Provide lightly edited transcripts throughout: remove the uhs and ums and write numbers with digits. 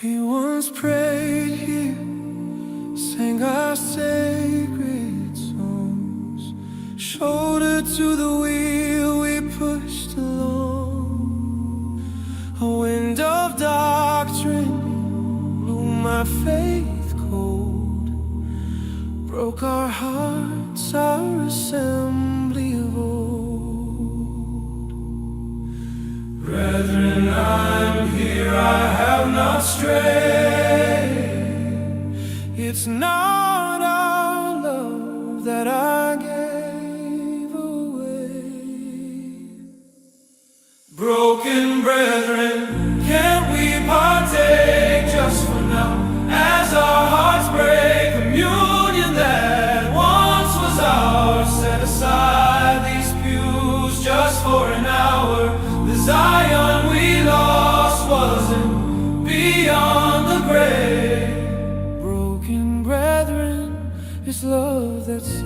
We once prayed here, sang our sacred songs, shoulder to the wheel we pushed along. A wind of doctrine blew my faith cold, broke our hearts, our assembly of old. Brethren, I'm here, I have not strayed. It's not our love that I gave away. Broken brethren, can't we partake just for now, as our hearts break? Communion that once was ours, set aside these pews just for an hour. The Zion we lost wasn't beyond the grave. Broken brethren, it's love that saves.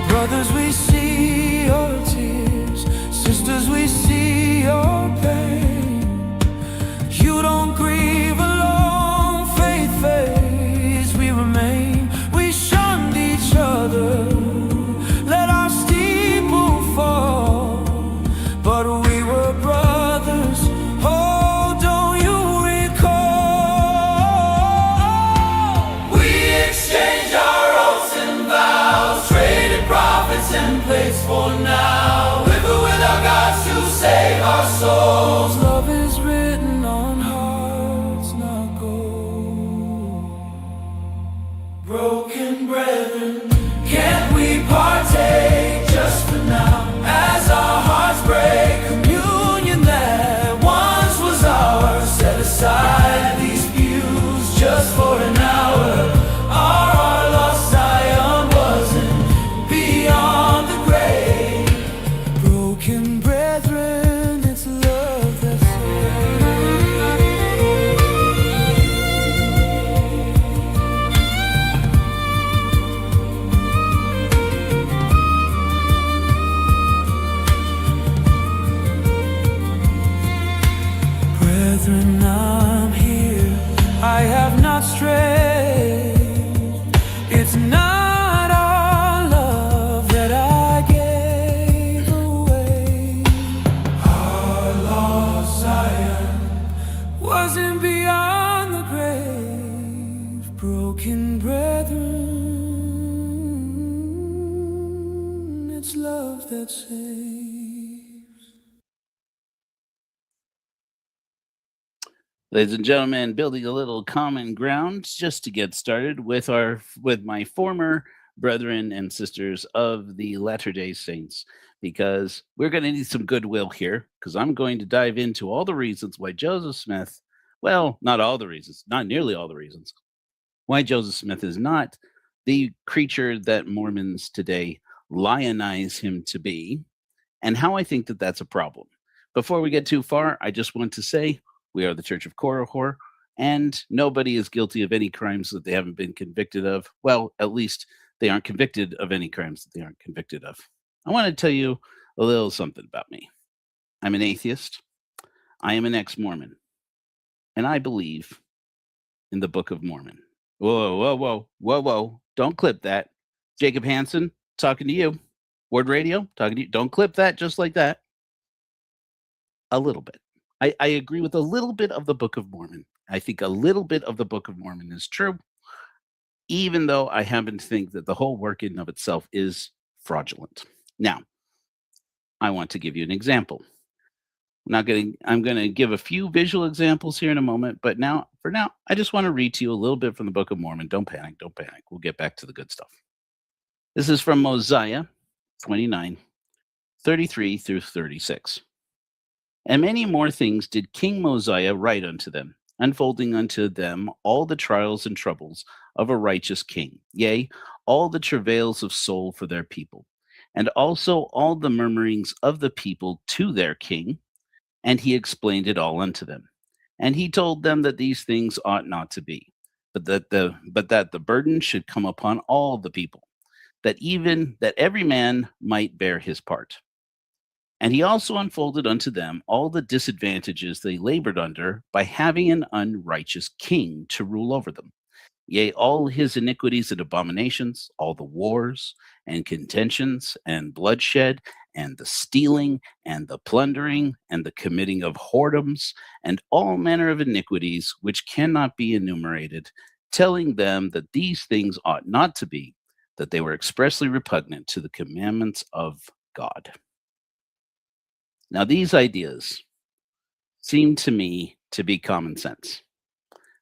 Brothers, we see your tears. Sisters, we see your pain. You don't grieve alone, faith fades, we remain. We shunned each other, let our steeple fall, but we were brothers. Oh, don't you recall? We exchanged our oaths and vows, traded prophets and plates for now. Live with our gods to save our souls. Love is written on hearts, not gold. Broken brethren, can't we partake just for now, as our hearts break? Communion that once was ours, set aside these pews just for an hour. Our lost Zion wasn't beyond the grave. Broken brethren, it's love that brethren, I'm here, I have not strayed. It's not our love that I gave away. Our lost Zion wasn't beyond the grave. Broken brethren, it's love that saves. Ladies and gentlemen, building a little common ground just to get started with my former brethren and sisters of the Latter-day Saints, because we're going to need some goodwill here, because I'm going to dive into all the reasons why Joseph Smith, well, not all the reasons, not nearly all the reasons, why Joseph Smith is not the creature that Mormons today lionize him to be, and how I think that that's a problem. Before we get too far, I just want to say we are the Church of Korihor, and nobody is guilty of any crimes that they haven't been convicted of. Well, at least they aren't convicted of any crimes that they aren't convicted of. I want to tell you a little something about me. I'm an atheist. I am an ex-Mormon, and I believe in the Book of Mormon. Whoa, whoa, whoa, whoa, whoa. Don't clip that. Jacob Hansen, talking to you. Word Radio, talking to you. Don't clip that just like that. A little bit. I agree with a little bit of the Book of Mormon. I think a little bit of the Book of Mormon is true, even though I happen to think that the whole work in and of itself is fraudulent. Now, I want to give you an example. I'm going to give a few visual examples here in a moment, but for now, I just want to read to you a little bit from the Book of Mormon. Don't panic, don't panic. We'll get back to the good stuff. This is from Mosiah 29, 33 through 36. And many more things did King Mosiah write unto them, unfolding unto them all the trials and troubles of a righteous king, yea, all the travails of soul for their people, and also all the murmurings of the people to their king. And he explained it all unto them. And he told them that these things ought not to be, but that the burden should come upon all the people, that every man might bear his part. And he also unfolded unto them all the disadvantages they labored under by having an unrighteous king to rule over them. Yea, all his iniquities and abominations, all the wars and contentions and bloodshed, and the stealing and the plundering and the committing of whoredoms, and all manner of iniquities which cannot be enumerated, telling them that these things ought not to be, that they were expressly repugnant to the commandments of God. Now, these ideas seem to me to be common sense,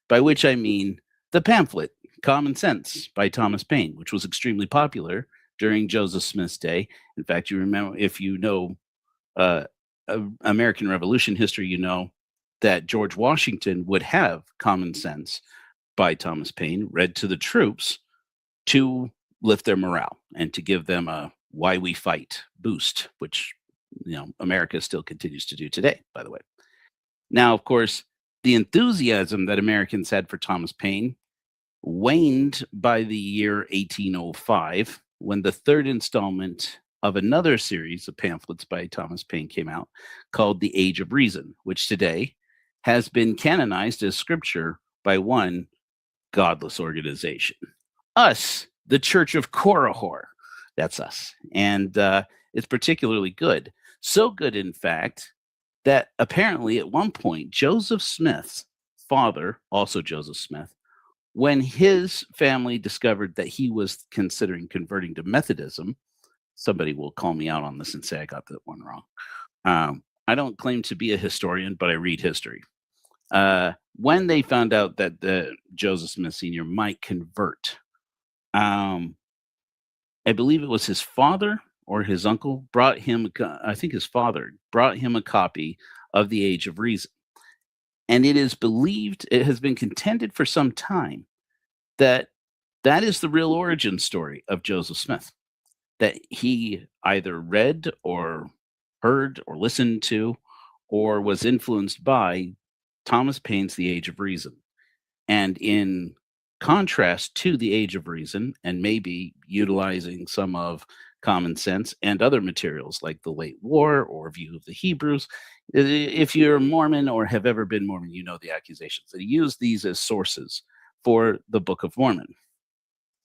by which I mean the pamphlet Common Sense by Thomas Paine, which was extremely popular during Joseph Smith's day. In fact, you remember, if you know uh, American Revolution history, you know that George Washington would have Common Sense by Thomas Paine read to the troops to lift their morale and to give them a why we fight boost, which America still continues to do today, by the way. Now, of course, the enthusiasm that Americans had for Thomas Paine waned by the year 1805 when the third installment of another series of pamphlets by Thomas Paine came out called The Age of Reason, which today has been canonized as scripture by one godless organization. Us, the Church of Korihor. That's us. And it's particularly good. So good, in fact, that apparently at one point, Joseph Smith's father, also Joseph Smith, when his family discovered that he was considering converting to Methodism, somebody will call me out on this and say I got that one wrong. I don't claim to be a historian, but I read history. When they found out that the Joseph Smith Sr. might convert, I believe it was his father or his uncle brought him, I think his father brought him a copy of The Age of Reason. And it is believed, it has been contended for some time, that that is the real origin story of Joseph Smith, that he either read or heard or listened to or was influenced by Thomas Paine's The Age of Reason. And in contrast to The Age of Reason, and maybe utilizing some of Common Sense and other materials like The Late War or View of the Hebrews, if you're Mormon or have ever been Mormon, you know the accusations. They use these as sources for the Book of Mormon.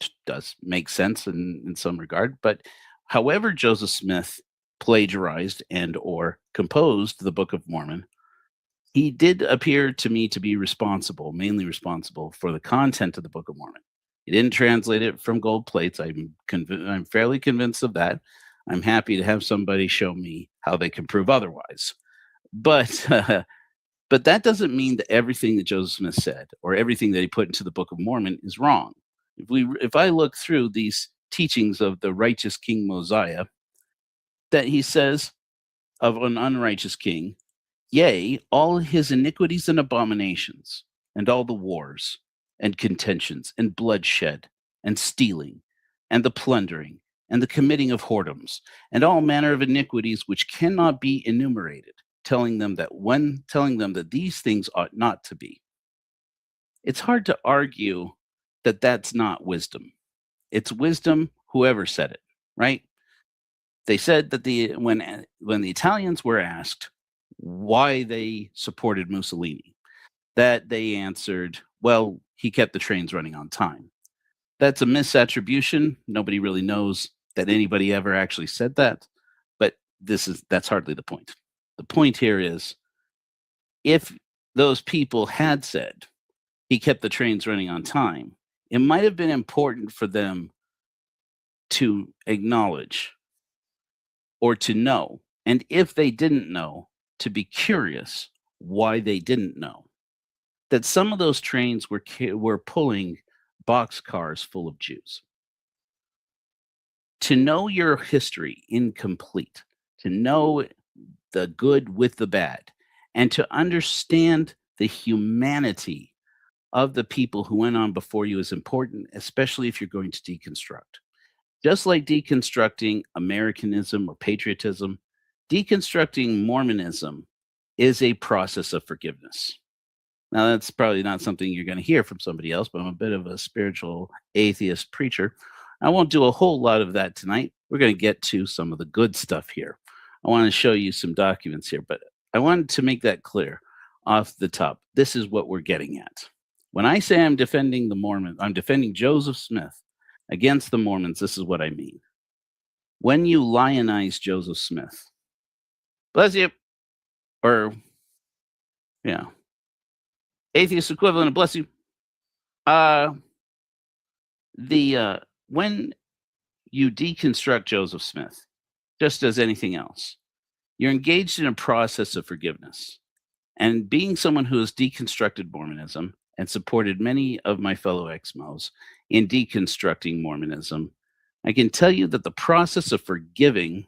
Which does make sense in some regard, but however Joseph Smith plagiarized and or composed the Book of Mormon, he did appear to me to be mainly responsible for the content of the Book of Mormon. He didn't translate it from gold plates. I'm fairly convinced of that. I'm happy to have somebody show me how they can prove otherwise. But but that doesn't mean that everything that Joseph Smith said or everything that he put into the Book of Mormon is wrong. If I look through these teachings of the righteous King Mosiah, that he says of an unrighteous king, yea, all his iniquities and abominations, and all the wars and contentions and bloodshed and stealing and the plundering and the committing of whoredoms and all manner of iniquities which cannot be enumerated, telling them that these things ought not to be. It's hard to argue that that's not wisdom. It's wisdom, whoever said it, right? They said that when the Italians were asked why they supported Mussolini, that they answered, well, he kept the trains running on time. That's a misattribution. Nobody really knows that anybody ever actually said that, but that's hardly the point. The point here is, if those people had said he kept the trains running on time, it might have been important for them to acknowledge or to know. And if they didn't know, to be curious why they didn't know. That some of those trains were pulling boxcars full of Jews. To know your history incomplete, to know the good with the bad, and to understand the humanity of the people who went on before you is important, especially if you're going to deconstruct. Just like deconstructing Americanism or patriotism, deconstructing Mormonism is a process of forgiveness. Now, that's probably not something you're going to hear from somebody else, but I'm a bit of a spiritual atheist preacher. I won't do a whole lot of that tonight. We're going to get to some of the good stuff here. I want to show you some documents here, but I wanted to make that clear off the top. This is what we're getting at. When I say I'm defending the Mormons, I'm defending Joseph Smith against the Mormons. This is what I mean. When you lionize Joseph Smith, bless you, or, yeah, atheist equivalent of bless you. When you deconstruct Joseph Smith, just as anything else, you're engaged in a process of forgiveness. And being someone who has deconstructed Mormonism and supported many of my fellow ex-Mos in deconstructing Mormonism, I can tell you that the process of forgiving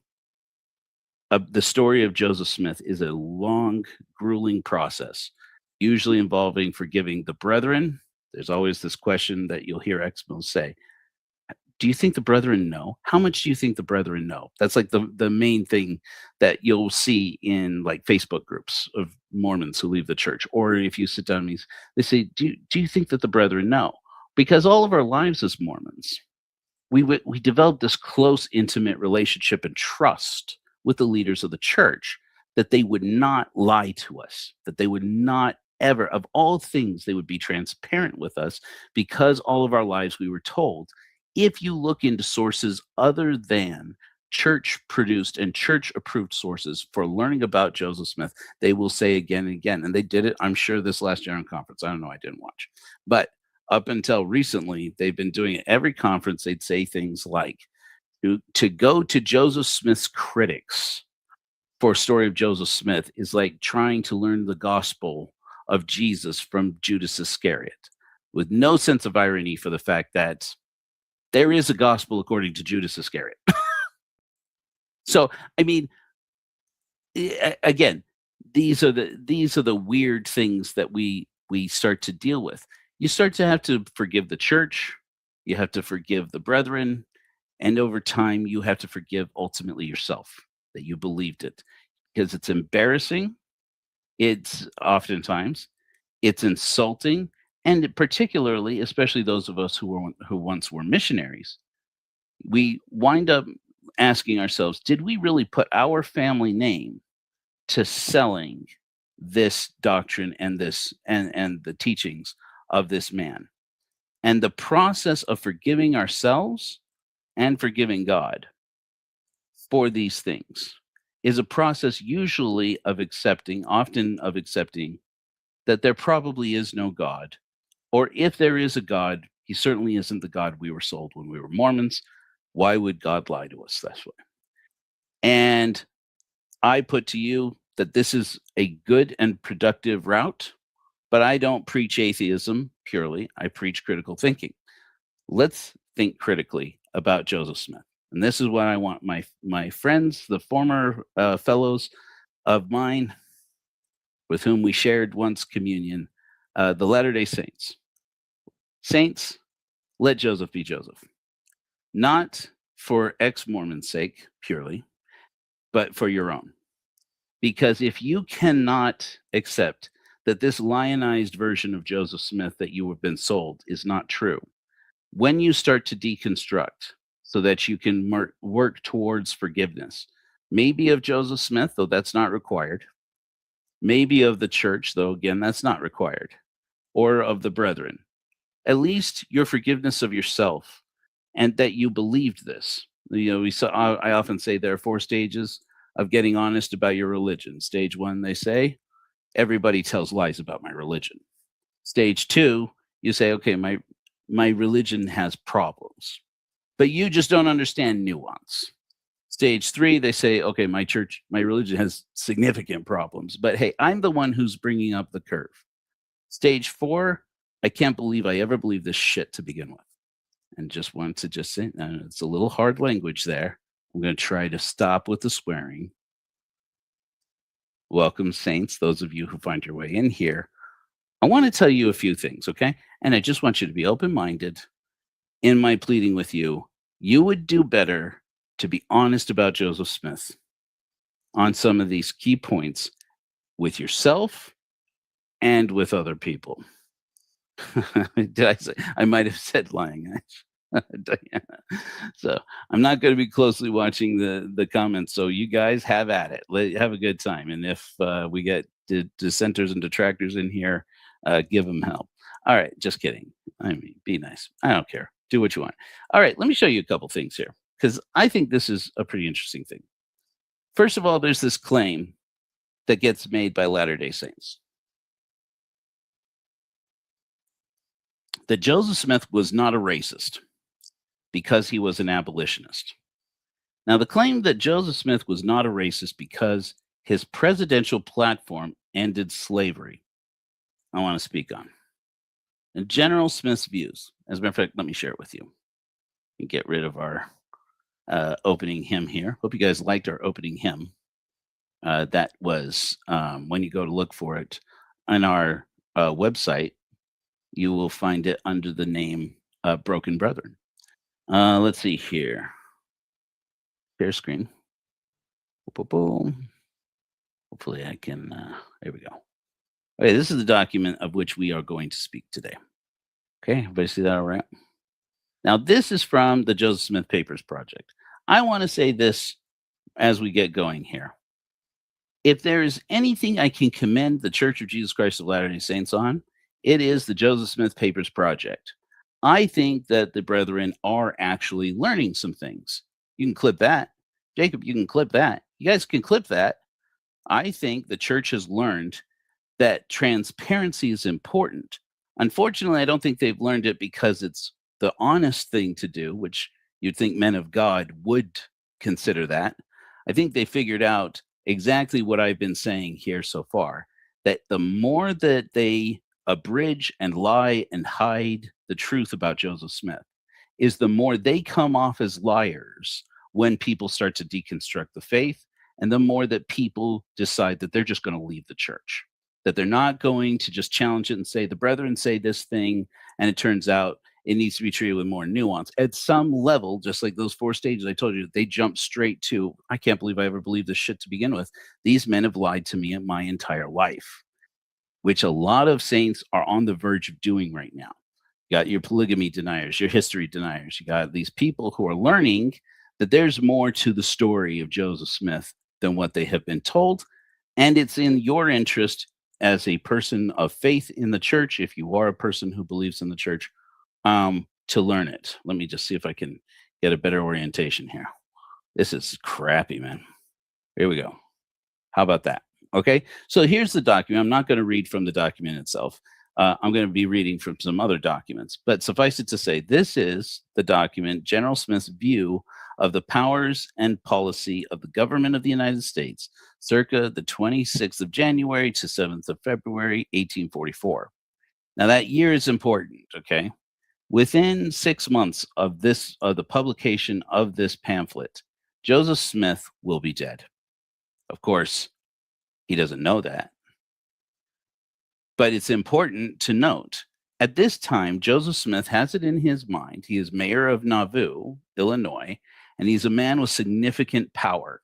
the story of Joseph Smith is a long, grueling process, usually involving forgiving the brethren. There's always this question that you'll hear ex-Mos say, do you think the brethren know? How much do you think the brethren know? That's like the main thing that you'll see in like Facebook groups of Mormons who leave the church. Or if you sit down and they say, do you think that the brethren know? Because all of our lives as Mormons, we developed this close, intimate relationship and trust with the leaders of the church that they would not lie to us, that they would not ever, of all things, they would be transparent with us, because all of our lives we were told, if you look into sources other than church produced and church approved sources for learning about Joseph Smith, they will say again and again, and they did it, I'm sure, this last year on conference. I don't know, I didn't watch. But up until recently, they've been doing it every conference. They'd say things like, to go to Joseph Smith's critics for a story of Joseph Smith is like trying to learn the gospel of Jesus from Judas Iscariot, with no sense of irony for the fact that there is a gospel according to Judas Iscariot. So, I mean, again, these are the weird things that we start to deal with. You start to have to forgive the church. You have to forgive the brethren. And over time, you have to forgive ultimately yourself that you believed it, because it's embarrassing. It's oftentimes, it's insulting. And particularly, especially those of us who once were missionaries, we wind up asking ourselves, did we really put our family name to selling this doctrine and the teachings of this man? And the process of forgiving ourselves and forgiving God for these things is a process usually often of accepting that there probably is no God. Or if there is a God, he certainly isn't the God we were sold when we were Mormons. Why would God lie to us this way? And I put to you that this is a good and productive route, but I don't preach atheism purely. I preach critical thinking. Let's think critically about Joseph Smith. And this is what I want my friends, the former fellows of mine with whom we shared once communion, the Latter-day Saints. Saints, let Joseph be Joseph. Not for ex-Mormon's sake purely, but for your own. Because if you cannot accept that this lionized version of Joseph Smith that you have been sold is not true, when you start to deconstruct so that you can work towards forgiveness, maybe of Joseph Smith, though that's not required, maybe of the church, though again, that's not required, or of the brethren, at least your forgiveness of yourself and that you believed this. I often say there are 4 stages of getting honest about your religion. Stage 1, they say, everybody tells lies about my religion. Stage 2, you say, okay, my religion has problems, but you just don't understand nuance. Stage 3, they say, okay, my religion has significant problems, but hey, I'm the one who's bringing up the curve. Stage 4, I can't believe I ever believed this shit to begin with. And just want to just say, it's a little hard language there. I'm going to try to stop with the swearing. Welcome, saints, those of you who find your way in here. I want to tell you a few things, okay? And I just want you to be open-minded in my pleading with you. You would do better to be honest about Joseph Smith on some of these key points with yourself and with other people. Did I say I might have said lying? Diana. So I'm not going to be closely watching the comments. So you guys have at it. Have a good time. And if we get dissenters and detractors in here, give them help. All right, just kidding. I mean, be nice. I don't care. Do what you want. All right, let me show you a couple things here because I think this is a pretty interesting thing. First of all, there's this claim that gets made by Latter-day Saints that Joseph Smith was not a racist because he was an abolitionist. Now, the claim that Joseph Smith was not a racist because his presidential platform ended slavery, I want to speak on. And General Smith's views, as a matter of fact, let me share it with you. And get rid of our opening hymn here. Hope you guys liked our opening hymn. That was when you go to look for it on our website, you will find it under the name Broken Brethren. Let's see here. Share screen. Boom, boom. Hopefully I can, there we go. Okay, this is the document of which we are going to speak today. Okay, everybody see that all right? Now, this is from the Joseph Smith Papers Project. I want to say this as we get going here. If there is anything I can commend the Church of Jesus Christ of Latter-day Saints on, it is the Joseph Smith Papers Project. I think that the brethren are actually learning some things. You can clip that. Jacob, you can clip that. You guys can clip that. I think the church has learned that transparency is important. Unfortunately, I don't think they've learned it because it's the honest thing to do, which you'd think men of God would consider that. I think they figured out exactly what I've been saying here so far, that the more that they abridge and lie and hide the truth about Joseph Smith, is the more they come off as liars when people start to deconstruct the faith, and the more that people decide that they're just going to leave the church, that they're not going to just challenge it and say, the brethren say this thing, and it turns out it needs to be treated with more nuance. At some level, just like those 4 stages I told you, they jump straight to, I can't believe I ever believed this shit to begin with. These men have lied to me my entire life, which a lot of saints are on the verge of doing right now. You got your polygamy deniers, your history deniers. You got these people who are learning that there's more to the story of Joseph Smith than what they have been told. And it's in your interest as a person of faith in the church, if you are a person who believes in the church, to learn it. Let me just see if I can get a better orientation here. This is crappy, man. Here we go. How about that? Okay, so here's the document. I'm not going to read from the document itself. I'm going to be reading from some other documents. But suffice it to say, this is the document, General Smith's view of the powers and policy of the government of the United States, circa the 26th of January to 7th of February, 1844. Now, that year is important, okay? Within 6 months of the publication of this pamphlet, Joseph Smith will be dead. Of course, he doesn't know that. But it's important to note, at this time, Joseph Smith has it in his mind. He is mayor of Nauvoo, Illinois, and he's a man with significant power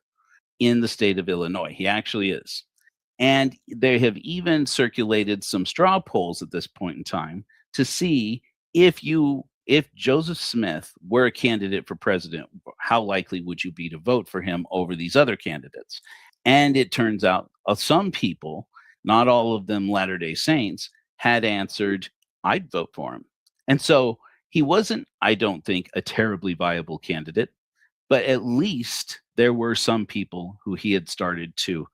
in the state of Illinois. He actually is. And they have even circulated some straw polls at this point in time to see if Joseph Smith were a candidate for president, how likely would you be to vote for him over these other candidates? And it turns out some people, not all of them Latter-day Saints, had answered, I'd vote for him. And so he wasn't, I don't think, a terribly viable candidate, but at least there were some people who he had started to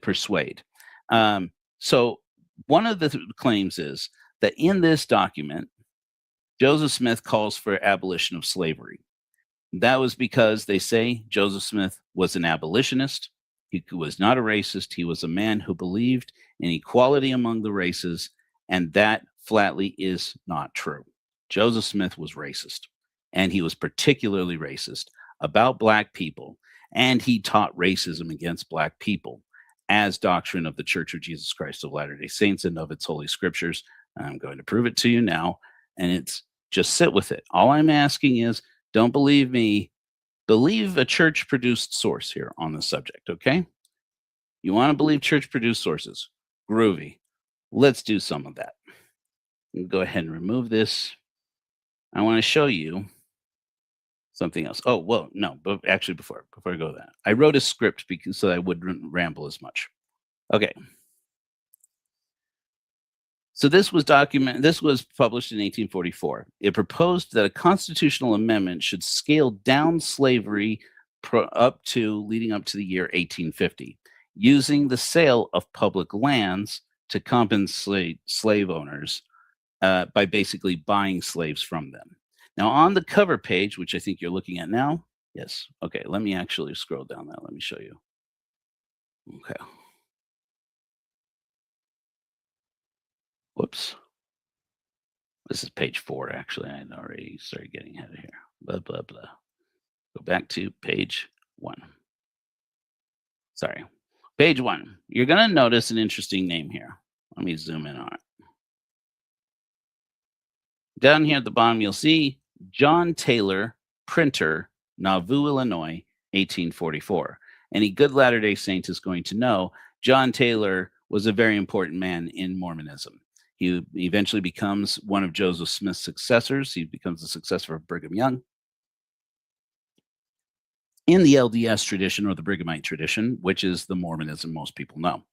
persuade. So one of the claims is that in this document, Joseph Smith calls for abolition of slavery. That was because they say Joseph Smith was an abolitionist. He was not a racist. He was a man who believed in equality among the races, and that flatly is not true. Joseph Smith was racist, and he was particularly racist about Black people, and he taught racism against Black people as doctrine of the Church of Jesus Christ of Latter-day Saints and of its Holy Scriptures. I'm going to prove it to you now, and it's just sit with it. All I'm asking is, don't believe me. Believe a church-produced source here on the subject, okay? You want to believe church-produced sources. Groovy. Let's do some of that. Go ahead and remove this. I want to show you something else. Oh, well, no, but actually before I go to that, I wrote a script because so I wouldn't ramble as much. Okay. So this was published in 1844. It proposed that a constitutional amendment should scale down slavery leading up to the year 1850, using the sale of public lands to compensate slave owners by basically buying slaves from them. Now, on the cover page, which I think you're looking at now, yes. Okay, let me actually scroll down that. Let me show you. Okay. Whoops. This is page 4, actually. I already started getting ahead of here. Blah, blah, blah. Go back to page 1. Sorry. Page 1. You're going to notice an interesting name here. Let me zoom in on it. Down here at the bottom, you'll see John Taylor, printer, Nauvoo, Illinois, 1844. Any good Latter-day Saint is going to know John Taylor was a very important man in Mormonism. He eventually becomes one of Joseph Smith's successors. He becomes the successor of Brigham Young. In the LDS tradition, or the Brighamite tradition, which is the Mormonism most people know.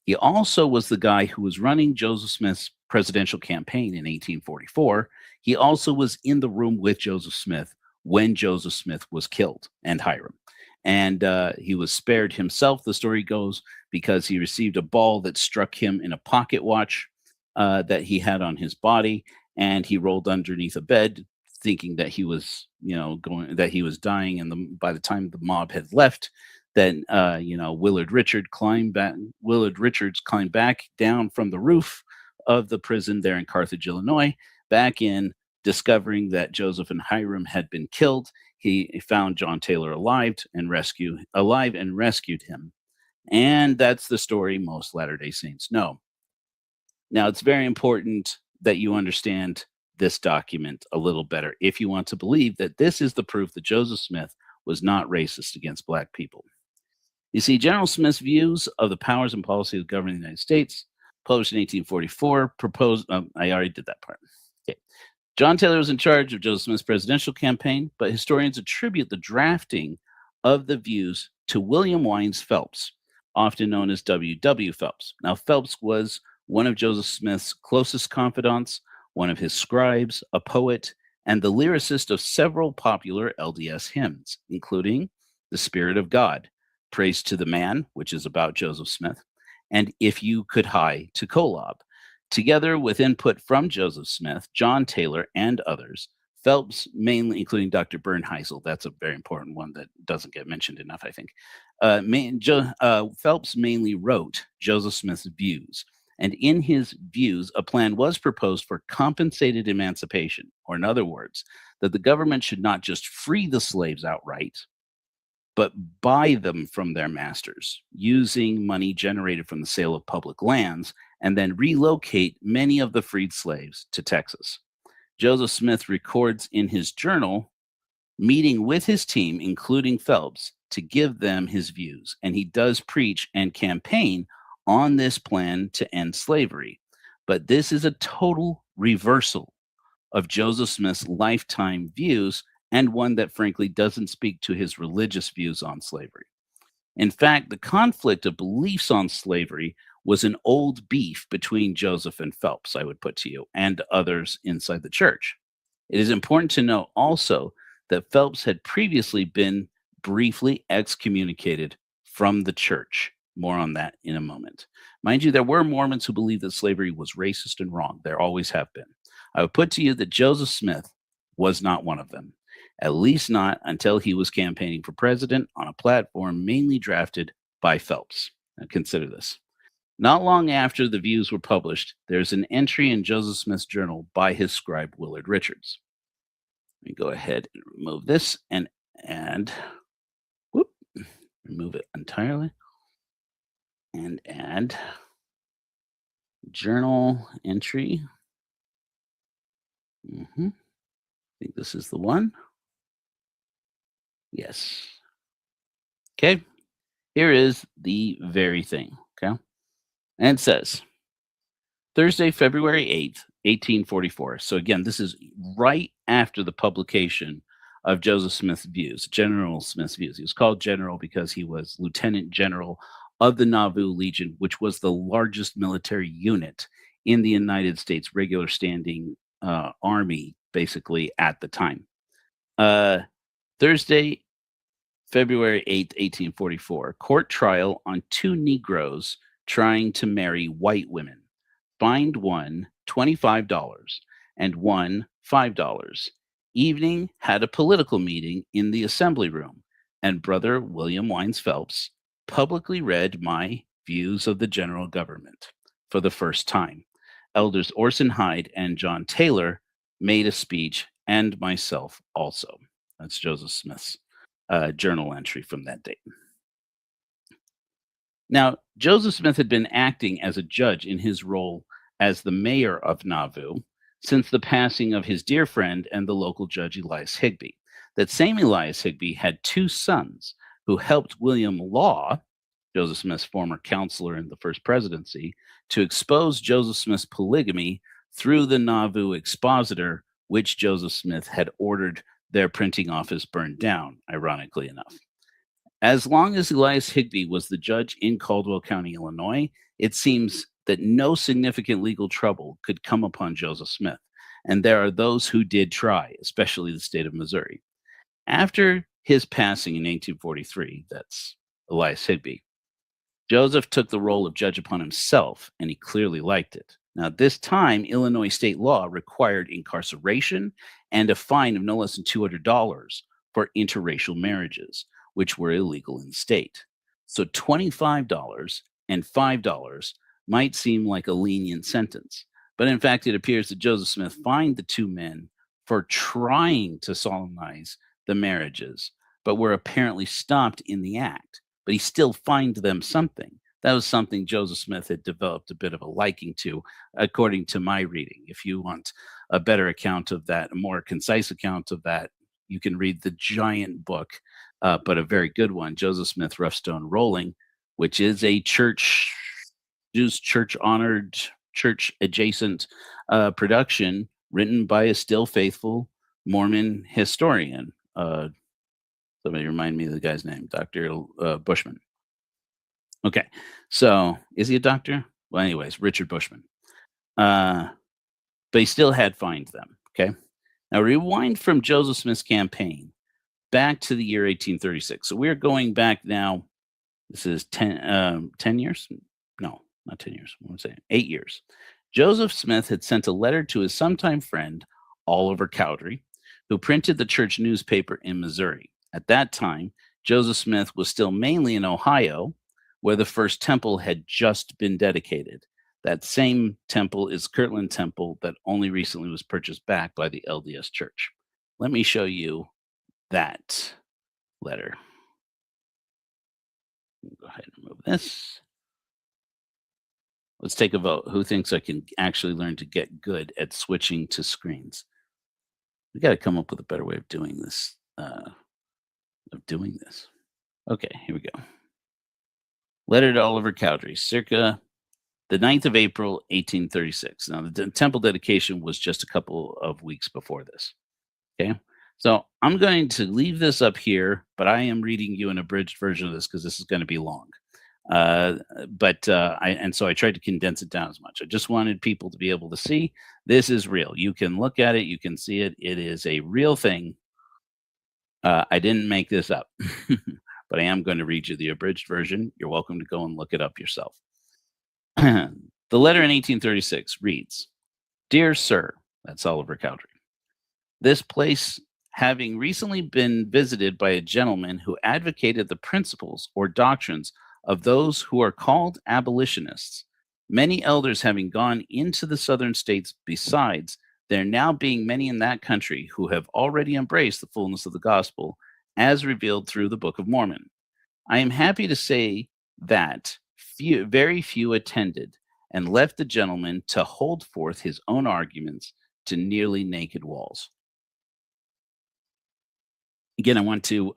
He also was the guy who was running Joseph Smith's presidential campaign in 1844. He also was in the room with Joseph Smith when Joseph Smith was killed, and Hiram. And he was spared himself, the story goes, because he received a ball that struck him in a pocket watch that he had on his body, and he rolled underneath a bed, thinking that he was, that he was dying. And by the time the mob had left, then Willard Richards climbed back down from the roof of the prison there in Carthage, Illinois, back in, discovering that Joseph and Hiram had been killed. He found John Taylor alive and rescued him. And that's the story most Latter-day Saints know. Now, it's very important that you understand this document a little better if you want to believe that this is the proof that Joseph Smith was not racist against Black people. You see, General Smith's views of the powers and policy of the government of the United States, published in 1844, I already did that part. Okay. John Taylor was in charge of Joseph Smith's presidential campaign, but historians attribute the drafting of the views to William Wines Phelps, often known as W.W. Phelps. Now, Phelps was one of Joseph Smith's closest confidants, one of his scribes, a poet, and the lyricist of several popular LDS hymns, including The Spirit of God, Praise to the Man, which is about Joseph Smith, and If You Could Hie to Kolob. Together with input from Joseph Smith, John Taylor, and others, Phelps mainly, including Dr. Bernheisel, that's a very important one that doesn't get mentioned enough, I think. Phelps mainly wrote Joseph Smith's views, and in his views, a plan was proposed for compensated emancipation, or in other words, that the government should not just free the slaves outright, but buy them from their masters, using money generated from the sale of public lands, and then relocate many of the freed slaves to Texas. Joseph Smith records in his journal meeting with his team, including Phelps, to give them his views, and he does preach and campaign on this plan to end slavery. But this is a total reversal of Joseph Smith's lifetime views, and one that frankly doesn't speak to his religious views on slavery. In fact, the conflict of beliefs on slavery was an old beef between Joseph and Phelps, I would put to you, and others inside the church. It is important to note also that Phelps had previously been briefly excommunicated from the church. More on that in a moment. Mind you, there were Mormons who believed that slavery was racist and wrong. There always have been. I would put to you that Joseph Smith was not one of them, at least not until he was campaigning for president on a platform mainly drafted by Phelps. Now consider this. Not long after the views were published, there's an entry in Joseph Smith's journal by his scribe, Willard Richards. Let me go ahead and remove this and remove it entirely. and add journal entry. I think this is the one. Yes. Okay. Here is the very thing. Okay. And it says Thursday, February 8th, 1844. So again, this is right after the publication of Joseph Smith's views, General Smith's views. He was called General because he was Lieutenant General of the Nauvoo Legion, which was the largest military unit in the United States regular standing army, basically, at the time. Thursday, February 8th, 1844, court trial on two Negroes trying to marry white women. Fined one $25 and one $5. Evening had a political meeting in the assembly room, and Brother William Wines Phelps publicly read my views of the general government for the first time. Elders Orson Hyde and John Taylor made a speech, and myself also. That's Joseph Smith's journal entry from that date. Now, Joseph Smith had been acting as a judge in his role as the mayor of Nauvoo since the passing of his dear friend and the local judge Elias Higbee. That same Elias Higbee had two sons who helped William Law, Joseph Smith's former counselor in the first presidency, to expose Joseph Smith's polygamy through the Nauvoo Expositor, which Joseph Smith had ordered their printing office burned down, ironically enough. As long as Elias Higbee was the judge in Caldwell County, Illinois, it seems that no significant legal trouble could come upon Joseph Smith, and there are those who did try, especially the state of Missouri. After his passing in 1843, that's Elias Higbee, Joseph took the role of judge upon himself, and he clearly liked it. Now, this time, Illinois state law required incarceration and a fine of no less than $200 for interracial marriages, which were illegal in the state. So $25 and $5 might seem like a lenient sentence, but in fact, it appears that Joseph Smith fined the two men for trying to solemnize the marriages, but were apparently stopped in the act. But he still fined them something. That was something Joseph Smith had developed a bit of a liking to, according to my reading. If you want a better account of that, a more concise account of that, you can read the giant book, but a very good one, Joseph Smith, Rough Stone Rolling, which is a Jews church-honored, church-adjacent production written by a still faithful Mormon historian. Somebody remind me of the guy's name, Dr. Bushman. Okay, so is he a doctor? Well, anyways, Richard Bushman. But he still had fined them, okay? Now, rewind from Joseph Smith's campaign back to the year 1836. So we're going back now, this is 10 years? No, not 10 years. What am I saying? 8 years. Joseph Smith had sent a letter to his sometime friend, Oliver Cowdery, who printed the church newspaper in Missouri. At that time, Joseph Smith was still mainly in Ohio, where the first temple had just been dedicated. That same temple is Kirtland Temple that only recently was purchased back by the LDS Church. Let me show you that letter. Go ahead and remove this. Let's take a vote. Who thinks I can actually learn to get good at switching to screens? We got to come up with a better way of doing this. Okay, here we go. Letter to Oliver Cowdery, circa the 9th of April, 1836. Now, the temple dedication was just a couple of weeks before this. Okay, so I'm going to leave this up here, but I am reading you an abridged version of this because this is going to be long. So I tried to condense it down as much. I just wanted people to be able to see this is real. You can look at it, you can see it. It is a real thing. I didn't make this up, but I am going to read you the abridged version. You're welcome to go and look it up yourself. The letter in 1836 reads, "Dear Sir," that's Oliver Cowdery, "this place having recently been visited by a gentleman who advocated the principles or doctrines of those who are called abolitionists, many elders having gone into the southern states, besides there now being many in that country who have already embraced the fullness of the gospel as revealed through the Book of Mormon. I am happy to say that Very few attended, and left the gentleman to hold forth his own arguments to nearly naked walls. Again, I want to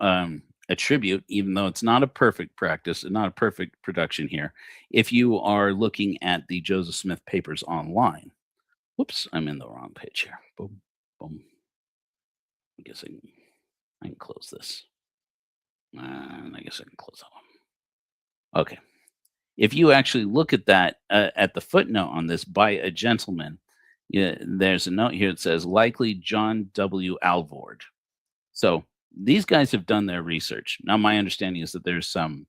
attribute, even though it's not a perfect practice and not a perfect production here, if you are looking at the Joseph Smith papers online. Whoops, I'm in the wrong page here. Boom, boom. I guess I can close this. And I guess I can close that one. Okay. If you actually look at that, at the footnote on this by a gentleman, yeah, there's a note here that says likely John W. Alvord. So these guys have done their research. Now, my understanding is that there's some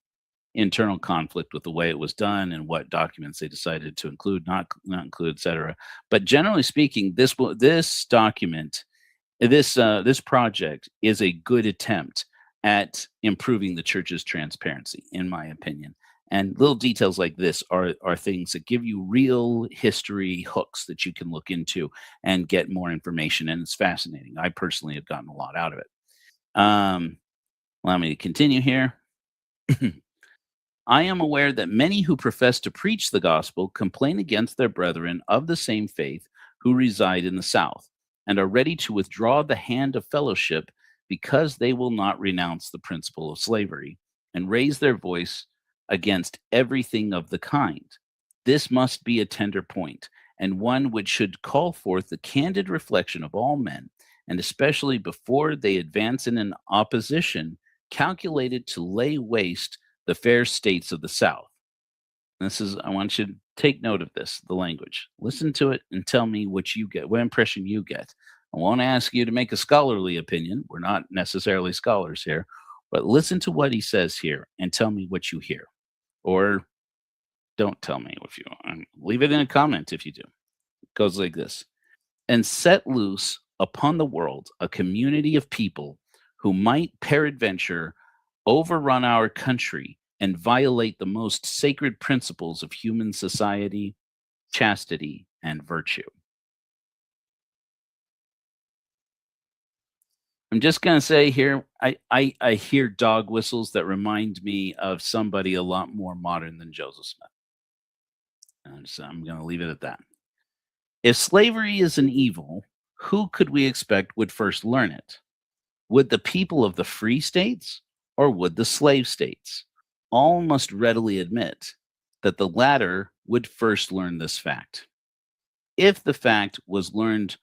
internal conflict with the way it was done and what documents they decided to include, not include, etc. But generally speaking, this document, this project is a good attempt at improving the church's transparency, in my opinion. And little details like this are things that give you real history hooks that you can look into and get more information. And it's fascinating. I personally have gotten a lot out of it. Allow me to continue here. I am aware that many who profess to preach the gospel complain against their brethren of the same faith who reside in the South, and are ready to withdraw the hand of fellowship because they will not renounce the principle of slavery and raise their voice against everything of the kind. This must be a tender point, and one which should call forth the candid reflection of all men, and especially before they advance in an opposition calculated to lay waste the fair states of the South. I want you to take note of this, the language. Listen to it and tell me what you get, what impression you get. I won't ask you to make a scholarly opinion. We're not necessarily scholars here, but listen to what he says here and tell me what you hear. Or don't tell me if you want. Leave it in a comment if you do. It goes like this. And set loose upon the world a community of people who might peradventure overrun our country and violate the most sacred principles of human society, chastity, and virtue. I'm just going to say here, I hear dog whistles that remind me of somebody a lot more modern than Joseph Smith. And so I'm going to leave it at that. If slavery is an evil, who could we expect would first learn it? Would the people of the free states or would the slave states? All must readily admit that the latter would first learn this fact. If the fact was learned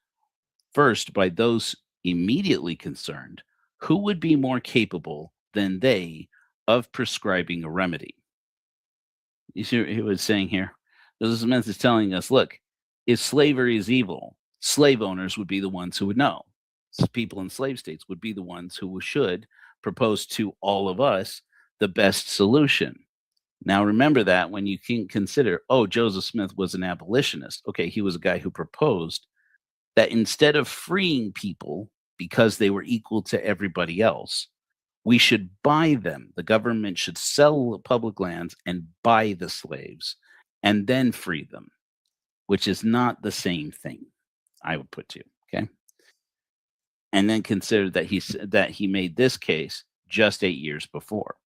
first by those immediately concerned, who would be more capable than they of prescribing a remedy? You see what he was saying here? Joseph Smith is telling us, look, if slavery is evil, slave owners would be the ones who would know. People in slave states would be the ones who should propose to all of us the best solution. Now, remember that when you can consider, oh, Joseph Smith was an abolitionist. Okay, he was a guy who proposed that instead of freeing people because they were equal to everybody else, we should buy them. The government should sell public lands and buy the slaves and then free them, which is not the same thing, I would put to you. Okay. And then consider that he made this case just 8 years before.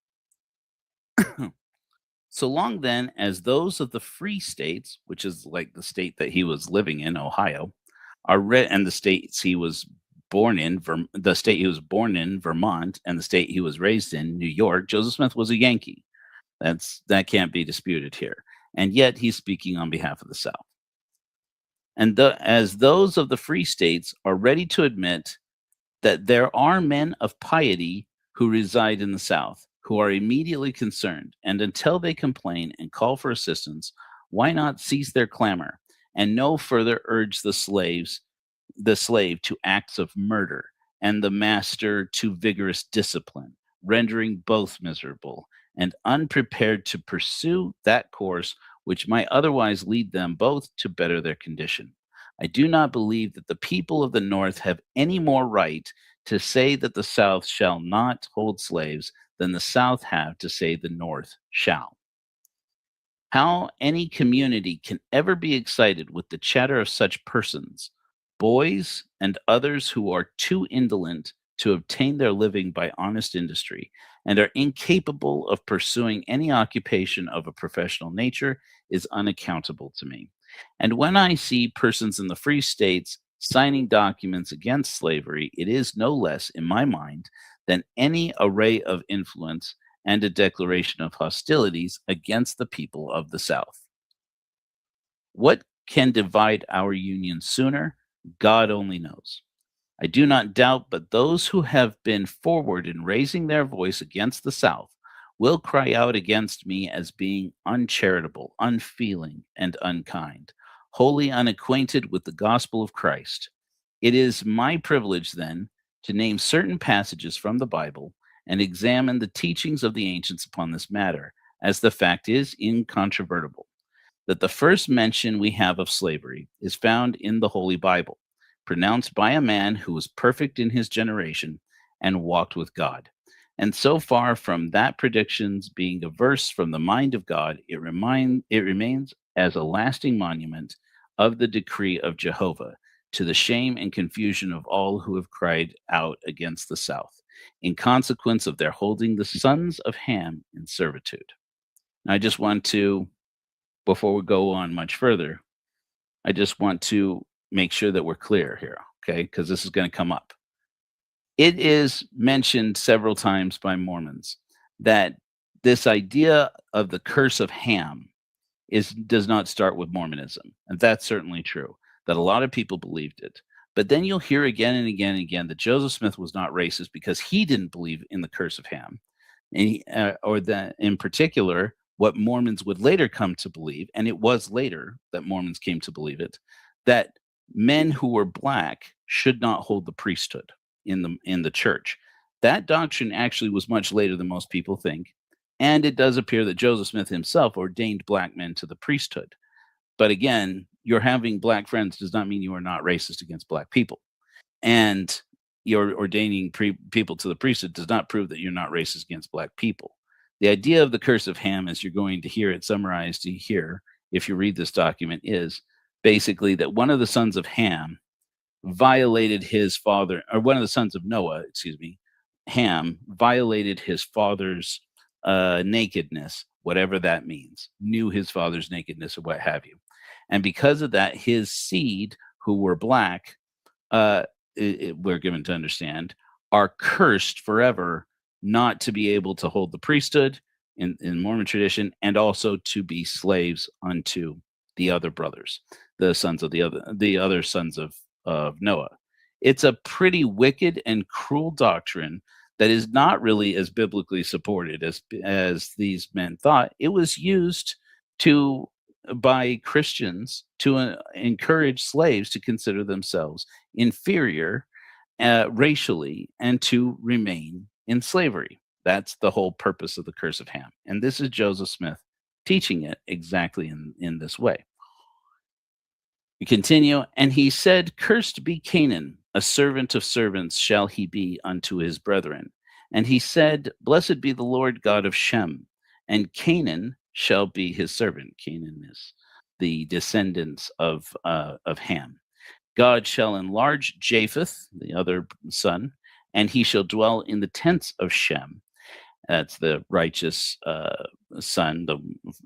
So long then as those of the free states, which is like the state that he was living in, Ohio, and the states he was born in, the state he was born in, Vermont, and the state he was raised in, New York, Joseph Smith was a Yankee. That can't be disputed here. And yet he's speaking on behalf of the South. And as those of the free states are ready to admit that there are men of piety who reside in the South, who are immediately concerned, and until they complain and call for assistance, why not cease their clamor and no further urge the slave to acts of murder and the master to vigorous discipline, rendering both miserable and unprepared to pursue that course which might otherwise lead them both to better their condition. I do not believe that the people of the North have any more right to say that the South shall not hold slaves than the South have to say the North shall. How any community can ever be excited with the chatter of such persons, boys and others who are too indolent to obtain their living by honest industry, and are incapable of pursuing any occupation of a professional nature is unaccountable to me. And when I see persons in the free states signing documents against slavery, it is no less, in my mind, than any array of influence and a declaration of hostilities against the people of the South. What can divide our Union sooner? God only knows. I do not doubt, but those who have been forward in raising their voice against the South will cry out against me as being uncharitable, unfeeling, and unkind, wholly unacquainted with the gospel of Christ. It is my privilege, then, to name certain passages from the Bible and examine the teachings of the ancients upon this matter, as the fact is incontrovertible that the first mention we have of slavery is found in the Holy Bible, pronounced by a man who was perfect in his generation and walked with God. And so far from that predictions being a verse from the mind of God, it remains as a lasting monument of the decree of Jehovah to the shame and confusion of all who have cried out against the South, in consequence of their holding the sons of Ham in servitude. Now, I just want to, before we go on much further, I just want to make sure that we're clear here, okay? Because this is going to come up. It is mentioned several times by Mormons that this idea of the curse of Ham does not start with Mormonism, and that's certainly true. That a lot of people believed it, but then you'll hear again and again and again that Joseph Smith was not racist because he didn't believe in the curse of Ham, and or that in particular what Mormons would later come to believe, and it was later that Mormons came to believe it, that men who were black should not hold the priesthood in the church. That doctrine actually was much later than most people think, and it does appear that Joseph Smith himself ordained black men to the priesthood. But again, your having black friends does not mean you are not racist against black people, and your ordaining people to the priesthood does not prove that you're not racist against black people. The idea of the curse of Ham, as you're going to hear it summarized here, if you read this document, is basically that one of the sons of Ham violated his father, or one of the sons of Noah, excuse me, Ham violated his father's nakedness, whatever that means, knew his father's nakedness or what have you. And because of that, his seed, who were black, we're given to understand, are cursed forever not to be able to hold the priesthood in Mormon tradition, and also to be slaves unto the other brothers, the sons of the other sons of Noah. It's a pretty wicked and cruel doctrine that is not really as biblically supported as these men thought. It was used by Christians to encourage slaves to consider themselves inferior racially and to remain in slavery. That's the whole purpose of the curse of Ham. And this is Joseph Smith teaching it exactly in this way. We continue, and he said, "Cursed be Canaan, a servant of servants shall he be unto his brethren. And he said, Blessed be the Lord God of Shem, and Canaan shall be his servant." Canaan is the descendants of Ham. "God shall enlarge Japheth," the other son, "and he shall dwell in the tents of Shem." That's the righteous son.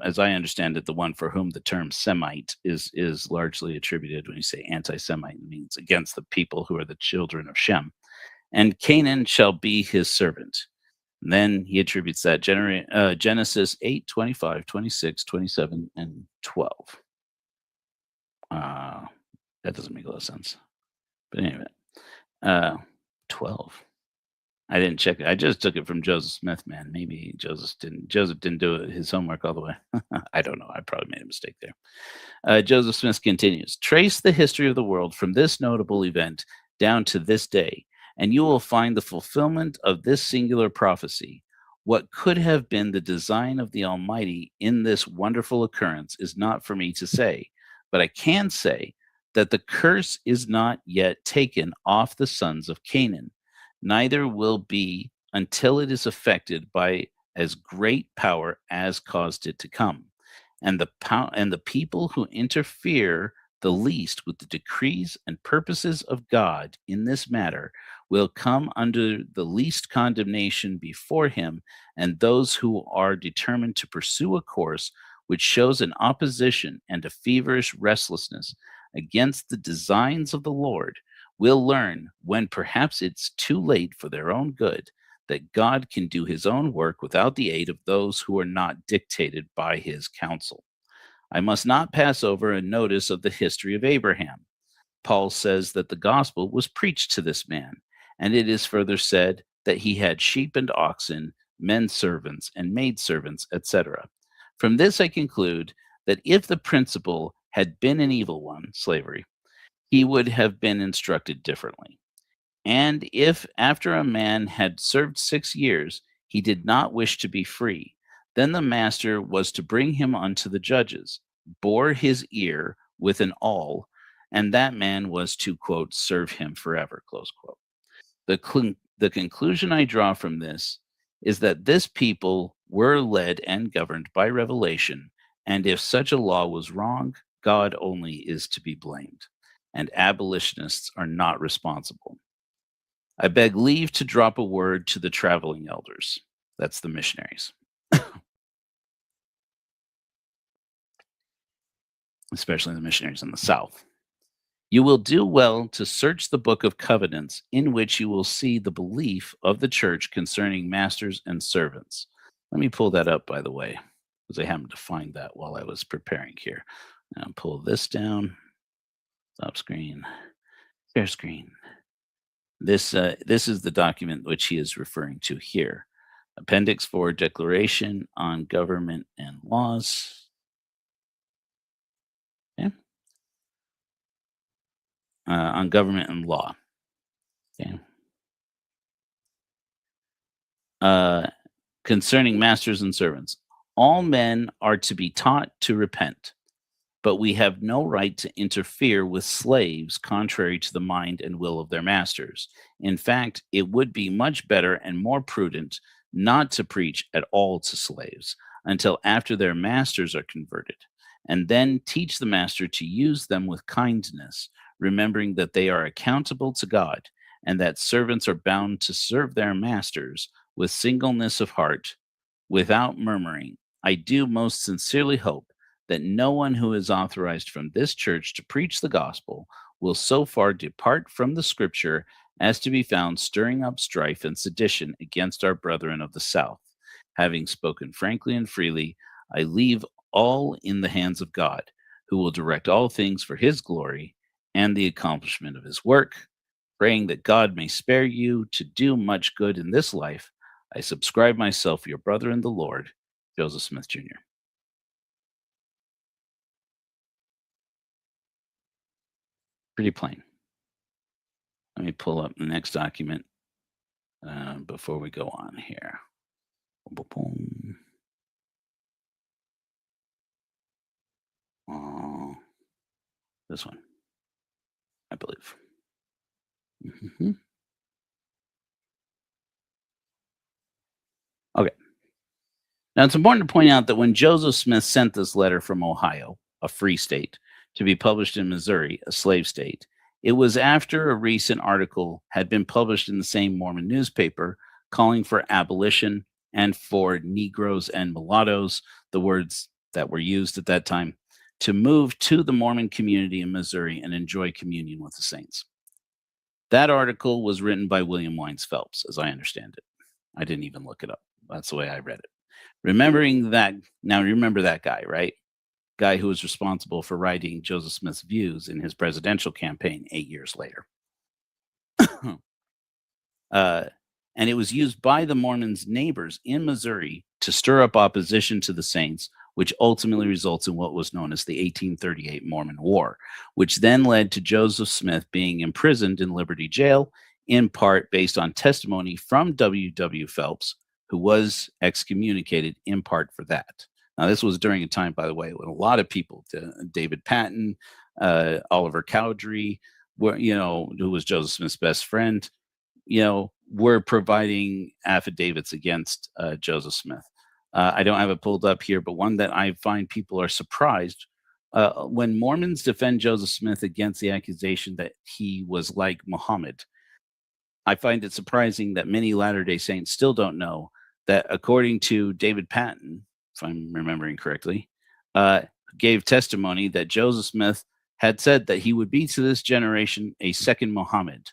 As I understand it, the one for whom the term Semite is largely attributed. When you say anti-Semite, it means against the people who are the children of Shem. "And Canaan shall be his servant." And then he attributes that Genesis 8, 25, 26, 27, and 12. That doesn't make a lot of sense. But anyway, 12. I didn't check it. I just took it from Joseph Smith, man. Maybe Joseph didn't do his homework all the way. I don't know. I probably made a mistake there. Joseph Smith continues, "Trace the history of the world from this notable event down to this day, and you will find the fulfillment of this singular prophecy. What could have been the design of the Almighty in this wonderful occurrence is not for me to say, but I can say that the curse is not yet taken off the sons of Canaan, neither will be until it is affected by as great power as caused it to come. And the people who interfere The least with the decrees and purposes of God in this matter will come under the least condemnation before him, and those who are determined to pursue a course which shows an opposition and a feverish restlessness against the designs of the Lord will learn, when perhaps it's too late for their own good, that God can do his own work without the aid of those who are not dictated by his counsel. I must not pass over a notice of the history of Abraham. Paul says that the gospel was preached to this man, and it is further said that he had sheep and oxen, men servants, and maidservants, etc. From this, I conclude that if the principle had been an evil one, slavery, he would have been instructed differently. And if, after a man had served 6 years, he did not wish to be free, then the master was to bring him unto the judges, bore his ear with an awl, and that man was to, quote, serve him forever, close quote. The conclusion I draw from this is that this people were led and governed by revelation, and if such a law was wrong, God only is to be blamed, and abolitionists are not responsible. I beg leave to drop a word to the traveling elders. That's the missionaries, especially the missionaries in the South. You will do well to search the book of covenants, in which you will see the belief of the church concerning masters and servants. Let me pull that up, by the way, because I happened to find that while I was preparing here. Now pull this down, stop screen, share screen. This is the document which he is referring to here. Appendix 4, Declaration on Government and Laws. Okay. On government and law. Okay. Concerning masters and servants. All men are to be taught to repent, but we have no right to interfere with slaves contrary to the mind and will of their masters. In fact, it would be much better and more prudent not to preach at all to slaves until after their masters are converted, and then teach the master to use them with kindness, remembering that they are accountable to God, and that servants are bound to serve their masters with singleness of heart, without murmuring. I do most sincerely hope that no one who is authorized from this church to preach the gospel will so far depart from the scripture as to be found stirring up strife and sedition against our brethren of the South. Having spoken frankly and freely, I leave all in the hands of God, who will direct all things for his glory and the accomplishment of his work. Praying that God may spare you to do much good in this life, I subscribe myself your brother in the Lord, Joseph Smith Jr. Pretty plain. Let me pull up the next document before we go on here. Boom, boom, boom. This one, I believe. Okay. Now, it's important to point out that when Joseph Smith sent this letter from Ohio, a free state, to be published in Missouri, a slave state, it was after a recent article had been published in the same Mormon newspaper calling for abolition and for Negroes and mulattoes, the words that were used at that time, to move to the Mormon community in Missouri and enjoy communion with the saints. That article was written by William Wines Phelps, as I understand it. I didn't even look it up. That's the way I read it. Remembering that, now remember that guy, right? Guy who was responsible for writing Joseph Smith's views in his presidential campaign 8 years later. And it was used by the Mormons' neighbors in Missouri to stir up opposition to the saints, which ultimately results in what was known as the 1838 Mormon War, which then led to Joseph Smith being imprisoned in Liberty Jail, in part based on testimony from W. Phelps, who was excommunicated in part for that. Now, this was during a time, by the way, when a lot of people, David Patton, Oliver Cowdery, who was Joseph Smith's best friend, were providing affidavits against Joseph Smith. I don't have it pulled up here, but one that I find people are surprised When Mormons defend Joseph Smith against the accusation that he was like Muhammad, I find it surprising that many Latter day Saints still don't know that, according to David Patton, if I'm remembering correctly, uh, gave testimony that Joseph Smith had said that he would be to this generation a second Muhammad,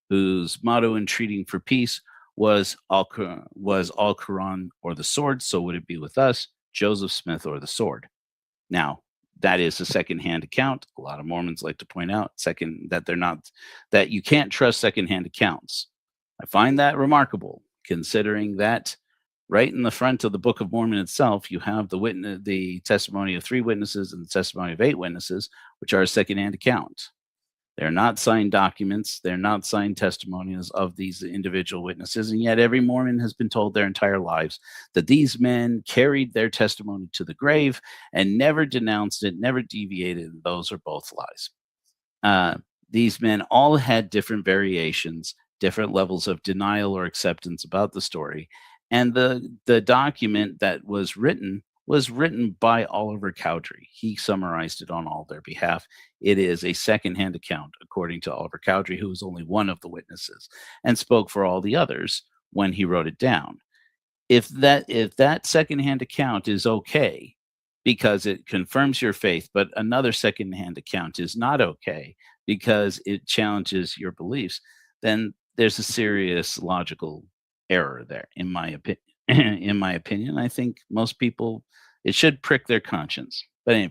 whose motto in treating for peace was all Quran or the sword. So would it be with us, Joseph Smith or the sword? Now, that is a secondhand account. A lot of Mormons like to point out that you can't trust secondhand accounts. I find that remarkable, considering that right in the front of the Book of Mormon itself, you have the testimony of 3 witnesses and the testimony of 8 witnesses, which are a secondhand account. They're not signed documents. They're not signed testimonials of these individual witnesses. And yet every Mormon has been told their entire lives that these men carried their testimony to the grave and never denounced it, never deviated. Those are both lies. These men all had different variations, different levels of denial or acceptance about the story. And the document that was written by Oliver Cowdery. He summarized it on all their behalf. It is a secondhand account, according to Oliver Cowdery, who was only one of the witnesses and spoke for all the others when he wrote it down. If that secondhand account is okay because it confirms your faith, but another secondhand account is not okay because it challenges your beliefs, then there's a serious logical error there, in my opinion. In my opinion, I think most people, it should prick their conscience. But in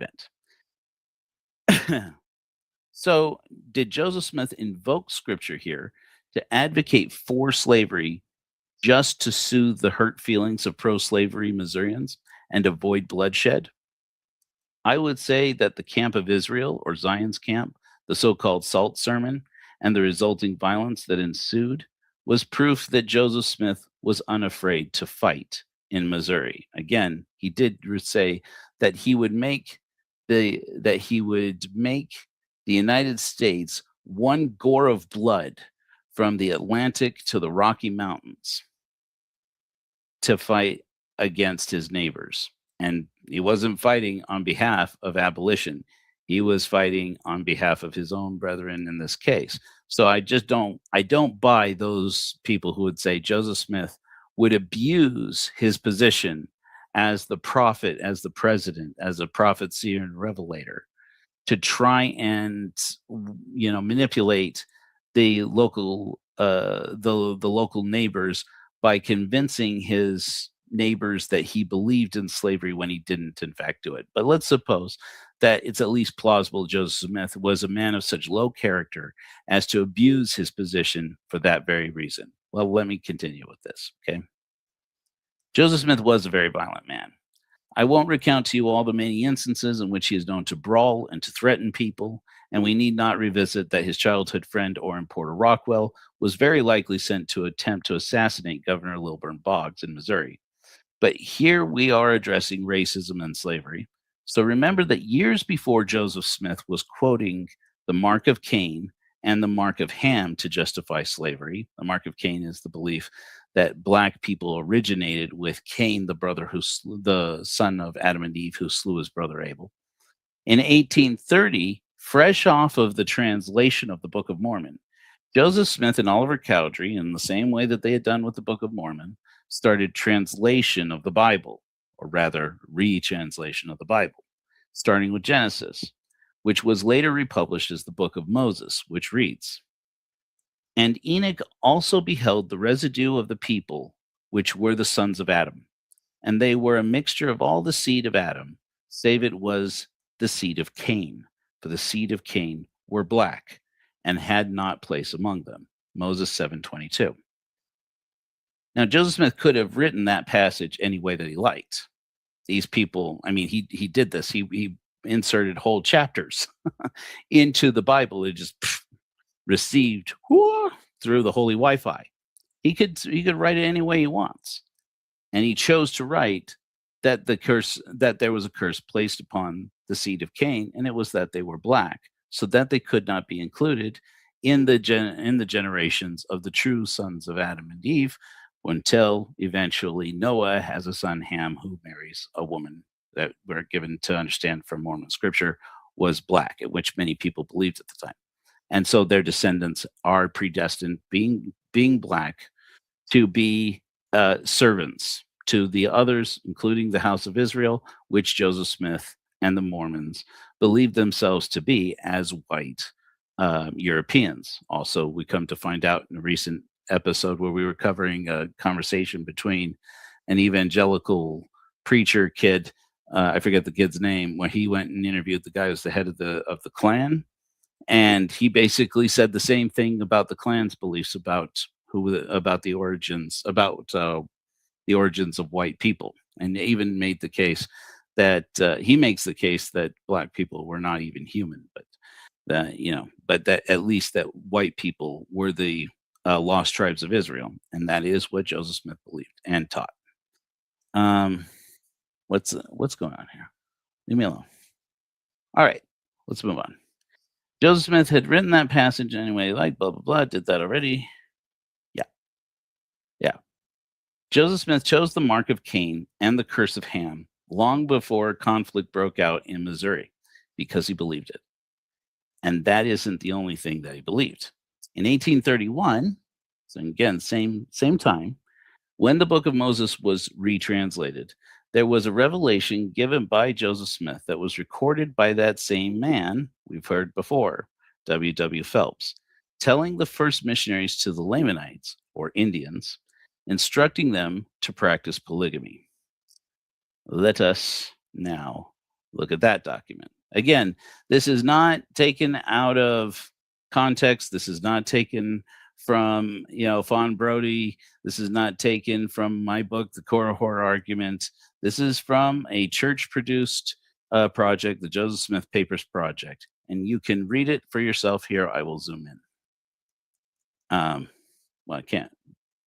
any event, so did Joseph Smith invoke scripture here to advocate for slavery just to soothe the hurt feelings of pro-slavery Missourians and avoid bloodshed? I would say that the Camp of Israel, or Zion's Camp, the so-called Salt Sermon, and the resulting violence that ensued was proof that Joseph Smith was unafraid to fight in Missouri. Again, he did say that he would make the United States one gore of blood from the Atlantic to the Rocky Mountains to fight against his neighbors. And he wasn't fighting on behalf of abolition. He was fighting on behalf of his own brethren in this case. So I don't buy those people who would say Joseph Smith would abuse his position as the prophet, as the president, as a prophet, seer, and revelator to try and manipulate the local local neighbors by convincing his neighbors that he believed in slavery when he didn't in fact do it. But let's suppose that it's at least plausible Joseph Smith was a man of such low character as to abuse his position for that very reason. Well, let me continue with this, okay? Joseph Smith was a very violent man. I won't recount to you all the many instances in which he is known to brawl and to threaten people, and we need not revisit that his childhood friend, Orrin Porter Rockwell, was very likely sent to attempt to assassinate Governor Lilburn Boggs in Missouri. But here we are addressing racism and slavery. So remember that years before Joseph Smith was quoting the mark of Cain and the mark of Ham to justify slavery. The mark of Cain is the belief that black people originated with Cain, the son of Adam and Eve, who slew his brother Abel. In 1830, fresh off of the translation of the Book of Mormon, Joseph Smith and Oliver Cowdery, in the same way that they had done with the Book of Mormon, started translation of the Bible, or rather, retranslation of the Bible, starting with Genesis, which was later republished as the Book of Moses, which reads, "And Enoch also beheld the residue of the people, which were the sons of Adam. And they were a mixture of all the seed of Adam, save it was the seed of Cain. For the seed of Cain were black, and had not place among them." Moses 7:22. Now, Joseph Smith could have written that passage any way that he liked. These people, I mean, he did this. He inserted whole chapters into the Bible. It just received through the holy Wi-Fi. He could write it any way he wants, and he chose to write that there was a curse placed upon the seed of Cain, and it was that they were black, so that they could not be included in the generations of the true sons of Adam and Eve, until eventually Noah has a son, Ham, who marries a woman that we're given to understand from Mormon scripture was black, which many people believed at the time. And so their descendants are predestined, being black, to be servants to the others, including the House of Israel, which Joseph Smith and the Mormons believed themselves to be as white Europeans. Also, we come to find out in a recent episode where we were covering a conversation between an evangelical preacher kid. I forget the kid's name. Where he went and interviewed the guy who's the head of the Klan, and he basically said the same thing about the Klan's beliefs about the origins of white people, and even made the case that he makes the case that black people were not even human, but but that at least that white people were the lost tribes of Israel, and that is what Joseph Smith believed and taught. Um, what's going on here? Leave me alone. All right, let's move on. Joseph Smith had written that passage anyway, like blah blah blah. Did that already? Yeah, yeah. Joseph Smith chose the mark of Cain and the curse of Ham long before conflict broke out in Missouri because he believed it. And that isn't the only thing that he believed. In 1831, so again, same time, when the Book of Moses was retranslated, there was a revelation given by Joseph Smith that was recorded by that same man we've heard before, W. Phelps, telling the first missionaries to the Lamanites, or Indians, instructing them to practice polygamy. Let us now look at that document. Again, this is not taken out of context. This is not taken from, Fawn Brody. This is not taken from my book, The Korihor Argument. This is from a church-produced project, the Joseph Smith Papers Project. And you can read it for yourself here. I will zoom in. Well, I can't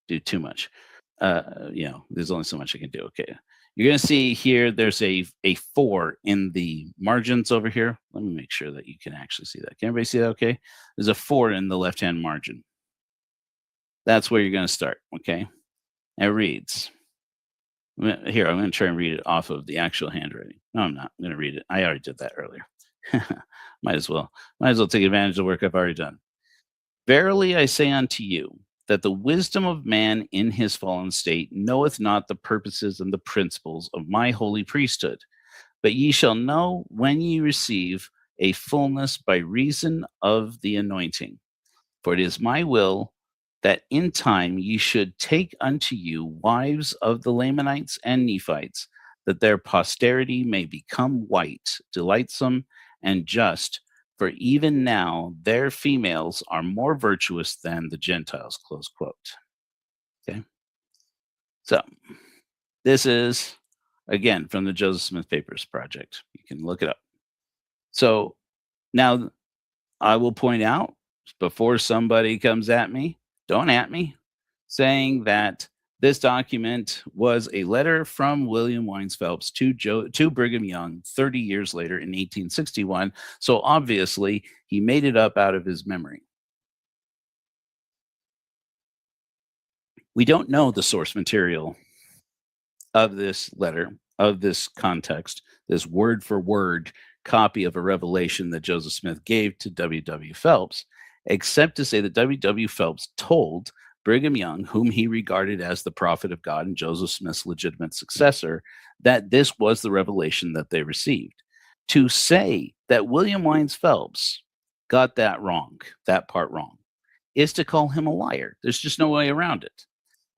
do too much. There's only so much I can do. Okay. You're going to see here, there's a 4 in the margins over here. Let me make sure that you can actually see that. Can everybody see that okay? There's a 4 in the left-hand margin. That's where you're going to start, okay? It reads, here, I'm going to try and read it off of the actual handwriting. No, I'm not. I'm going to read it. I already did that earlier. Might as well take advantage of the work I've already done. Verily I say unto you, that the wisdom of man in his fallen state knoweth not the purposes and the principles of my holy priesthood. But ye shall know when ye receive a fullness by reason of the anointing. For it is my will that in time ye should take unto you wives of the Lamanites and Nephites, that their posterity may become white, delightsome, and just, for even now their females are more virtuous than the Gentiles, close quote. Okay. So this is, again, from the Joseph Smith Papers Project. You can look it up. So now I will point out, before somebody comes at me, don't at me, saying that this document was a letter from William Wines Phelps to Brigham Young 30 years later in 1861. So obviously, he made it up out of his memory. We don't know the source material of this letter, of this context, this word for word copy of a revelation that Joseph Smith gave to W. Phelps, except to say that W. Phelps told Brigham Young, whom he regarded as the prophet of God and Joseph Smith's legitimate successor, that this was the revelation that they received. To say that William Wines Phelps got that wrong, that part wrong, is to call him a liar. There's just no way around it.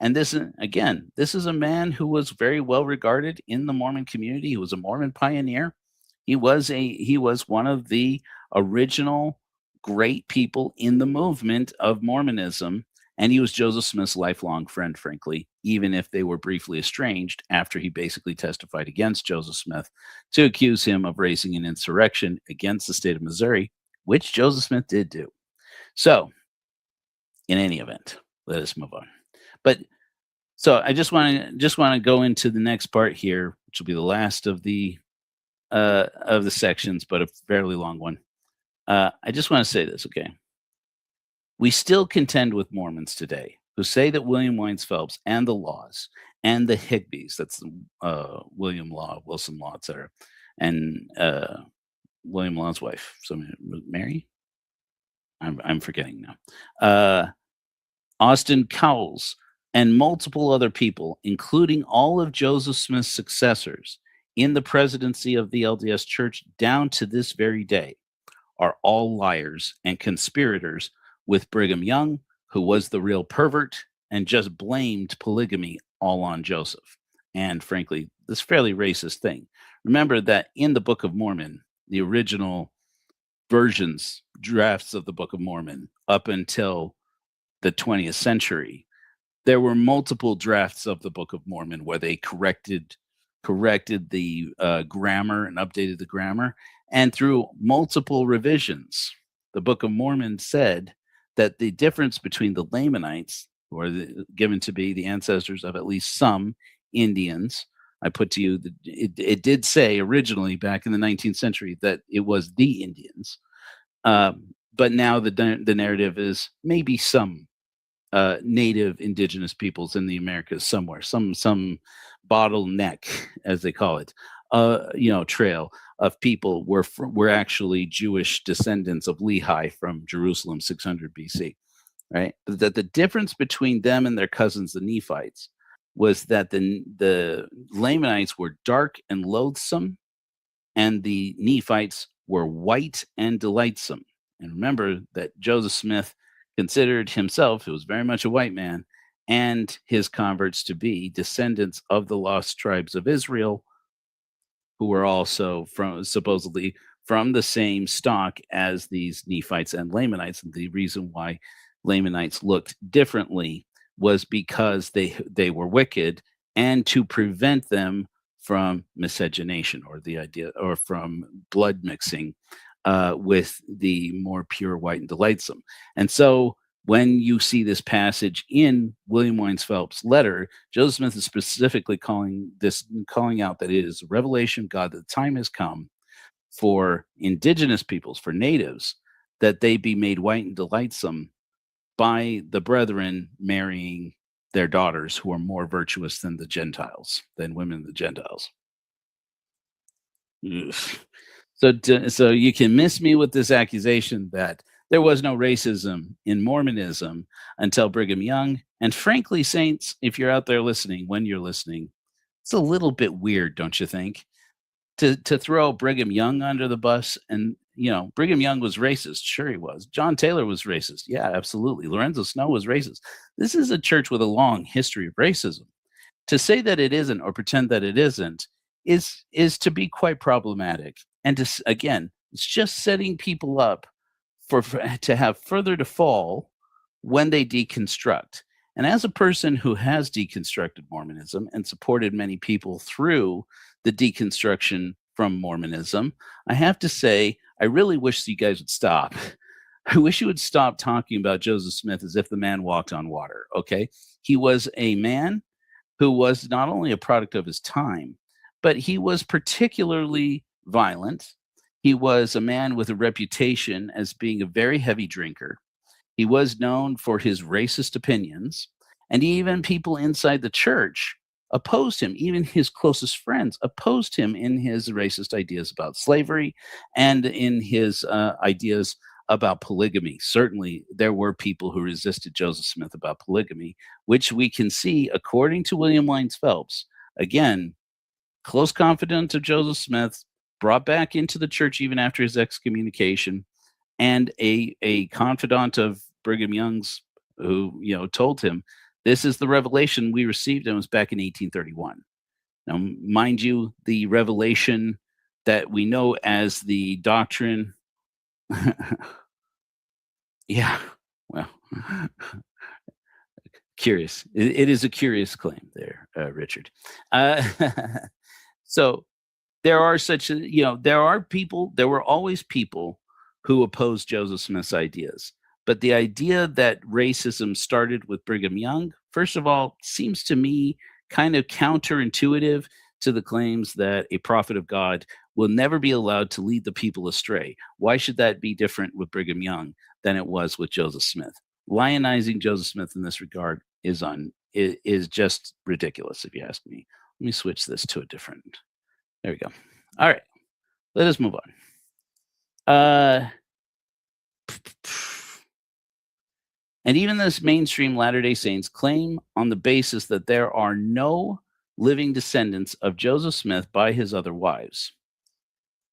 And this is a man who was very well regarded in the Mormon community. He was a Mormon pioneer. He was one of the original great people in the movement of Mormonism. And he was Joseph Smith's lifelong friend, frankly, even if they were briefly estranged after he basically testified against Joseph Smith to accuse him of raising an insurrection against the state of Missouri, which Joseph Smith did do. So, in any event, let us move on. But so I just want to go into the next part here, which will be the last of the sections, but a fairly long one. I just want to say this, okay? We still contend with Mormons today who say that William Wines Phelps and the laws and the Higbees, that's William Law, Wilson Law, etc., and William Law's wife. So Mary? I'm forgetting now. Austin Cowles, and multiple other people, including all of Joseph Smith's successors in the presidency of the LDS Church down to this very day, are all liars and conspirators with Brigham Young, who was the real pervert and just blamed polygamy all on Joseph. And frankly, this fairly racist thing. Remember that in the Book of Mormon, the original versions, drafts of the Book of Mormon, up until the 20th century, there were multiple drafts of the Book of Mormon where they corrected the grammar and updated the grammar. And through multiple revisions, the Book of Mormon said that the difference between the Lamanites, who are given to be the ancestors of at least some Indians, I put to you that it did say originally back in the 19th century that it was the Indians. But now the narrative is maybe some native indigenous peoples in the Americas somewhere, some bottleneck, as they call it, trail of people were actually Jewish descendants of Lehi from Jerusalem, 600 BC, right? That the difference between them and their cousins, the Nephites, was that the Lamanites were dark and loathsome, and the Nephites were white and delightsome. And remember that Joseph Smith considered himself, who was very much a white man, and his converts to be descendants of the lost tribes of Israel, who were also supposedly from the same stock as these Nephites and Lamanites. And the reason why Lamanites looked differently was because they were wicked, and to prevent them from miscegenation, or the idea, or from blood mixing with the more pure white and delightsome. And so when you see this passage in William Wines Phelps' letter, Joseph Smith is specifically calling out that it is a revelation of God that the time has come for indigenous peoples, for natives, that they be made white and delightsome by the brethren marrying their daughters who are more virtuous than women of the Gentiles. Ugh. So you can miss me with this accusation that there was no racism in Mormonism until Brigham Young. And frankly, saints, if you're out there listening, when you're listening, it's a little bit weird, don't you think? To throw Brigham Young under the bus. And, Brigham Young was racist. Sure, he was. John Taylor was racist. Yeah, absolutely. Lorenzo Snow was racist. This is a church with a long history of racism. To say that it isn't, or pretend that it isn't, is to be quite problematic. And again, it's just setting people up to have further to fall when they deconstruct. And as a person who has deconstructed Mormonism and supported many people through the deconstruction from Mormonism, I have to say, I really wish you guys would stop. I wish you would stop talking about Joseph Smith as if the man walked on water, okay? He was a man who was not only a product of his time, but he was particularly violent. He was a man with a reputation as being a very heavy drinker. He was known for his racist opinions, and even people inside the church opposed him. Even his closest friends opposed him in his racist ideas about slavery and in his ideas about polygamy. Certainly, there were people who resisted Joseph Smith about polygamy, which we can see, according to William Wines Phelps, again, close confidant of Joseph Smith, brought back into the church even after his excommunication, and a confidant of Brigham Young's, who told him, this is the revelation we received, and it was back in 1831. Now, mind you, the revelation that we know as the doctrine, yeah, well, curious. It is a curious claim there, Richard. So there are there were always people who opposed Joseph Smith's ideas. But the idea that racism started with Brigham Young, first of all, seems to me kind of counterintuitive to the claims that a prophet of God will never be allowed to lead the people astray. Why should that be different with Brigham Young than it was with Joseph Smith? Lionizing Joseph Smith in this regard is just ridiculous, if you ask me. Let me switch this to a different. There we go. All right, let us move on. Uh, and even this mainstream Latter-day Saints claim on the basis that there are no living descendants of Joseph Smith by his other wives,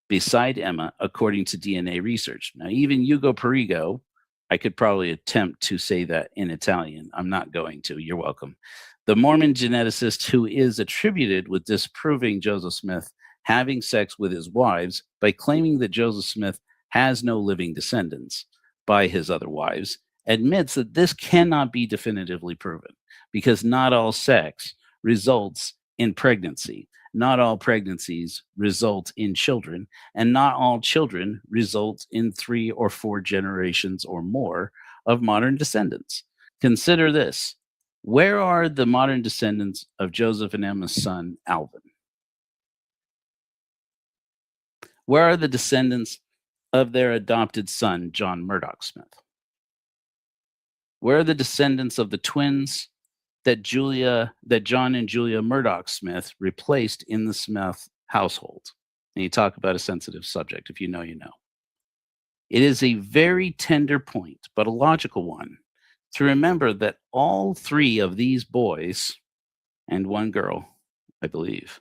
beside Emma, according to DNA research. Now, even Hugo Perigo, I could probably attempt to say that in Italian. I'm not going to. You're welcome. The Mormon geneticist who is attributed with disproving Joseph Smith having sex with his wives by claiming that Joseph Smith has no living descendants by his other wives, admits that this cannot be definitively proven because not all sex results in pregnancy. Not all pregnancies result in children, and not all children result in 3 or 4 generations or more of modern descendants. Consider this. Where are the modern descendants of Joseph and Emma's son, Alvin? Where are the descendants of their adopted son, John Murdoch Smith? Where are the descendants of the twins that John and Julia Murdoch Smith replaced in the Smith household? And you talk about a sensitive subject. If you know, you know. It is a very tender point, but a logical one, to remember that all 3 of these boys and 1 girl, I believe,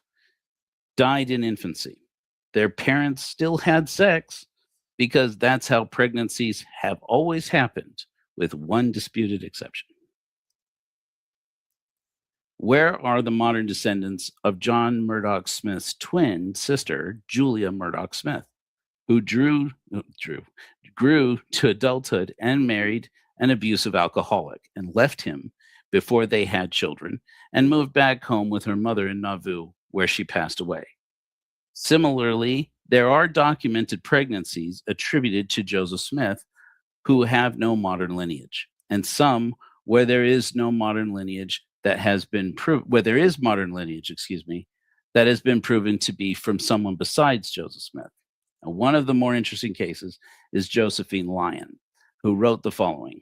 died in infancy. Their parents still had sex because that's how pregnancies have always happened, with one disputed exception. Where are the modern descendants of John Murdoch Smith's twin sister, Julia Murdoch Smith, who grew to adulthood and married an abusive alcoholic and left him before they had children and moved back home with her mother in Nauvoo, where she passed away? Similarly, there are documented pregnancies attributed to Joseph Smith who have no modern lineage, and some where there is no modern lineage that has been proven, where there is modern lineage, that has been proven to be from someone besides Joseph Smith. Now, one of the more interesting cases is Josephine Lyon, who wrote the following.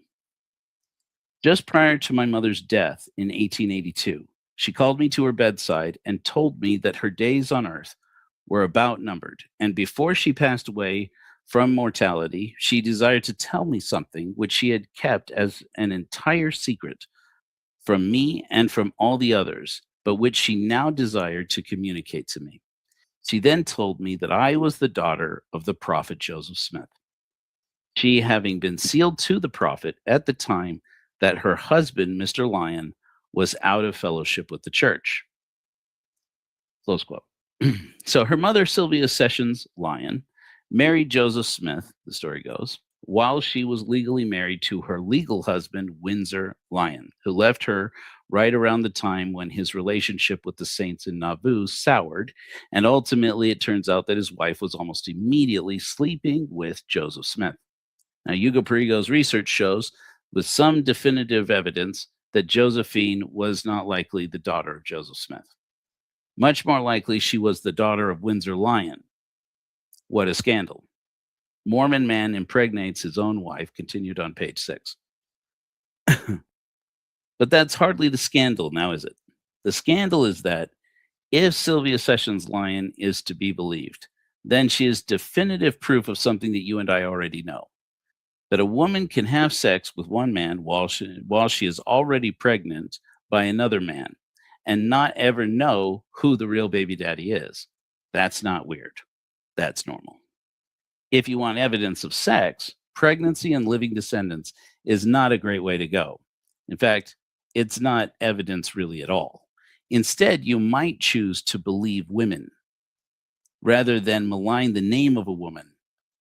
Just prior to my mother's death in 1882, she called me to her bedside and told me that her days on earth were about numbered, and before she passed away from mortality, she desired to tell me something which she had kept as an entire secret from me and from all the others, but which she now desired to communicate to me. She then told me that I was the daughter of the prophet Joseph Smith, she having been sealed to the prophet at the time that her husband, Mr. Lyon, was out of fellowship with the church. Close quote. So her mother, Sylvia Sessions Lyon, married Joseph Smith, the story goes, while she was legally married to her legal husband, Windsor Lyon, who left her right around the time when his relationship with the saints in Nauvoo soured, and ultimately it turns out that his wife was almost immediately sleeping with Joseph Smith. Now, Hugo Perigo's research shows, with some definitive evidence, that Josephine was not likely the daughter of Joseph Smith. Much more likely, she was the daughter of Windsor Lyon. What a scandal. Mormon man impregnates his own wife, continued on page 6. But that's hardly the scandal now, is it? The scandal is that if Sylvia Sessions Lyon is to be believed, then she is definitive proof of something that you and I already know. That a woman can have sex with one man while she is already pregnant by another man and not ever know who the real baby daddy is. That's not weird. That's normal. If you want evidence of sex, pregnancy and living descendants is not a great way to go. In fact, it's not evidence really at all. Instead, you might choose to believe women rather than malign the name of a woman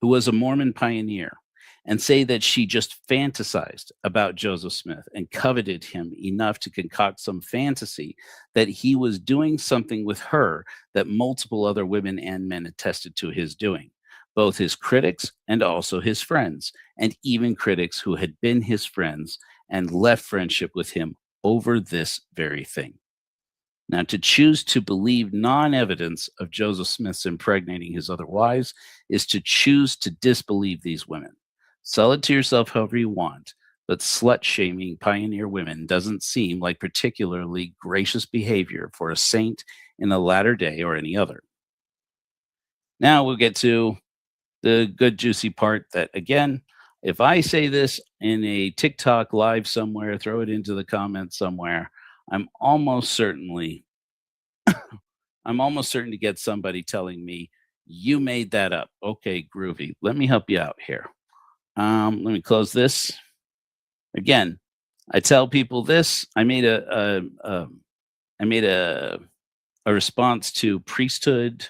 who was a Mormon pioneer and say that she just fantasized about Joseph Smith and coveted him enough to concoct some fantasy that he was doing something with her that multiple other women and men attested to his doing, both his critics and also his friends, and even critics who had been his friends and left friendship with him over this very thing. Now, to choose to believe non-evidence of Joseph Smith's impregnating his other wives is to choose to disbelieve these women. Sell it to yourself however you want, but slut-shaming pioneer women doesn't seem like particularly gracious behavior for a saint in the latter day or any other. Now we'll get to the good juicy part that again, if I say this in a TikTok live somewhere, throw it into the comments somewhere, I'm almost certainly I'm almost certain to get somebody telling me you made that up. Okay, groovy. Let me help you out here. Let me close this. Again, I tell people this. I made a response to priesthood.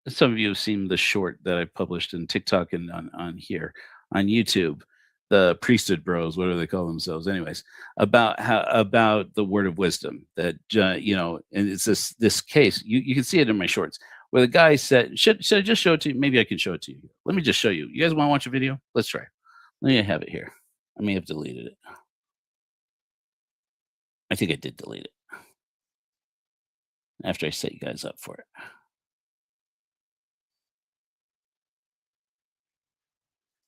Some of you have seen the short that I published in TikTok and on here on YouTube, the priesthood bros, whatever they call themselves, anyways, about the word of wisdom that and it's this case. You can see it in my shorts where the guy said, "Should I just show it to you? Maybe I can show it to you. Let me just show you. You guys want to watch a video? Let's try. Let me have it here. I may have deleted it. I think I did delete it after I set you guys up for it.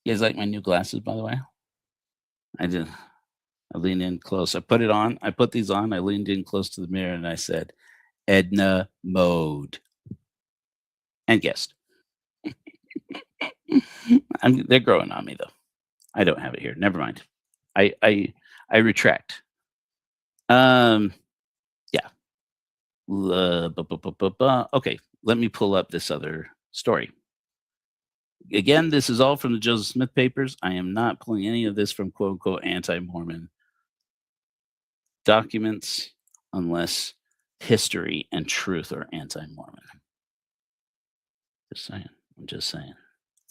You guys like my new glasses, by the way? I did. I leaned in close. I put it on. I put these on. I leaned in close to the mirror and I said, Edna mode. And guessed. They're growing on me though. I don't have it here. Never mind. I retract. Um yeah. Okay. Let me pull up this other story. Again, this is all from the Joseph Smith papers. I am not pulling any of this from quote unquote anti-Mormon documents unless history and truth are anti-Mormon. Just saying. I'm just saying.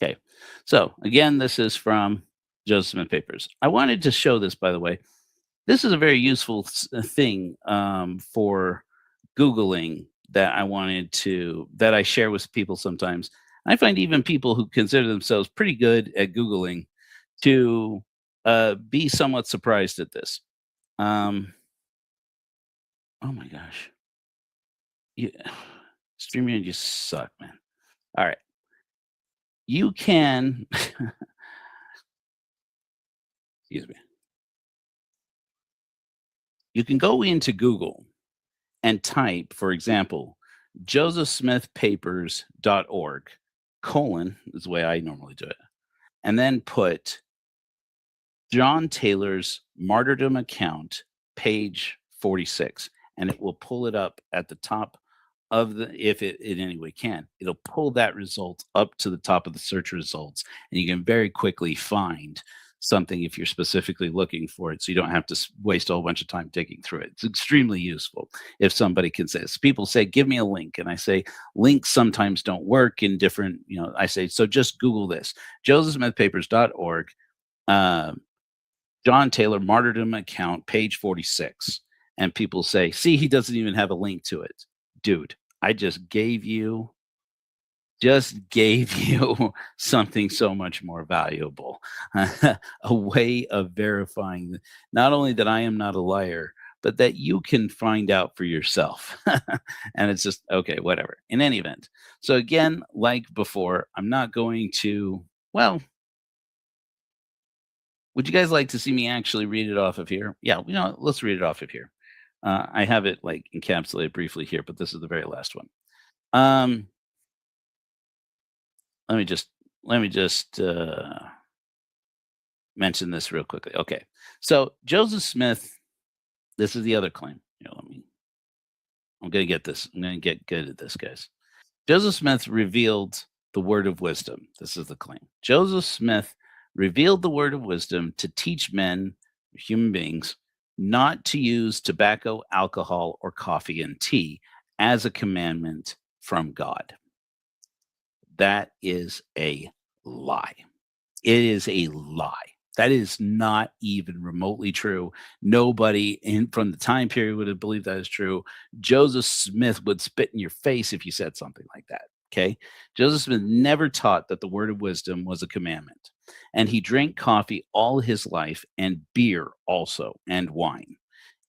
Okay. So again, this is from Joseph Smith papers. I wanted to show this, by the way. This is a very useful thing for Googling that I share with people sometimes. I find even people who consider themselves pretty good at Googling to be somewhat surprised at this. Oh my gosh. You, StreamYard, you suck, man. All right. You can, excuse me. You can go into Google and type, for example, josephsmithpapers.org, colon is the way I normally do it, and then put John Taylor's martyrdom account, page 46, and it will pull it up at the top of if it in any way can, it'll pull that result up to the top of the search results, and you can very quickly find something if you're specifically looking for it, so you don't have to waste a whole bunch of time digging through it. It's extremely useful if somebody can say this. People say, give me a link, and I say links sometimes don't work in different, I say, so just Google this, josephsmithpapers.org, John Taylor martyrdom account, page 46, and people say, see, he doesn't even have a link to it. Dude, I just gave you something so much more valuable. A way of verifying not only that I am not a liar, but that you can find out for yourself. And it's just, okay, whatever. In any event. So again, like before, I'm not going to, well, would you guys like to see me actually read it off of here? Yeah, let's read it off of here. I have it like encapsulated briefly here, but this is the very last one. Let me just mention this real quickly. Okay, so Joseph Smith, this is the other claim. I'm gonna get this. I'm gonna get good at this, guys. Joseph Smith revealed the word of wisdom. This is the claim. Joseph Smith revealed the word of wisdom to teach men, human beings, not to use tobacco, alcohol, or coffee and tea as a commandment from God. That is a lie. It is a lie. That is not even remotely true. Nobody from the time period would have believed that is true. Joseph Smith would spit in your face if you said something like that. Okay. Joseph Smith never taught that the word of wisdom was a commandment. And he drank coffee all his life and beer also and wine.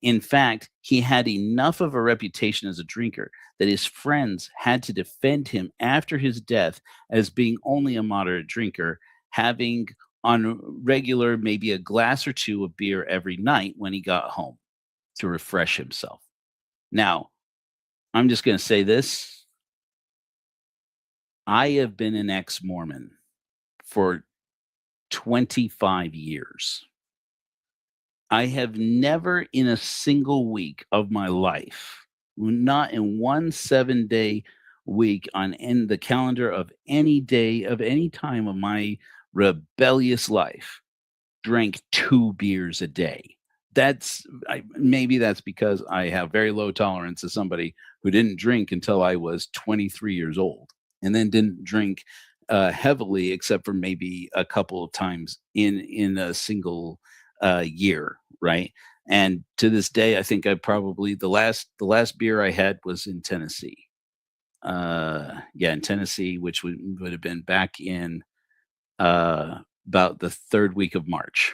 In fact, he had enough of a reputation as a drinker that his friends had to defend him after his death as being only a moderate drinker, having on regular maybe a glass or two of beer every night when he got home to refresh himself. Now, I'm just going to say this. I have been an ex-Mormon for 25 years. I have never in a single week of my life, not in one 7-day week on in the calendar of any day of any time of my rebellious life, drank 2 beers a day. Maybe that's because I have very low tolerance as somebody who didn't drink until I was 23 years old, and then didn't drink, heavily except for maybe a couple of times in a single, year, right? And to this day, I think I probably the last beer I had was in Tennessee. Yeah, in Tennessee, which would have been back in, about the 3rd week of March,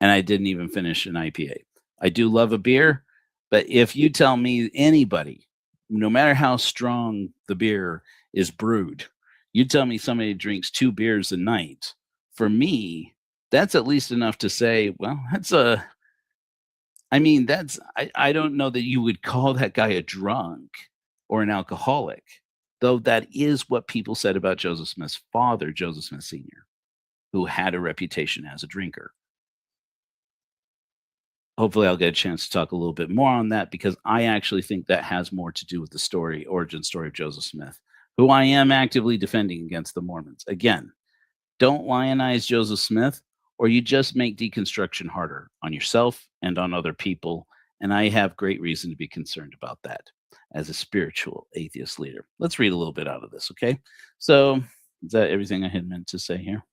and I didn't even finish an IPA. I do love a beer, but if you tell me anybody, no matter how strong the beer is brewed, you tell me somebody drinks 2 beers a night, for me, that's at least enough to say, well, I don't know that you would call that guy a drunk or an alcoholic, though that is what people said about Joseph Smith's father, Joseph Smith Sr., who had a reputation as a drinker. Hopefully I'll get a chance to talk a little bit more on that because I actually think that has more to do with the origin story of Joseph Smith, who I am actively defending against the Mormons. Again, don't lionize Joseph Smith, or you just make deconstruction harder on yourself and on other people. And I have great reason to be concerned about that as a spiritual atheist leader. Let's read a little bit out of this, okay? So, is that everything I had meant to say here?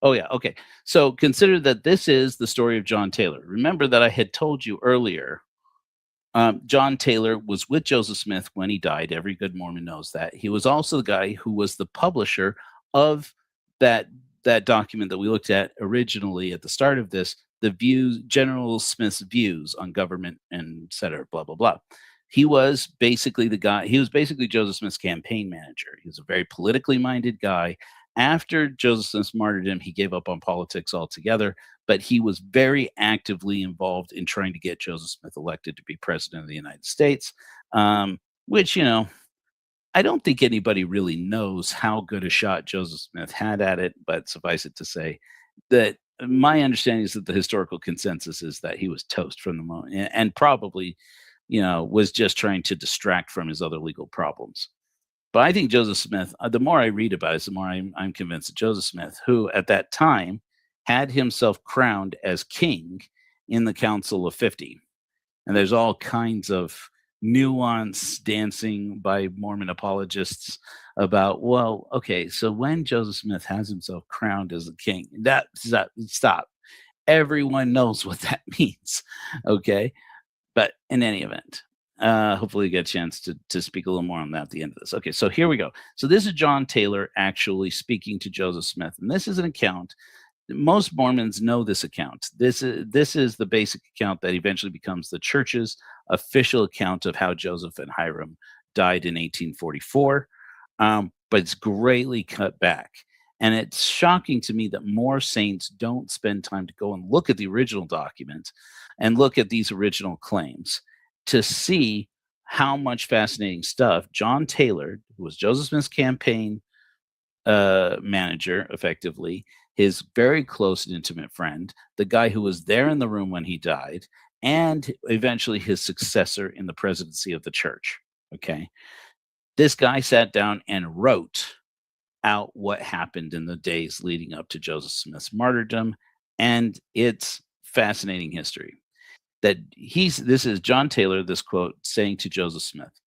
Oh, yeah. Okay. So consider that this is the story of John Taylor. Remember that I had told you earlier, John Taylor was with Joseph Smith when he died. Every good Mormon knows that. He was also the guy who was the publisher of that that document that we looked at originally at the start of this, the views, General Smith's views on government and et cetera, blah, blah, blah. He was basically the guy, he was basically Joseph Smith's campaign manager. He was a very politically minded guy. After Joseph Smith's martyrdom, he gave up on politics altogether, but he was very actively involved in trying to get Joseph Smith elected to be president of the United States, which, I don't think anybody really knows how good a shot Joseph Smith had at it, but suffice it to say that my understanding is that the historical consensus is that he was toast from the moment and probably, was just trying to distract from his other legal problems. But I think Joseph Smith, the more I read about it, the more I'm convinced that Joseph Smith, who at that time had himself crowned as king in the Council of 50, and there's all kinds of nuance dancing by Mormon apologists about, well, okay, so when Joseph Smith has himself crowned as a king, stop. Everyone knows what that means. Okay. But in any event, hopefully you get a chance to speak a little more on that at the end of this. Okay, so here we go. So this is John Taylor actually speaking to Joseph Smith, and this is an account. Most Mormons know this account. This is the basic account that eventually becomes the church's official account of how Joseph and Hiram died in 1844. But it's greatly cut back. And it's shocking to me that more saints don't spend time to go and look at the original document and look at these original claims to see how much fascinating stuff John Taylor, who was Joseph Smith's campaign manager, effectively, his very close and intimate friend, the guy who was there in the room when he died, and eventually his successor in the presidency of the church. Okay. This guy sat down and wrote out what happened in the days leading up to Joseph Smith's martyrdom, and it's fascinating history. This is John Taylor, this quote saying to Joseph Smith,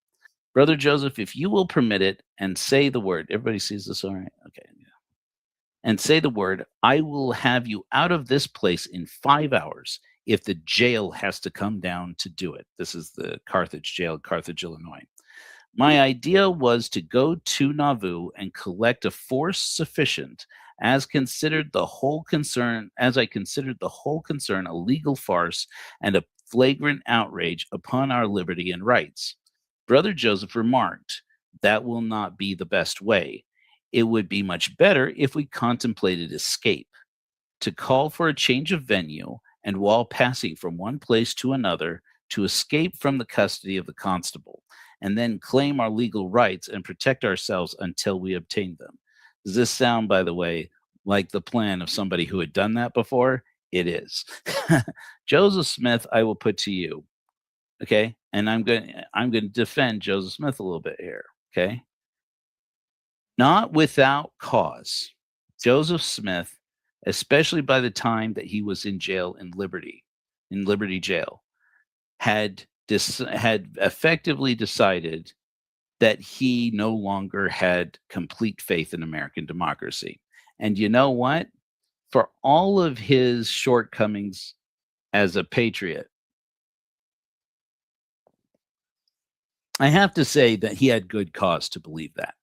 "Brother Joseph, if you will permit it and say the word," everybody sees this all right? Okay. Yeah. "And say the word, I will have you out of this place in 5 hours if the jail has to come down to do it." This is the Carthage jail, Carthage, Illinois. "My idea was to go to Nauvoo and collect a force sufficient as I considered the whole concern a legal farce and a flagrant outrage upon our liberty and rights. Brother Joseph remarked, that will not be the best way. It would be much better if we contemplated escape, to call for a change of venue, and while passing from one place to another, to escape from the custody of the constable, and then claim our legal rights and protect ourselves until we obtain them. Does this sound, by the way, like the plan of somebody who had done that before? It is. Joseph Smith, I will put to you, okay? And I'm going to defend Joseph Smith a little bit here, okay? Not without cause. Joseph Smith, especially by the time that he was in jail in Liberty Jail, had effectively decided that he no longer had complete faith in American democracy. And you know what? For all of his shortcomings as a patriot, I have to say that he had good cause to believe that.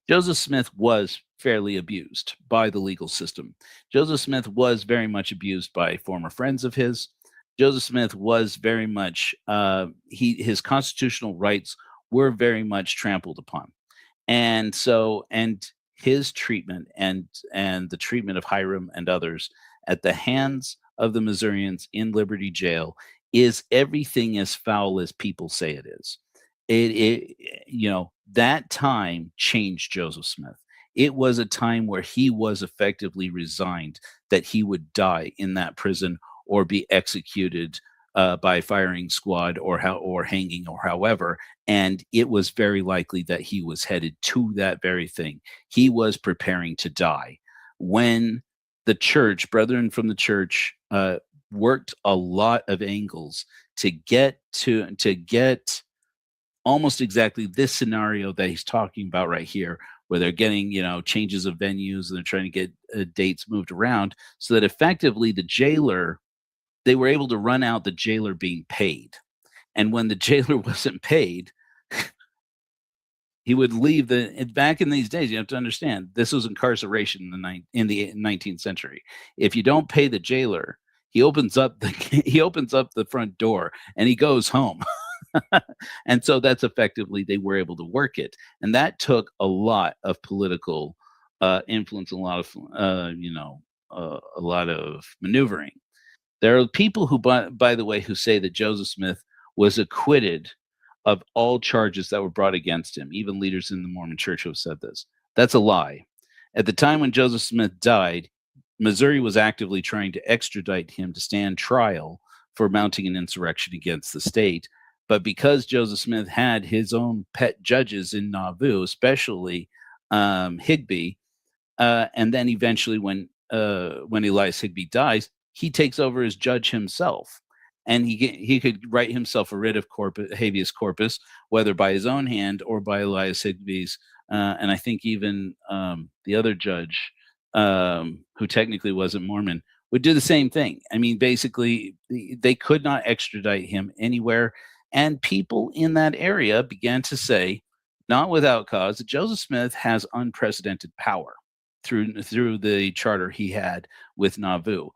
Joseph Smith was fairly abused by the legal system. Joseph Smith was very much abused by former friends of his. Joseph Smith was very much his constitutional rights were very much trampled upon. And his treatment and the treatment of Hiram and others at the hands of the Missourians in Liberty Jail is everything as foul as people say it is. That time changed Joseph Smith. It was a time where he was effectively resigned that he would die in that prison or be executed by firing squad or hanging or however. And it was very likely that he was headed to that very thing. He was preparing to die when the church, brethren from the church, worked a lot of angles to get almost exactly this scenario that he's talking about right here, where they're getting, changes of venues and they're trying to get dates moved around so that effectively they were able to run out the jailer being paid. And when the jailer wasn't paid, he would leave back in these days. You have to understand, this was incarceration in the 19th century. If you don't pay the jailer, he opens up the front door and he goes home. And so that's effectively, they were able to work it. And that took a lot of political influence, a lot of maneuvering. There are people who, by the way, who say that Joseph Smith was acquitted of all charges that were brought against him. Even leaders in the Mormon church have said this. That's a lie. At the time when Joseph Smith died, Missouri was actively trying to extradite him to stand trial for mounting an insurrection against the state. But because Joseph Smith had his own pet judges in Nauvoo, especially Higbee, and then eventually when Elias Higbee dies, he takes over as judge himself, and he could write himself a writ of habeas corpus, whether by his own hand or by Elias Higbee's. And I think even the other judge, who technically wasn't Mormon, would do the same thing. I mean, basically, they could not extradite him anywhere. And people in that area began to say, not without cause, that Joseph Smith has unprecedented power through the charter he had with Nauvoo.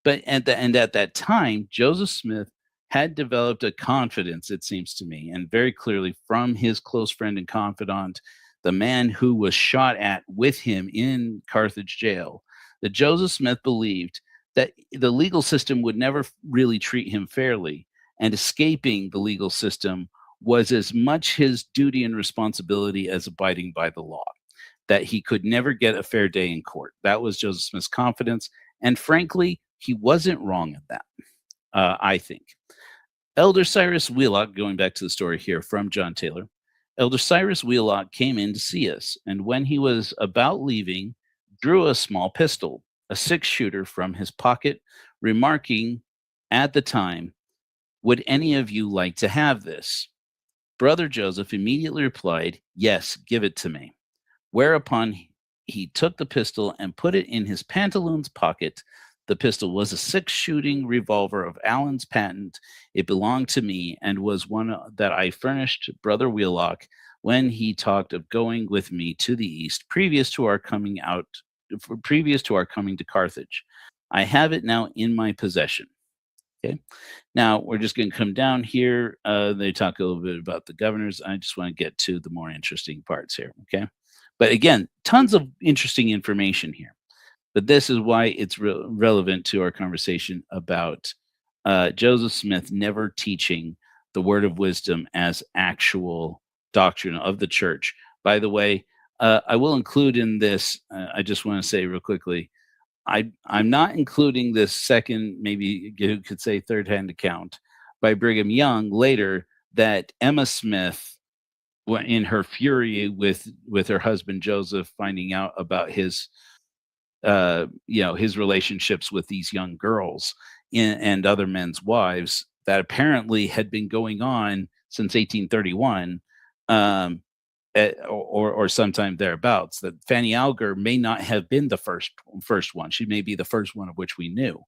But at that time, Joseph Smith had developed a confidence, it seems to me, and very clearly from his close friend and confidant, the man who was shot at with him in Carthage jail, that Joseph Smith believed that the legal system would never really treat him fairly, and escaping the legal system was as much his duty and responsibility as abiding by the law, that he could never get a fair day in court. That was Joseph Smith's confidence. And frankly, he wasn't wrong in that, I think. Elder Cyrus Wheelock, going back to the story here from John Taylor, Elder Cyrus Wheelock came in to see us, and when he was about leaving, drew a small pistol, a 6-shooter, from his pocket, remarking at the time, "Would any of you like to have this?" Brother Joseph immediately replied, "Yes, give it to me." Whereupon he took the pistol and put it in his pantaloons pocket. The pistol was a 6-shooting revolver of Allen's patent. It belonged to me and was one that I furnished Brother Wheelock when he talked of going with me to the east previous to our coming to Carthage. I have it now in my possession. Okay. Now we're just going to come down here. They talk a little bit about the governors. I just want to get to the more interesting parts here. Okay. But again, tons of interesting information here. But this is why it's relevant to our conversation about Joseph Smith never teaching the word of wisdom as actual doctrine of the church. By the way, I will include in this, I just want to say real quickly, I'm not including this second, maybe you could say third-hand account by Brigham Young later that Emma Smith, in her fury with her husband Joseph, finding out about his his relationships with these young girls and other men's wives that apparently had been going on since 1831, or sometime thereabouts. That Fanny Alger may not have been the first one. She may be the first one of which we knew.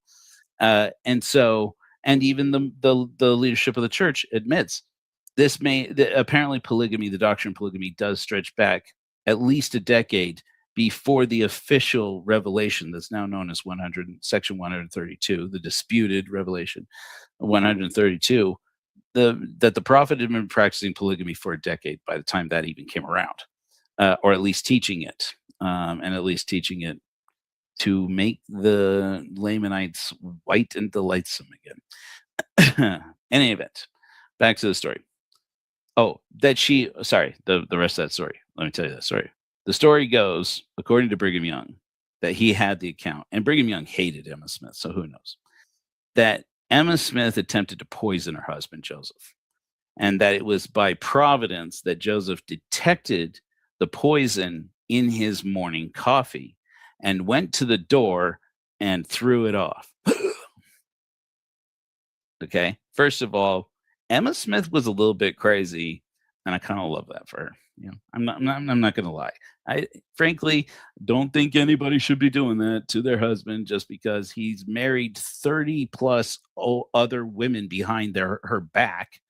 And so, and even the leadership of the church admits apparently polygamy, the doctrine of polygamy, does stretch back at least a decade before the official revelation that's now known as section 132, the disputed revelation 132, that the prophet had been practicing polygamy for a decade by the time that even came around, or at least teaching it, and at least teaching it to make the Lamanites white and delightsome again. In any event, back to the story. Oh, the rest of that story. Let me tell you that story. The story goes, according to Brigham Young, that he had the account, and Brigham Young hated Emma Smith, so who knows, that Emma Smith attempted to poison her husband, Joseph, and that it was by providence that Joseph detected the poison in his morning coffee and went to the door and threw it off. Okay, first of all, Emma Smith was a little bit crazy, and I kind of love that for her. I'm not going to lie. I frankly don't think anybody should be doing that to their husband just because he's married 30 plus other women behind her back,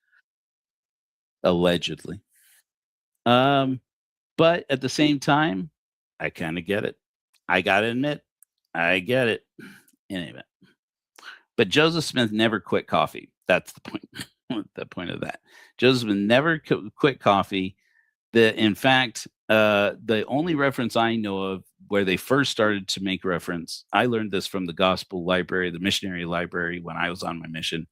allegedly. But at the same time, I kind of get it. I gotta admit, I get it. Anyway, but Joseph Smith never quit coffee. That's the point. The point of that. Joseph Smith never quit coffee. In fact, the only reference I know of where they first started to make reference, I learned this from the gospel library, the missionary library, when I was on my mission,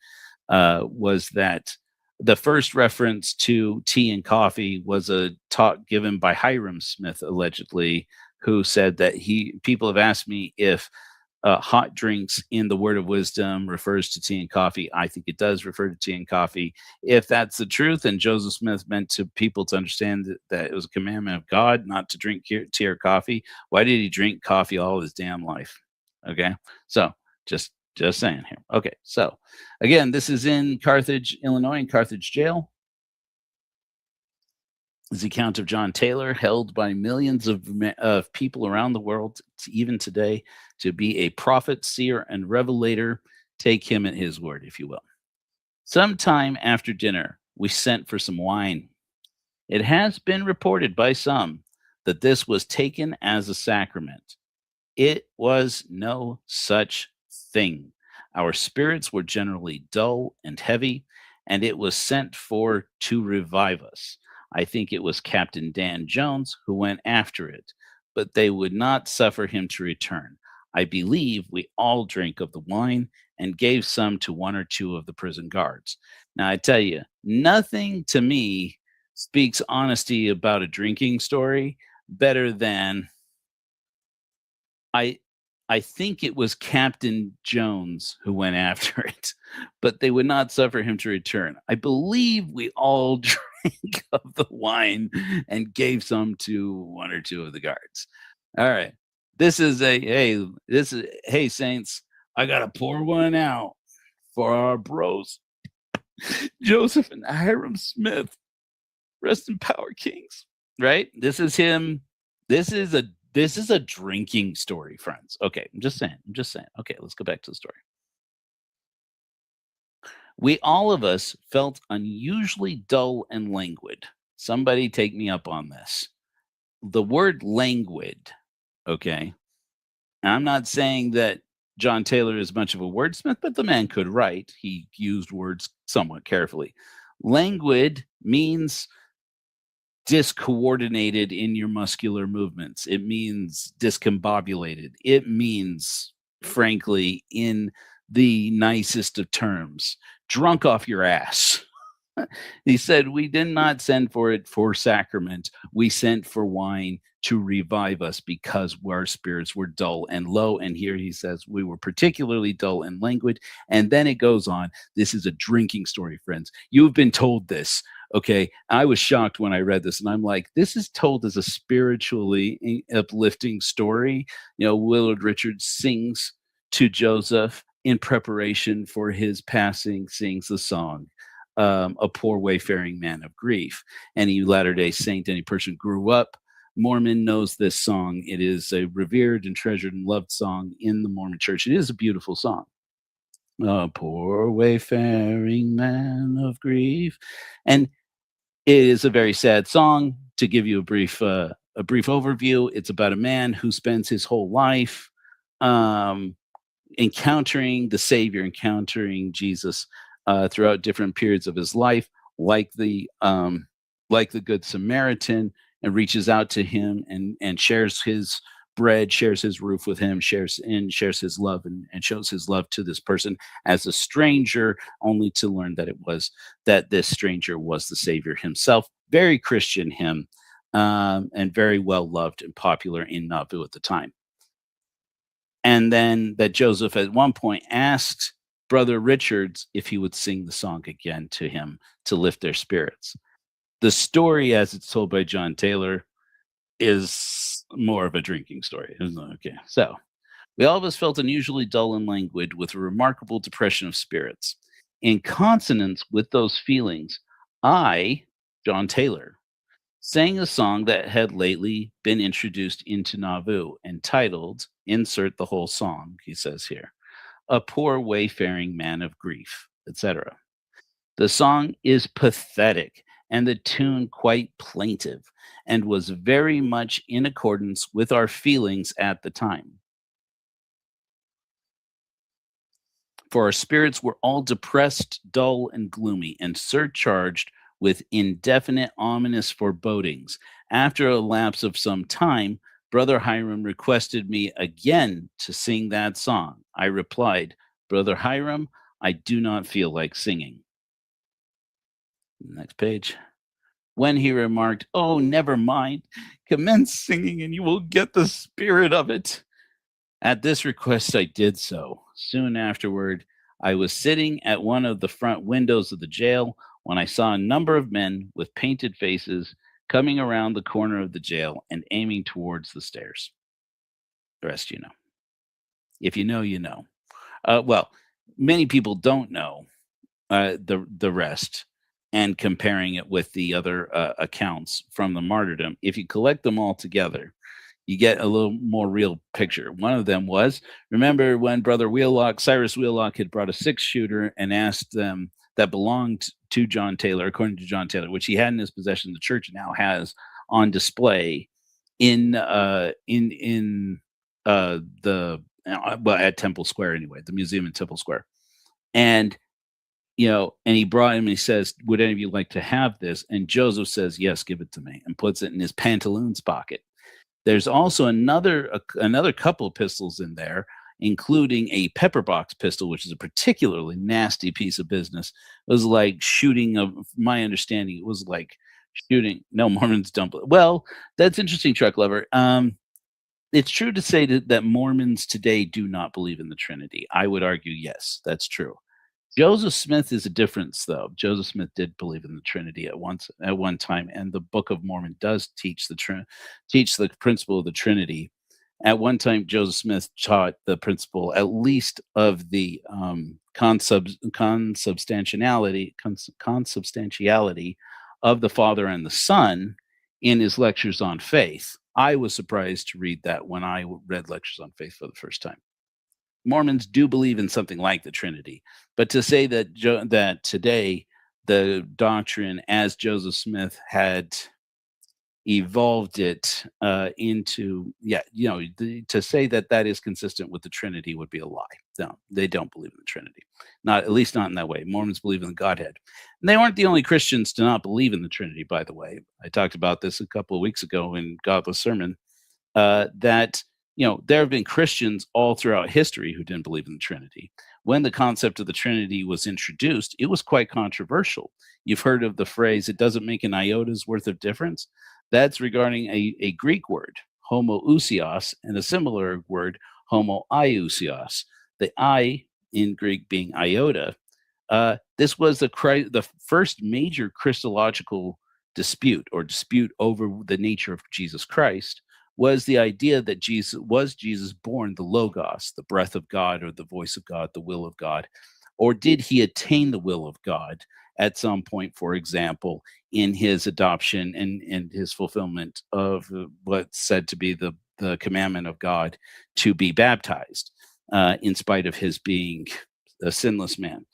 was that the first reference to tea and coffee was a talk given by Hiram Smith, allegedly, who said that people have asked me if hot drinks in the Word of Wisdom refers to tea and coffee. I think it does refer to tea and coffee. If that's the truth, and Joseph Smith meant to people to understand that it was a commandment of God not to drink tea or coffee, why did he drink coffee all his damn life? Okay, so just saying here. Okay, so again, this is in Carthage, Illinois, in Carthage jail. Is the account of John Taylor, held by millions of people around the world, even today, to be a prophet, seer, and revelator. Take him at his word, if you will. Sometime after dinner, we sent for some wine. It has been reported by some that this was taken as a sacrament. It was no such thing. Our spirits were generally dull and heavy, and it was sent for to revive us. I think it was Captain Dan Jones who went after it, but they would not suffer him to return. I believe we all drank of the wine and gave some to one or two of the prison guards. Now, I tell you, nothing to me speaks honesty about a drinking story better than I think it was Captain Jones who went after it, but they would not suffer him to return. I believe we all drank of the wine and gave some to one or two of the guards. All right. Hey saints, I gotta pour one out for our bros, Joseph and Hiram Smith. Rest in power, kings. Right? This is him. This is a drinking story, friends. Okay, I'm just saying. Okay, let's go back to the story. We all of us felt unusually dull and languid. Somebody take me up on this. The word languid, okay? And I'm not saying that John Taylor is much of a wordsmith, but the man could write. He used words somewhat carefully. Languid means discoordinated in your muscular movements. It means discombobulated. It means, frankly, in the nicest of terms, drunk off your ass. He said, "We did not send for it for sacrament. We sent for wine to revive us because our spirits were dull and low." And here he says, "We were particularly dull and languid." And then it goes on. This is a drinking story, friends. You've been told this. Okay. I was shocked when I read this, and I'm like, this is told as a spiritually uplifting story. Willard Richards sings to Joseph in preparation for his passing, sings the song, a poor wayfaring man of grief. Any Latter day Saint, any person grew up Mormon knows this song. It is a revered and treasured and loved song in the Mormon church. It is a beautiful song. A poor wayfaring man of grief. And it is a very sad song. To give you a brief overview, it's about a man who spends his whole life um, encountering the Savior, encountering Jesus throughout different periods of his life, like the Good Samaritan, and reaches out to him and shares his bread, shares his roof with him, shares his love, and shows his love to this person as a stranger, only to learn that this stranger was the Savior himself. Very Christian hymn, and very well loved and popular in Nauvoo at the time. And then that Joseph at one point asked Brother Richards if he would sing the song again to him to lift their spirits. The story, as it's told by John Taylor, is more of a drinking story, isn't it? Okay. So we all of us felt unusually dull and languid with a remarkable depression of spirits. In consonance with those feelings, I, John Taylor, sang a song that had lately been introduced into Nauvoo, entitled, insert the whole song, he says here, "A Poor Wayfaring Man of Grief," etc. The song is pathetic and the tune quite plaintive, and was very much in accordance with our feelings at the time. For our spirits were all depressed, dull, and gloomy, and surcharged with indefinite ominous forebodings. After a lapse of some time, Brother Hiram requested me again to sing that song. I replied, "Brother Hiram, I do not feel like singing." Next page. When he remarked, "Oh, never mind, commence singing and you will get the spirit of it." At this request, I did so. Soon afterward, I was sitting at one of the front windows of the jail when I saw a number of men with painted faces coming around the corner of the jail and aiming towards the stairs. The rest you know. If you know, you know. Well, many people don't know the rest, and comparing it with the other accounts from the martyrdom. If you collect them all together, you get a little more real picture. One of them was, remember when Brother Wheelock, Cyrus Wheelock, had brought a 6-shooter and asked them that belonged to John Taylor, according to John Taylor, which he had in his possession. The church now has on display in the well, at Temple Square anyway, the museum in Temple Square. And and he brought him and he says, "Would any of you like to have this?" And Joseph says, "Yes, give it to me," and puts it in his pantaloons pocket. There's also another couple of pistols in there, including a pepper box pistol, which is a particularly nasty piece of business. It was like shooting, of my understanding, it was like shooting. No, Mormons don't. Well, that's interesting, Truck Lover. It's true to say that Mormons today do not believe in the Trinity. I would argue, yes, that's true. Joseph Smith is a difference, though. Joseph Smith did believe in the Trinity at one time, and the Book of Mormon does teach the principle of the Trinity. At one time, Joseph Smith taught the principle, at least, of the consubstantiality of the Father and the Son in his lectures on faith. I was surprised to read that when I read lectures on faith for the first time. Mormons do believe in something like the Trinity, but to say that today the doctrine, as Joseph Smith had evolved it into, to say that is consistent with the Trinity would be a lie. No, they don't believe in the Trinity, not at least not in that way. Mormons believe in the Godhead, and they aren't the only Christians to not believe in the Trinity. By the way, I talked about this a couple of weeks ago in Godless Sermon. That there have been Christians all throughout history who didn't believe in the Trinity. when the concept of the Trinity was introduced, it was quite controversial. You've heard of the phrase, it doesn't make an iota's worth of difference. That's regarding a Greek word, homoousios, and a similar word, homoiousios. The I in Greek being iota. This was the first major Christological dispute or dispute over the nature of Jesus Christ was the idea that Jesus born the Logos, the breath of God or the voice of God, the will of God, or did he attain the will of God at some point, for example, in his adoption and his fulfillment of what's said to be the commandment of God to be baptized, in spite of his being a sinless man,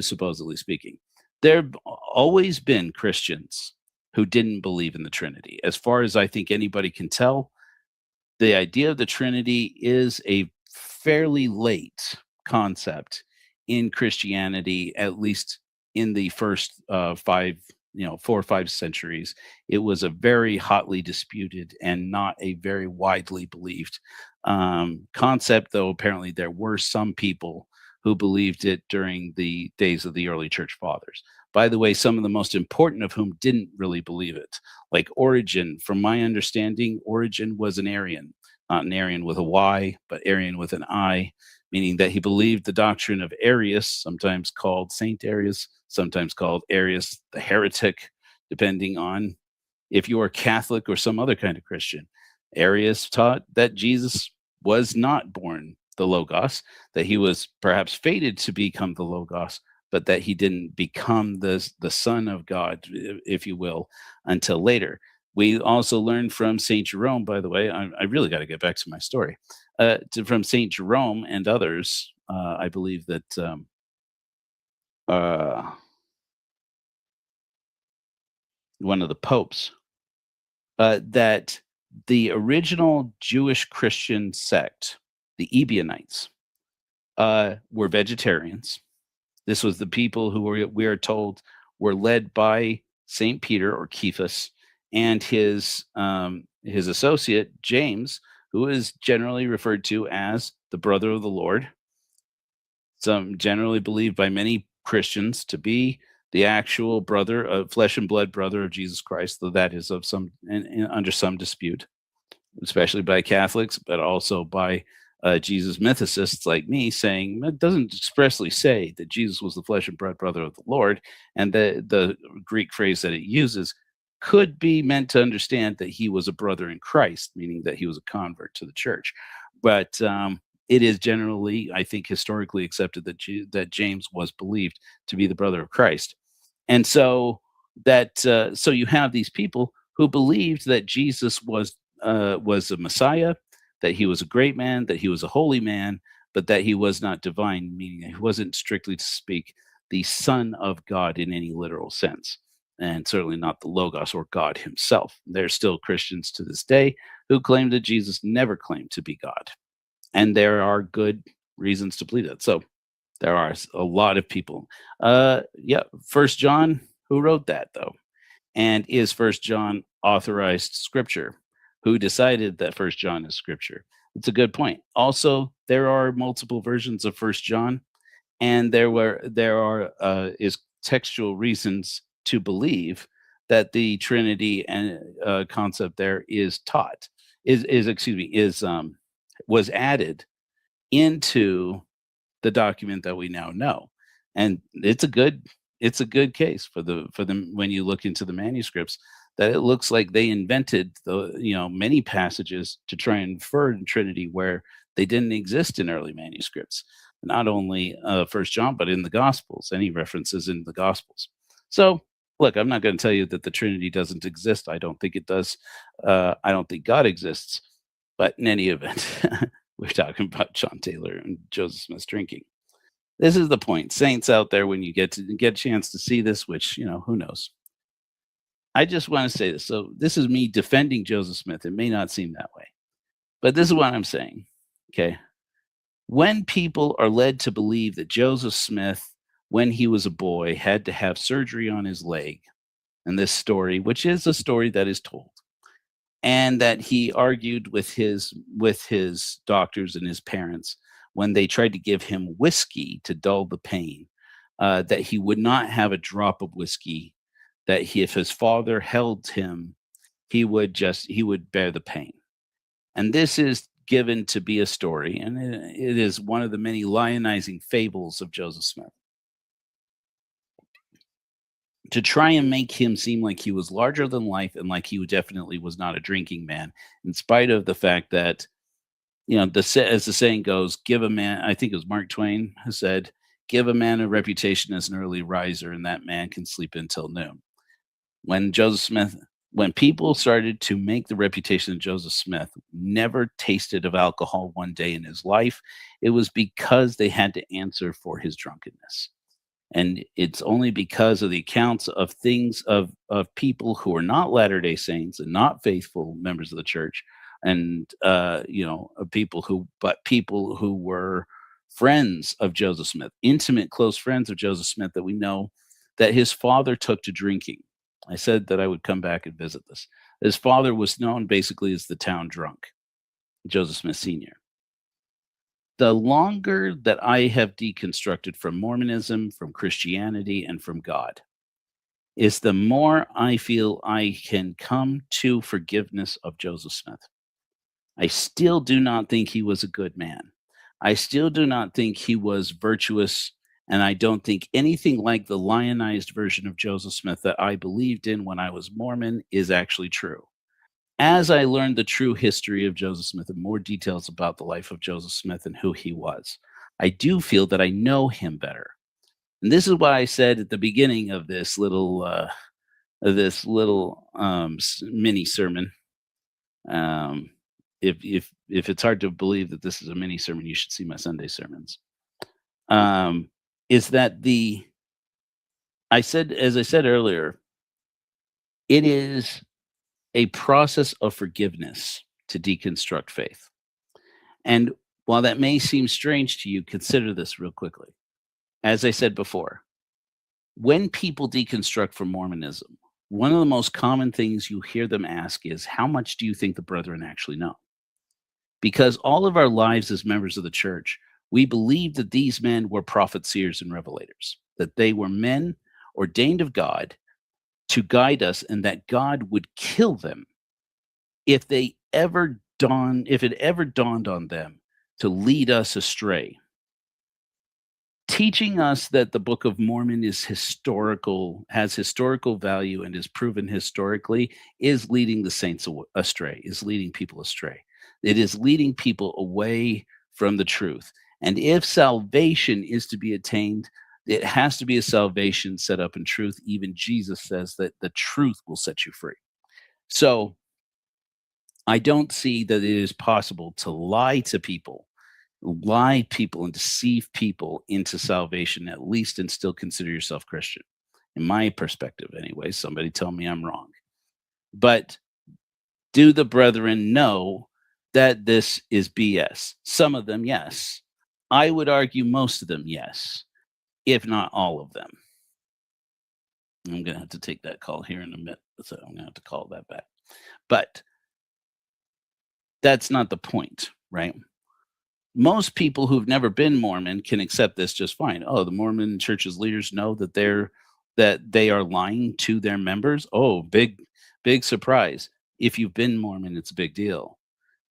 supposedly speaking. There have always been Christians who didn't believe in the Trinity. As far as I think anybody can tell, the idea of the Trinity is a fairly late concept in Christianity, at least in the first 4 or 5 centuries. It was a very hotly disputed and not a very widely believed concept, though apparently there were some people who believed it during the days of the early church fathers. By the way, some of the most important of whom didn't really believe it, like Origen. From my understanding, Origen was an Arian, not an Arian with a Y, but Arian with an I, meaning that he believed the doctrine of Arius, sometimes called Saint Arius, sometimes called Arius the heretic, depending on if you are Catholic or some other kind of Christian. Arius taught that Jesus was not born the Logos, that he was perhaps fated to become the Logos, but that he didn't become the Son of God, if you will, until later. We also learned from St. Jerome, by the way, I really got to get back to my story, from St. Jerome and others. I believe that one of the popes, that the original Jewish Christian sect, the Ebionites, were vegetarians. This was the people who we are told were led by Saint Peter or Cephas and his associate James, who is generally referred to as the brother of the Lord. Some generally believed by many Christians to be the actual brother of flesh and blood brother of Jesus Christ, though that is of some under some dispute, especially by Catholics, but also by Jesus mythicists like me, saying it doesn't expressly say that Jesus was the flesh and blood brother of the Lord, and the Greek phrase that it uses could be meant to understand that he was a brother in Christ, meaning that he was a convert to the church. But it is generally, I think, historically accepted that James was believed to be the brother of Christ, and so you have these people who believed that Jesus was a Messiah, that he was a great man, that he was a holy man, but that he was not divine, meaning he wasn't, strictly to speak, the Son of God in any literal sense, and certainly not the Logos or God himself. There's still Christians to this day who claim that Jesus never claimed to be God. And there are good reasons to believe that. So there are a lot of people. Yeah, First John, who wrote that though? And is First John authorized scripture? Who decided that First John is scripture? It's a good point. Also, there are multiple versions of First John, and there is textual reasons to believe that the Trinity and concept there is taught is excuse me is was added into the document that we now know, and it's a good case for them when you look into the manuscripts, that it looks like they invented many passages to try and infer the Trinity where they didn't exist in early manuscripts. Not only First John, but in the Gospels, any references in the Gospels. So, look, I'm not going to tell you that the Trinity doesn't exist. I don't think it does. I don't think God exists. But in any event, we're talking about John Taylor and Joseph Smith's drinking. This is the point, saints out there. When you get a chance to see this, which who knows. I just want to say this. So this is me defending Joseph Smith. It may not seem that way, but this is what I'm saying. Okay. When people are led to believe that Joseph Smith, when he was a boy, had to have surgery on his leg, and this story, which is a story that is told, and that he argued with his doctors and his parents when they tried to give him whiskey to dull the pain, that he would not have a drop of whiskey, that if his father held him, he would bear the pain. And this is given to be a story, and it is one of the many lionizing fables of Joseph Smith, to try and make him seem like he was larger than life and like he definitely was not a drinking man, in spite of the fact that, as the saying goes, give a man, I think it was Mark Twain who said, give a man a reputation as an early riser, and that man can sleep until noon. When Joseph Smith, when people started to make the reputation of Joseph Smith never tasted of alcohol one day in his life, it was because they had to answer for his drunkenness. And it's only because of the accounts of things of people who are not Latter-day Saints and not faithful members of the church, and people who were friends of Joseph Smith, intimate, close friends of Joseph Smith, that we know that his father took to drinking. I said that I would come back and visit this. His father was known basically as the town drunk, Joseph Smith Sr. The longer that I have deconstructed from Mormonism, from Christianity, and from God, is the more I feel I can come to forgiveness of Joseph Smith. I still do not think he was a good man. I still do not think he was virtuous, and I don't think anything like the lionized version of Joseph Smith that I believed in when I was Mormon is actually true. As I learned the true history of Joseph Smith and more details about the life of Joseph Smith and who he was, I do feel that I know him better. And this is why I said at the beginning of this little mini sermon. If it's hard to believe that this is a mini sermon, you should see my Sunday sermons. Is that as I said earlier, it is a process of forgiveness to deconstruct faith. And while that may seem strange to you, consider this real quickly. As I said before, when people deconstruct from Mormonism, one of the most common things you hear them ask is, how much do you think the brethren actually know? Because all of our lives as members of the church, we believe that these men were prophets, seers, and revelators, that they were men ordained of God to guide us, and that God would kill them if it ever dawned on them to lead us astray. Teaching us that the Book of Mormon is has historical value, and is proven historically, is leading the saints astray, is leading people astray. It is leading people away from the truth. And if salvation is to be attained, it has to be a salvation set up in truth. Even Jesus says that the truth will set you free. So I don't see that it is possible to lie people and deceive people into salvation, at least, and still consider yourself Christian. In my perspective, anyway. Somebody tell me I'm wrong. But do the brethren know that this is BS? Some of them, yes. I would argue most of them, yes, if not all of them. I'm going to have to take that call here in a minute, so I'm going to have to call that back. But that's not the point, right? Most people who've never been Mormon can accept this just fine. Oh, the Mormon church's leaders know that they are lying to their members. Oh, big surprise. If you've been Mormon, it's a big deal,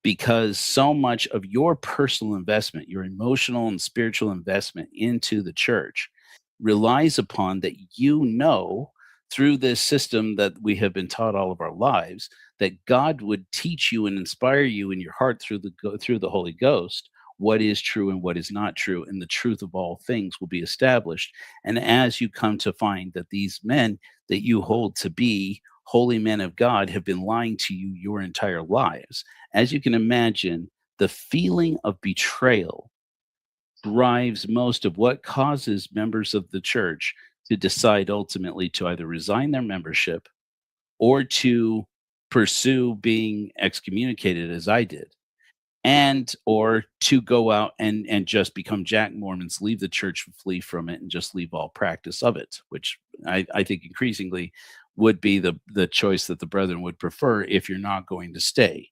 because so much of your personal investment, your emotional and spiritual investment into the church, relies upon that through this system that we have been taught all of our lives, that God would teach you and inspire you in your heart through the Holy Ghost what is true and what is not true, and the truth of all things will be established. And as you come to find that these men that you hold to be holy men of God have been lying to you your entire lives, as you can imagine, the feeling of betrayal drives most of what causes members of the church to decide ultimately to either resign their membership or to pursue being excommunicated, as I did, or to go out and just become Jack Mormons, leave the church, flee from it, and just leave all practice of it, which I think increasingly would be the choice that the brethren would prefer if you're not going to stay.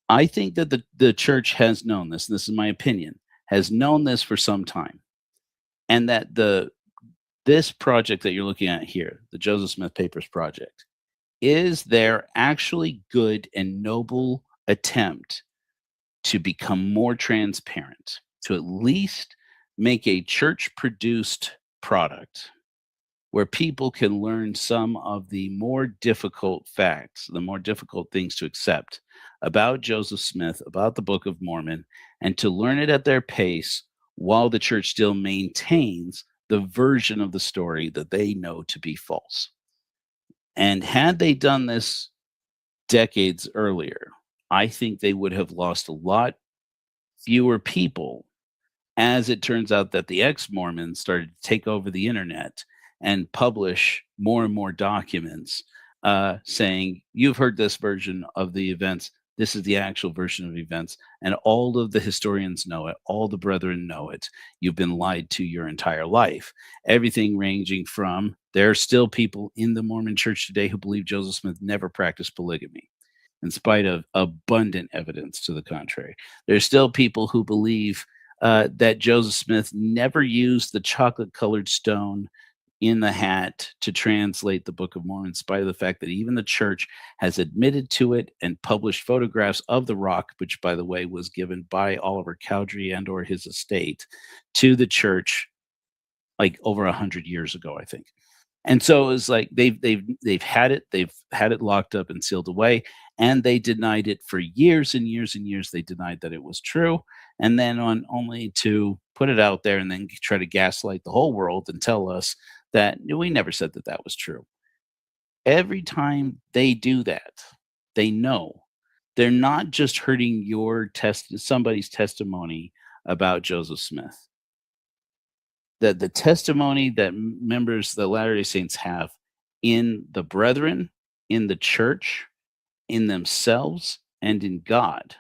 I think that the church has known this, and this is my opinion, has known this for some time, and that this project that you're looking at here, the Joseph Smith Papers project, is their actually good and noble attempt to become more transparent, to at least make a church produced product where people can learn some of the more difficult facts, the more difficult things to accept about Joseph Smith, about the Book of Mormon, and to learn it at their pace while the church still maintains the version of the story that they know to be false. And had they done this decades earlier, I think they would have lost a lot fewer people, as it turns out that the ex-Mormons started to take over the internet and publish more and more documents saying, you've heard this version of the events. This is the actual version of events. And all of the historians know it. All the brethren know it. You've been lied to your entire life. Everything ranging from, there are still people in the Mormon church today who believe Joseph Smith never practiced polygamy, in spite of abundant evidence to the contrary. There's still people who believe that Joseph Smith never used the chocolate colored stone in the hat to translate the Book of Mormon, in spite of the fact that even the church has admitted to it and published photographs of the rock, which, by the way, was given by Oliver Cowdery and or his estate to the church like over 100 years ago, I think. And so it was like they've had it locked up and sealed away, and they denied it for years and years and years. They denied that it was true, and then on only to put it out there and then try to gaslight the whole world and tell us that we never said that that was true. Every time they do that, they know they're not just hurting somebody's testimony about Joseph Smith. That the testimony that members, the Latter-day Saints, have in the brethren, in the church, in themselves, and in God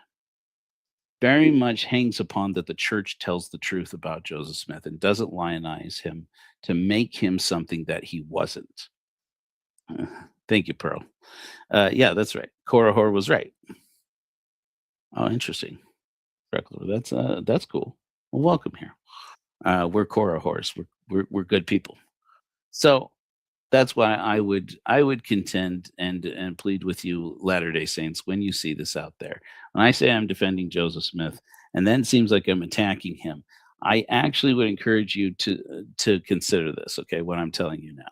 very much hangs upon that the church tells the truth about Joseph Smith and doesn't lionize him to make him something that he wasn't. Thank you, Pearl. Yeah, that's right. Korihor was right. Oh, interesting. That's cool. Well, welcome here. We're Korihors. We're good people. So that's why I would contend and plead with you, Latter-day Saints, when you see this out there. When I say I'm defending Joseph Smith, and then it seems like I'm attacking him, I actually would encourage you to consider this. Okay, what I'm telling you now.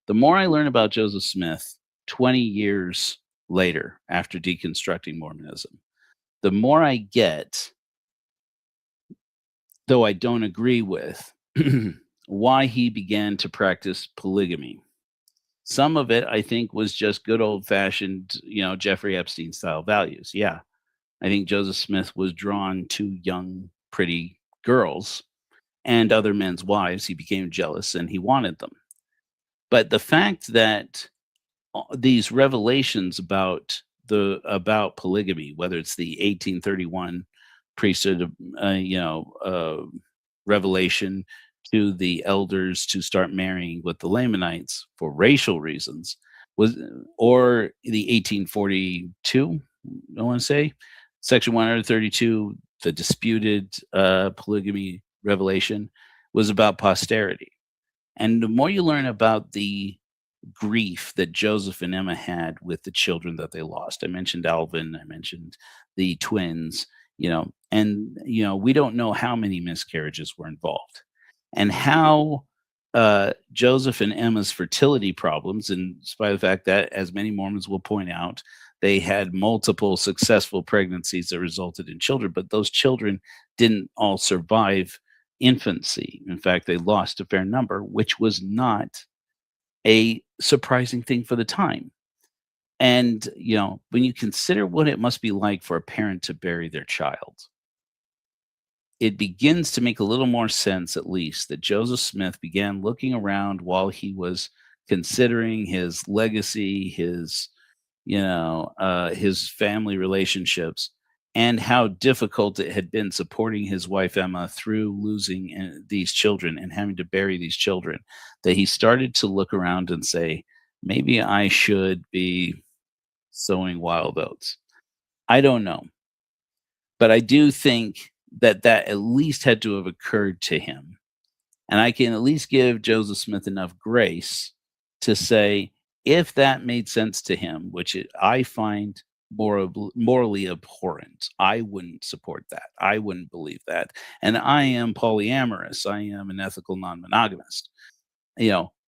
The more I learn about Joseph Smith, 20 years later, after deconstructing Mormonism, the more I get, though I don't agree with, why he began to practice polygamy. Some of it, I think, was just good old fashioned, Jeffrey Epstein style values. Yeah. I think Joseph Smith was drawn to young, pretty girls and other men's wives. He became jealous and he wanted them. But the fact that these revelations about polygamy, whether it's the 1831 priesthood, revelation to the elders to start marrying with the Lamanites for racial reasons, or the 1842, I want to say, section 132, the disputed polygamy revelation, was about posterity. And the more you learn about the grief that Joseph and Emma had with the children that they lost, I mentioned Alvin, I mentioned the twins, and we don't know how many miscarriages were involved, and how Joseph and Emma's fertility problems, in spite of the fact that, as many Mormons will point out, they had multiple successful pregnancies that resulted in children, but those children didn't all survive infancy. In fact, they lost a fair number, which was not a surprising thing for the time. And, when you consider what it must be like for a parent to bury their child, it begins to make a little more sense, at least, that Joseph Smith began looking around while he was considering his legacy, his family relationships, and how difficult it had been supporting his wife Emma through losing these children and having to bury these children, that he started to look around and say, maybe I should be sowing wild oats. I don't know. But I do think that at least had to have occurred to him. And I can at least give Joseph Smith enough grace to say, if that made sense to him, which I find morally abhorrent, I wouldn't support that. I wouldn't believe that. And I am polyamorous. I am an ethical non-monogamist.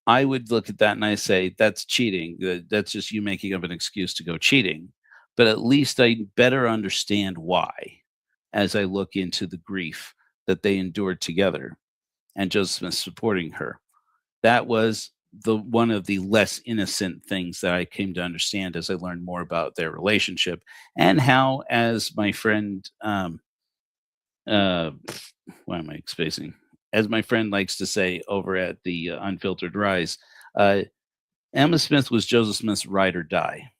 I would look at that and I say, that's cheating. That's just you making up an excuse to go cheating. But at least I better understand why as I look into the grief that they endured together and Joseph Smith supporting her. That was the one of the less innocent things that I came to understand as I learned more about their relationship, and how, as my friend, uh, why am I spacing? As my friend likes to say over at the Unfiltered Rise, uh, Emma Smith was Joseph Smith's ride or die.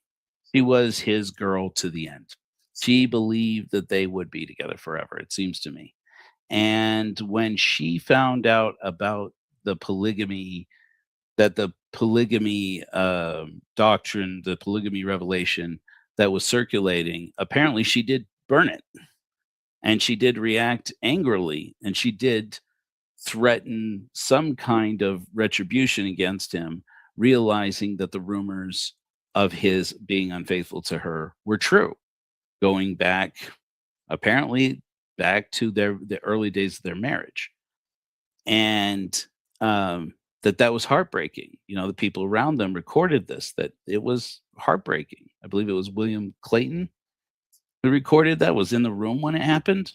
She was his girl to the end. She believed that they would be together forever, it seems to me. And when she found out about the polygamy, that the polygamy doctrine, the polygamy revelation that was circulating, apparently she did burn it, and she did react angrily, and she did threaten some kind of retribution against him, realizing that the rumors of his being unfaithful to her were true, going back, apparently back to the early days of their marriage. And that was heartbreaking. The people around them recorded this, that it was heartbreaking. I believe it was William Clayton who recorded that, was in the room when it happened,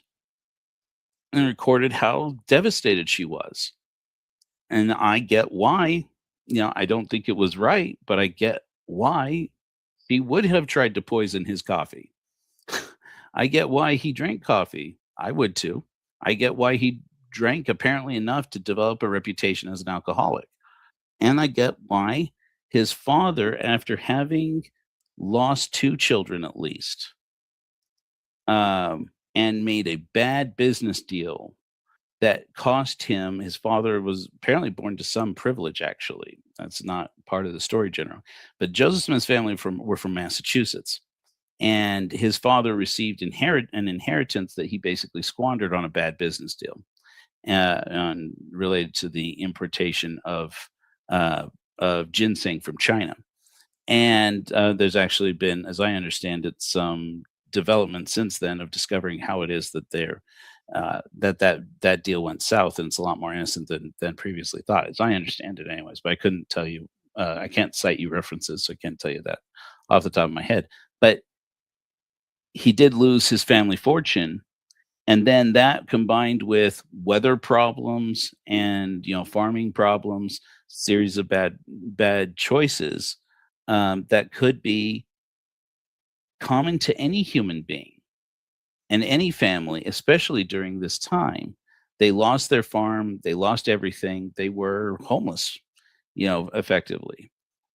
and recorded how devastated she was. And I get why. I don't think it was right, but I get why he would have tried to poison his coffee. I get why he drank coffee. I would too. I get why he drank apparently enough to develop a reputation as an alcoholic. And I get why his father, after having lost two children at least, and made a bad business deal that cost him, his father was apparently born to some privilege, actually. That's not part of the story generally. But Joseph Smith's family were from Massachusetts. And his father received an inheritance that he basically squandered on a bad business deal, related to the importation of ginseng from China. And there's actually been, as I understand it, some development since then of discovering how it is that that deal went south, and it's a lot more innocent than previously thought, as I understand it, anyways. But I couldn't tell you. I can't cite you references, so I can't tell you that off the top of my head. But he did lose his family fortune, and then that combined with weather problems and farming problems, series of bad choices that could be common to any human being and any family, especially during this time. They lost their farm, they lost everything, they were homeless, effectively,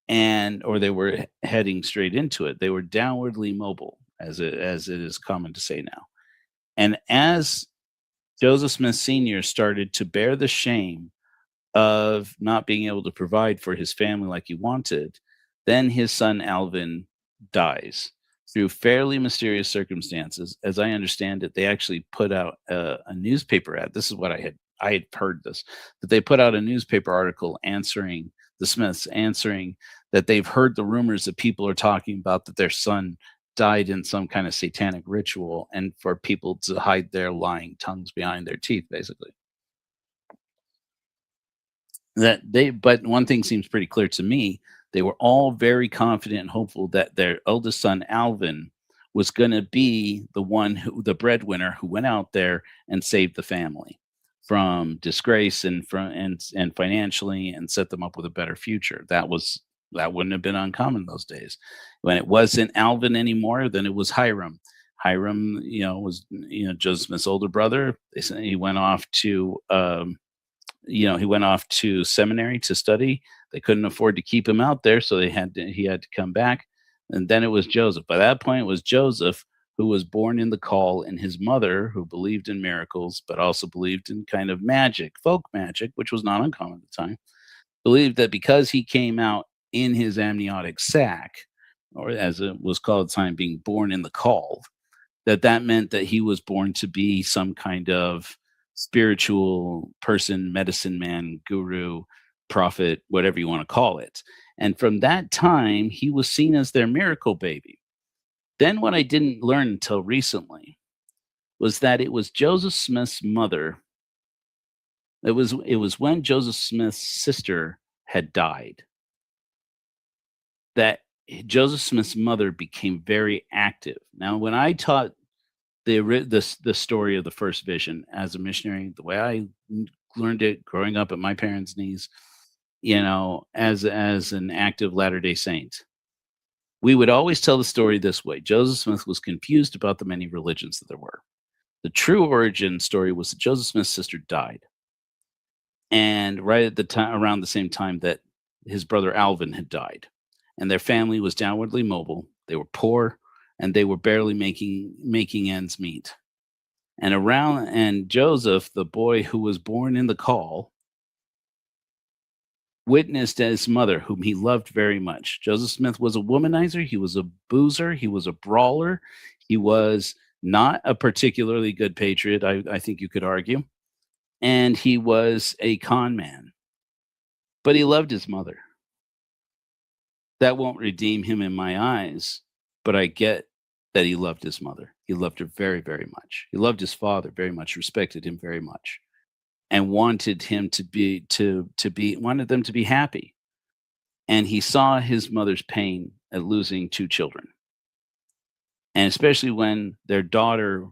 or they were heading straight into it. They were downwardly mobile, as it is common to say now. And as Joseph Smith Sr. started to bear the shame of not being able to provide for his family like he wanted, then his son Alvin dies through fairly mysterious circumstances. As I understand it, they actually put out a newspaper ad. This is what I had heard this, that they put out a newspaper article answering the Smiths, answering that they've heard the rumors that people are talking about that their son died in some kind of satanic ritual, and for people to hide their lying tongues behind their teeth, basically. But one thing seems pretty clear to me. They were all very confident and hopeful that their eldest son, Alvin, was going to be the breadwinner who went out there and saved the family from disgrace and financially, and set them up with a better future. That wouldn't have been uncommon those days. When it wasn't Alvin anymore, then it was Hiram. Hiram, was Joseph Smith's older brother. He went off to seminary to study. They couldn't afford to keep him out there, so he had to come back. And then it was Joseph. By that point, it was Joseph who was born in the call, and his mother, who believed in miracles, but also believed in kind of magic, folk magic, which was not uncommon at the time, believed that because he came out in his amniotic sac, or as it was called at the time, being born in the call, that meant that he was born to be some kind of spiritual person, medicine man, guru, prophet, whatever you want to call it. And from that time, he was seen as their miracle baby. Then, what I didn't learn until recently was that it was Joseph Smith's mother. It was when Joseph Smith's sister had died that Joseph Smith's mother became very active. Now, when I taught the story of the first vision as a missionary, the way I learned it growing up at my parents' knees, as an active Latter-day Saint, we would always tell the story this way. Joseph Smith was confused about the many religions that there were. The true origin story was that Joseph Smith's sister died, and right at the time, around the same time that his brother Alvin had died, and their family was downwardly mobile. They were poor, and they were barely making ends meet. And Joseph, the boy who was born in the call, witnessed his mother, whom he loved very much. Joseph Smith was a womanizer. He was a boozer. He was a brawler. He was not a particularly good patriot, I think you could argue. And he was a con man. But he loved his mother. That won't redeem him in my eyes, but I get that he loved his mother. He loved her very, very much. He loved his father very much, respected him very much, and wanted him wanted them to be happy. And he saw his mother's pain at losing two children, and especially when her daughter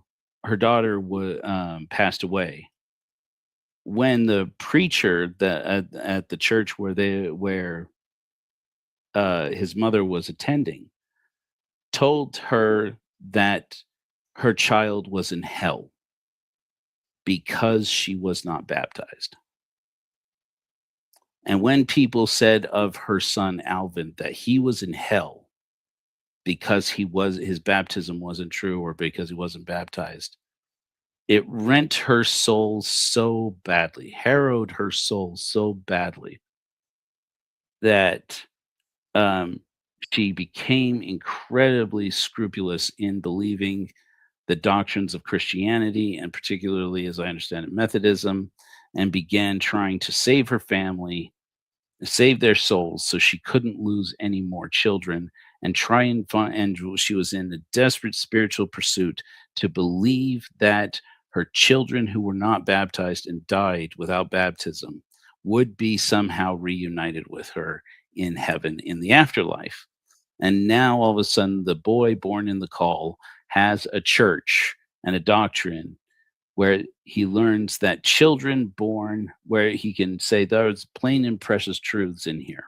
passed away. When the preacher that at the church where his mother was attending told her that her child was in hell because she was not baptized. And when people said of her son Alvin that he was in hell because his baptism wasn't true or because he wasn't baptized, it rent her soul so badly, harrowed her soul so badly that she became incredibly scrupulous in believing the doctrines of Christianity, and particularly, as I understand it, Methodism, and began trying to save her family, save their souls, so she couldn't lose any more children, and try and find. And she was in a desperate spiritual pursuit to believe that her children who were not baptized and died without baptism would be somehow reunited with her in heaven in the afterlife. And now all of a sudden, the boy born in the call has a church and a doctrine where he learns that children born, where he can say there's plain and precious truths in here.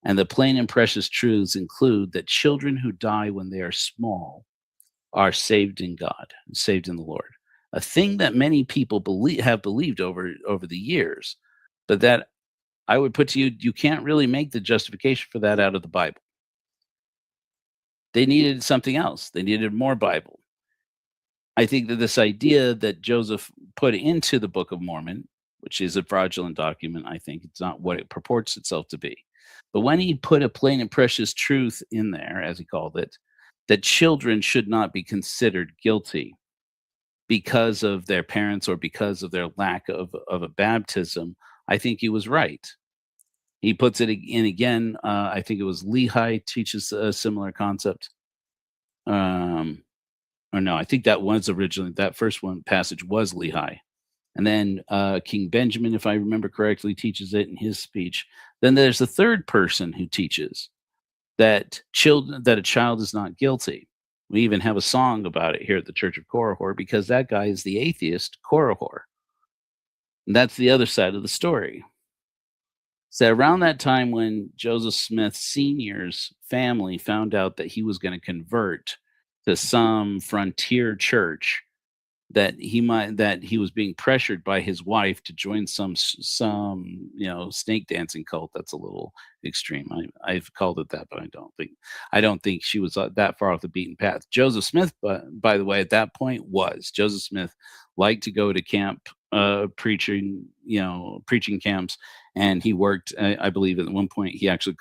And the plain and precious truths include that children who die when they are small are saved in God, saved in the Lord. A thing that many people have believed over the years, but that I would put to you, you can't really make the justification for that out of the Bible. They needed something else. They needed more Bible. I think that this idea that Joseph put into the Book of Mormon, which is a fraudulent document, I think it's not what it purports itself to be. But when he put a plain and precious truth in there, as he called it, that children should not be considered guilty because of their parents or because of their lack of a baptism, I think he was right. He puts it in again. I think it was Lehi teaches a similar concept. Or no, I think that was originally that first one passage was Lehi, and then King Benjamin, if I remember correctly, teaches it in his speech. Then there's the third person who teaches that a child is not guilty. We even have a song about it here at the Church of Korihor because that guy is the atheist Korihor. And that's the other side of the story. So around that time when Joseph Smith Sr.'s family found out that he was going to convert to some frontier church, that he was being pressured by his wife to join some snake dancing cult. That's a little extreme. I've called it that, but I don't think she was that far off the beaten path. Joseph Smith, by the way, at that point Joseph Smith liked to go to camp preaching camps, and he worked. I believe at one point he actually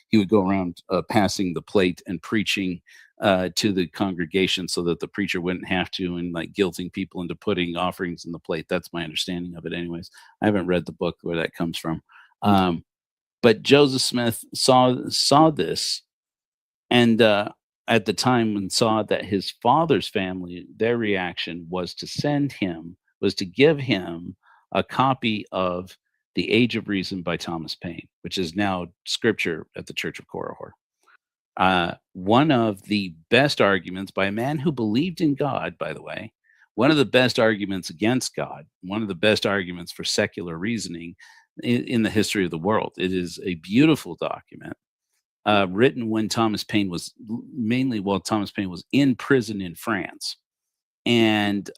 he would go around passing the plate and preaching to the congregation so that the preacher wouldn't have to, and like guilting people into putting offerings in the plate. That's my understanding of it, anyways. I haven't read the book where that comes from. Um, but Joseph Smith saw this, and at the time, and saw that his father's family, their reaction was to give him a copy of The Age of Reason by Thomas Paine, which is now scripture at the Church of Korihor. One of the best arguments by a man who believed in God, by the way, one of the best arguments against God, one of the best arguments for secular reasoning in the history of the world. It is a beautiful document, written when Thomas Paine was mainly while Thomas Paine was in prison in France, and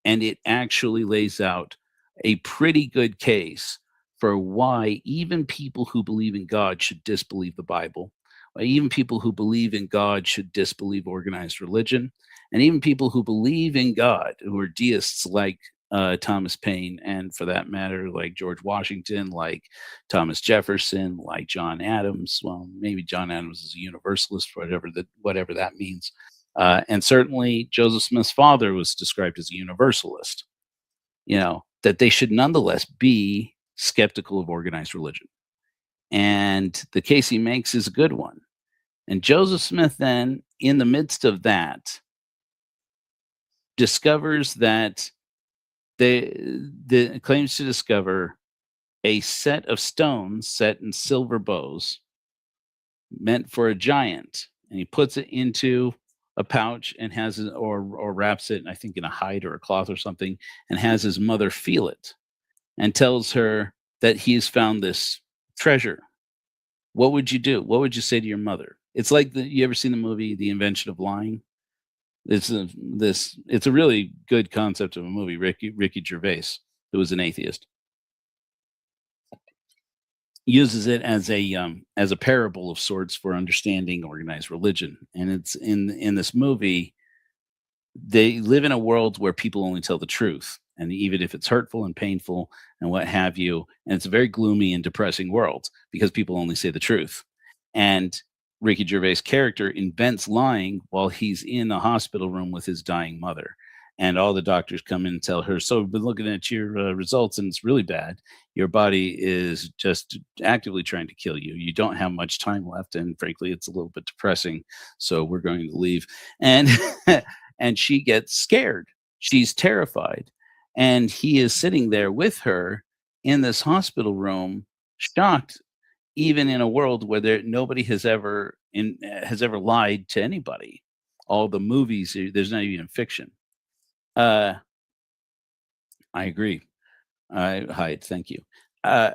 it actually lays out a pretty good case for why even people who believe in God should disbelieve the Bible, why even people who believe in God should disbelieve organized religion, and even people who believe in God, who are deists like Thomas Paine, and for that matter, like George Washington, like Thomas Jefferson, like John Adams. Well, maybe John Adams is a universalist, whatever that means. And certainly Joseph Smith's father was described as a universalist. That they should nonetheless be skeptical of organized religion. And the case he makes is a good one. And Joseph Smith then, in the midst of that, discovers that the claims to discover a set of stones set in silver bows meant for a giant, and he puts it into a pouch and has it, or wraps it, I think, in a hide or a cloth or something, and has his mother feel it and tells her that he's found this treasure. What would you do? What would you say to your mother? It's like you ever seen the movie The Invention of Lying? It's a really good concept of a movie. Ricky Gervais, who was an atheist, uses it as a parable of sorts for understanding organized religion. And it's in this movie, they live in a world where people only tell the truth, and even if it's hurtful and painful and what have you, and it's a very gloomy and depressing world because people only say the truth. And Ricky Gervais' character invents lying while he's in a hospital room with his dying mother. And all the doctors come in and tell her, so we've been looking at your results, and it's really bad. Your body is just actively trying to kill you. You don't have much time left, and frankly, it's a little bit depressing. So we're going to leave. And and she gets scared. She's terrified. And he is sitting there with her in this hospital room, shocked, even in a world where nobody has ever lied to anybody. All the movies, there's not even fiction. I agree. Hyde, thank you. Uh,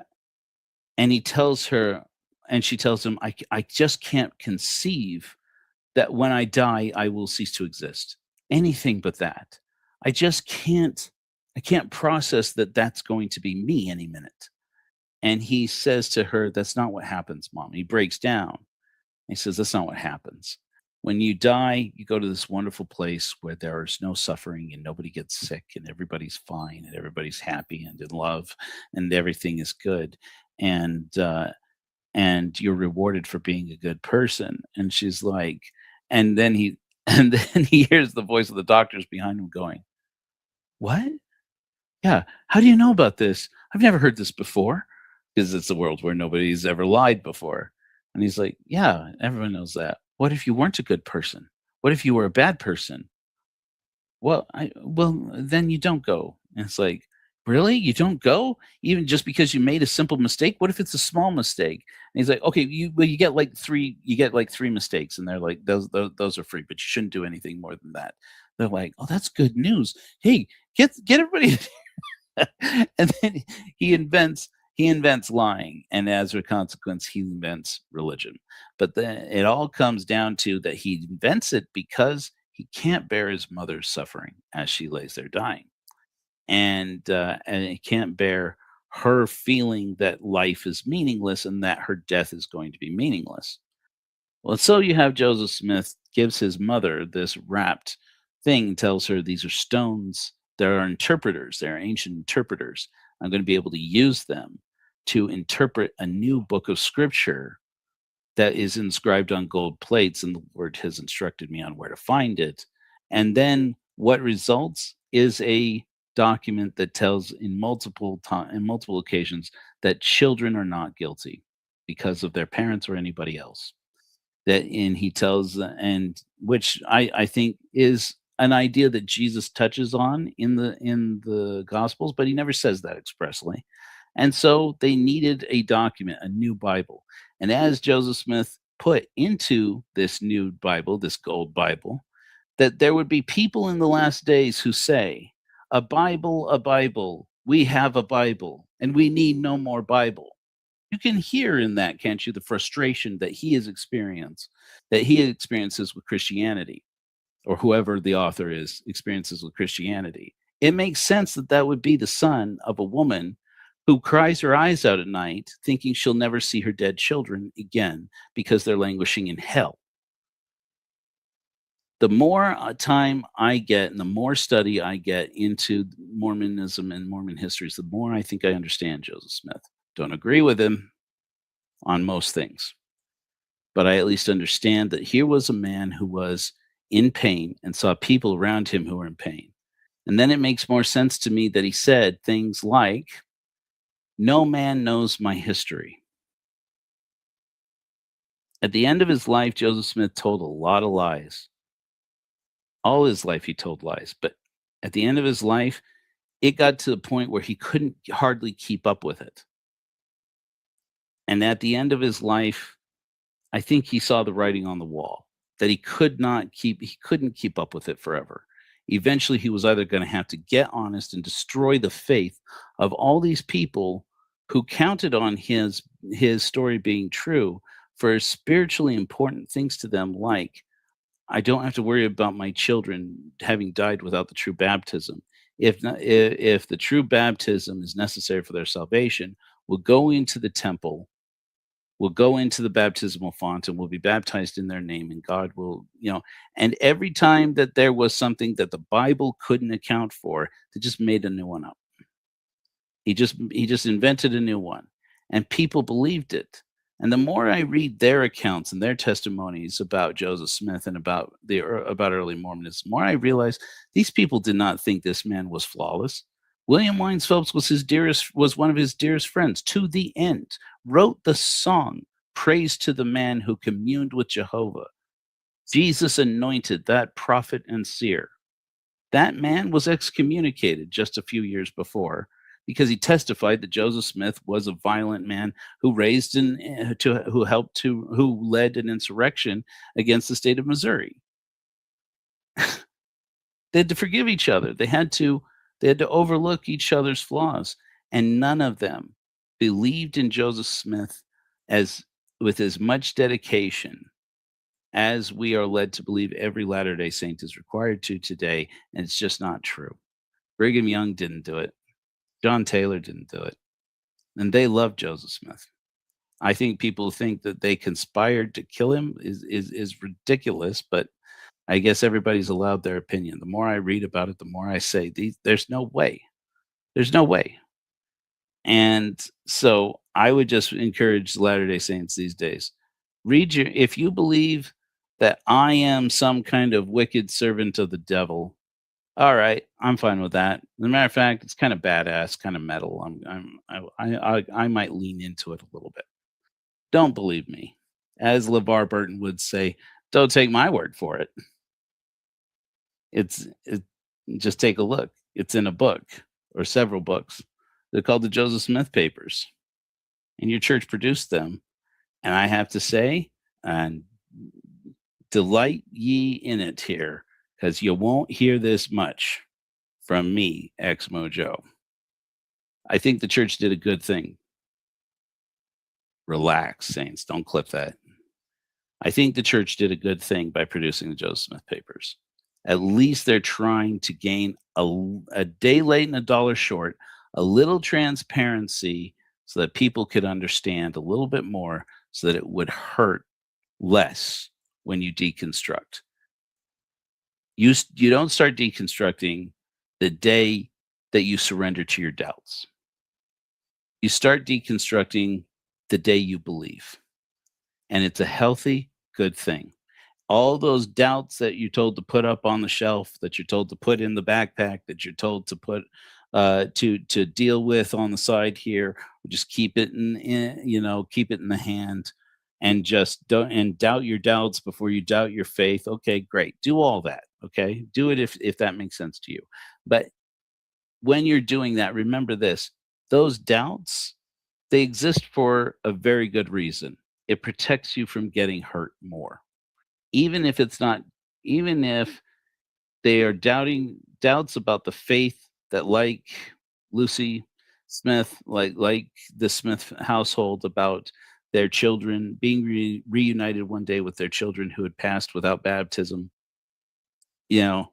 and he tells her, and she tells him, I just can't conceive that when I die, I will cease to exist. Anything but that. I can't process that that's going to be me any minute. And he says to her, that's not what happens, Mom. He breaks down. He says, that's not what happens. When you die, you go to this wonderful place where there is no suffering and nobody gets sick and everybody's fine and everybody's happy and in love and everything is good. And you're rewarded for being a good person. And she's like, and then he hears the voice of the doctors behind him going, what? Yeah. How do you know about this? I've never heard this before, because it's a world where nobody's ever lied before. And he's like, yeah, everyone knows that. What if you weren't a good person? What if you were a bad person? Well, then you don't go. And it's like, really? You don't go? Even just because you made a simple mistake? What if it's a small mistake? And he's like, okay, you get like three mistakes, and they're like, those are free, but you shouldn't do anything more than that. They're like, oh, that's good news. Hey, get everybody. And then he invents lying, and as a consequence, he invents religion. But then it all comes down to that he invents it because he can't bear his mother's suffering as she lays there dying, and he can't bear her feeling that life is meaningless and that her death is going to be meaningless. Well, so you have Joseph Smith gives his mother this wrapped thing, tells her these are stones. There are interpreters. There are ancient interpreters. I'm going to be able to use them to interpret a new book of scripture that is inscribed on gold plates, and the Lord has instructed me on where to find it. And then what results is a document that tells in multiple occasions that children are not guilty because of their parents or anybody else. That and he tells and which I think is an idea that Jesus touches on in the Gospels, but he never says that expressly. And so they needed a document, a new Bible. And as Joseph Smith put into this new Bible, this gold Bible, that there would be people in the last days who say, a Bible, we have a Bible, and we need no more Bible. You can hear in that, can't you, the frustration that that he experiences with Christianity, or whoever the author is experiences with Christianity. It makes sense that that would be the son of a woman who cries her eyes out at night, thinking she'll never see her dead children again because they're languishing in hell. The more time I get and the more study I get into Mormonism and Mormon histories, the more I think I understand Joseph Smith. Don't agree with him on most things, but I at least understand that here was a man who was in pain and saw people around him who were in pain. And then it makes more sense to me that he said things like, "No man knows my history." At the end of his life, Joseph Smith told a lot of lies. All his life, he told lies. But at the end of his life, it got to the point where he couldn't hardly keep up with it. And at the end of his life, I think he saw the writing on the wall that he couldn't keep up with it forever. Eventually, he was either going to have to get honest and destroy the faith of all these people who counted on his story being true for spiritually important things to them, like, I don't have to worry about my children having died without the true baptism. If the true baptism is necessary for their salvation, we'll go into the temple, we'll go into the baptismal font, and we'll be baptized in their name, and God will, and every time that there was something that the Bible couldn't account for, they just made a new one up. He just invented a new one, and people believed it. And the more I read their accounts and their testimonies about Joseph Smith and about early Mormonism, the more I realize these people did not think this man was flawless. William Wines Phelps was one of his dearest friends to the end. Wrote the song "Praise to the Man Who Communed with Jehovah." Jesus anointed that prophet and seer. That man was excommunicated just a few years before because he testified that Joseph Smith was a violent man who who led an insurrection against the state of Missouri. They had to forgive each other. They had to overlook each other's flaws, and none of them believed in Joseph Smith as with as much dedication as we are led to believe every Latter-day Saint is required to today, and it's just not true. Brigham Young didn't do it. John Taylor didn't do it. And they loved Joseph Smith. I think people think that they conspired to kill him is ridiculous, but I guess everybody's allowed their opinion. The more I read about it, the more I say, there's no way. There's no way. And so I would just encourage Latter-day Saints these days. If you believe that I am some kind of wicked servant of the devil, all right, I'm fine with that. As a matter of fact, it's kind of badass, kind of metal. I might lean into it a little bit. Don't believe me. As LeVar Burton would say, don't take my word for it. Just take a look. It's in a book or several books. They're called the Joseph Smith Papers. And your church produced them. And I have to say, and delight ye in it here, because you won't hear this much from me, Ex-Mojo. I think the church did a good thing. Relax, Saints. Don't clip that. I think the church did a good thing by producing the Joseph Smith Papers. At least they're trying to gain a day late and a dollar short, a little transparency so that people could understand a little bit more, so that it would hurt less when you deconstruct. You don't start deconstructing the day that you surrender to your doubts. You start deconstructing the day you believe. and it's a healthy, good thing. All those doubts that you're told to put up on the shelf, that you're told to put in the backpack, that you're told to put to deal with on the side here, just keep it keep it in the hand, and just don't and doubt your doubts before you doubt your faith. Okay, great. Do all that. Okay, do it if that makes sense to you. But when you're doing that, remember this: those doubts, they exist for a very good reason. It protects you from getting hurt more, even if it's not, even if they are doubts about the faith that, like Lucy Smith, like the Smith household, about their children being reunited one day with their children who had passed without baptism. You know,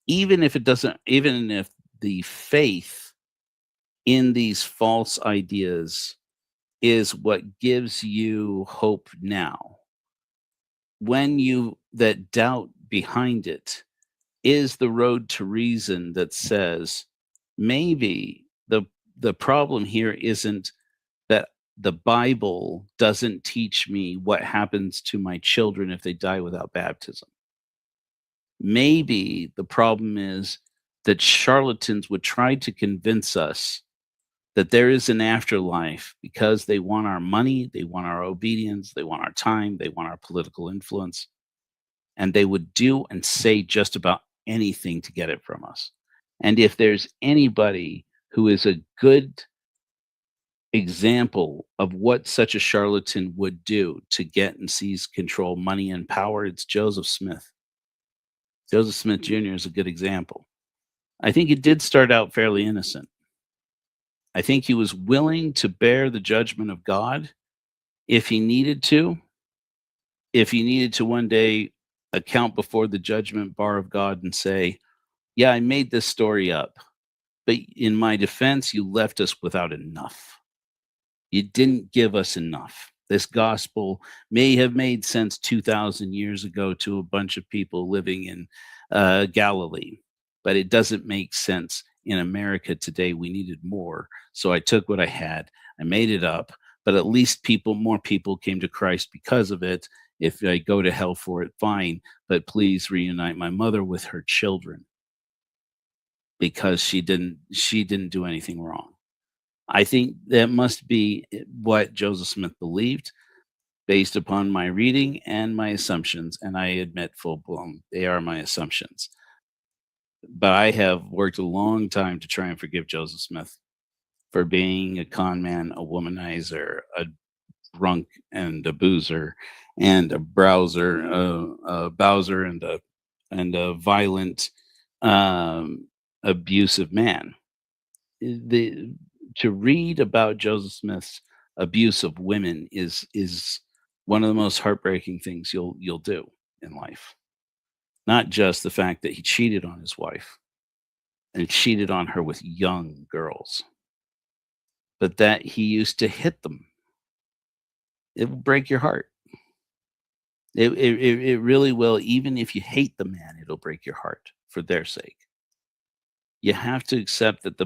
even if it doesn't, even if the faith in these false ideas is what gives you hope now, when you that doubt behind it is the road to reason that says, maybe the problem here isn't that the Bible doesn't teach me what happens to my children if they die without baptism. Maybe the problem is that charlatans would try to convince us that there is an afterlife because they want our money, they want our obedience, they want our time, they want our political influence, and they would do and say just about anything to get it from us. And if there's anybody who is a good example of what such a charlatan would do to get and seize control, money, and power, it's Joseph Smith. Joseph Smith Jr. is a good example. I think it did start out fairly innocent. I think he was willing to bear the judgment of God if he needed to, if he needed to one day account before the judgment bar of God and say, yeah, I made this story up, but in my defense, you left us without enough. You didn't give us enough. This gospel may have made sense 2,000 years ago to a bunch of people living in Galilee, but it doesn't make sense in America today. We needed more. So I took what I had, I made it up, but at least more people came to Christ because of it. If I go to hell for it, fine, but please reunite my mother with her children, because she didn't do anything wrong. I think that must be what Joseph Smith believed, based upon my reading and my assumptions, and I admit full blown they are my assumptions. But I have worked a long time to try and forgive Joseph Smith for being a con man, a womanizer, a drunk and a boozer, and a browser, a bowser, and a violent, abusive man. The To read about Joseph Smith's abuse of women is one of the most heartbreaking things you'll do in life. Not just the fact that he cheated on his wife and cheated on her with young girls, but that he used to hit them. It will break your heart. It really will. Even if you hate the man, it'll break your heart for their sake. You have to accept that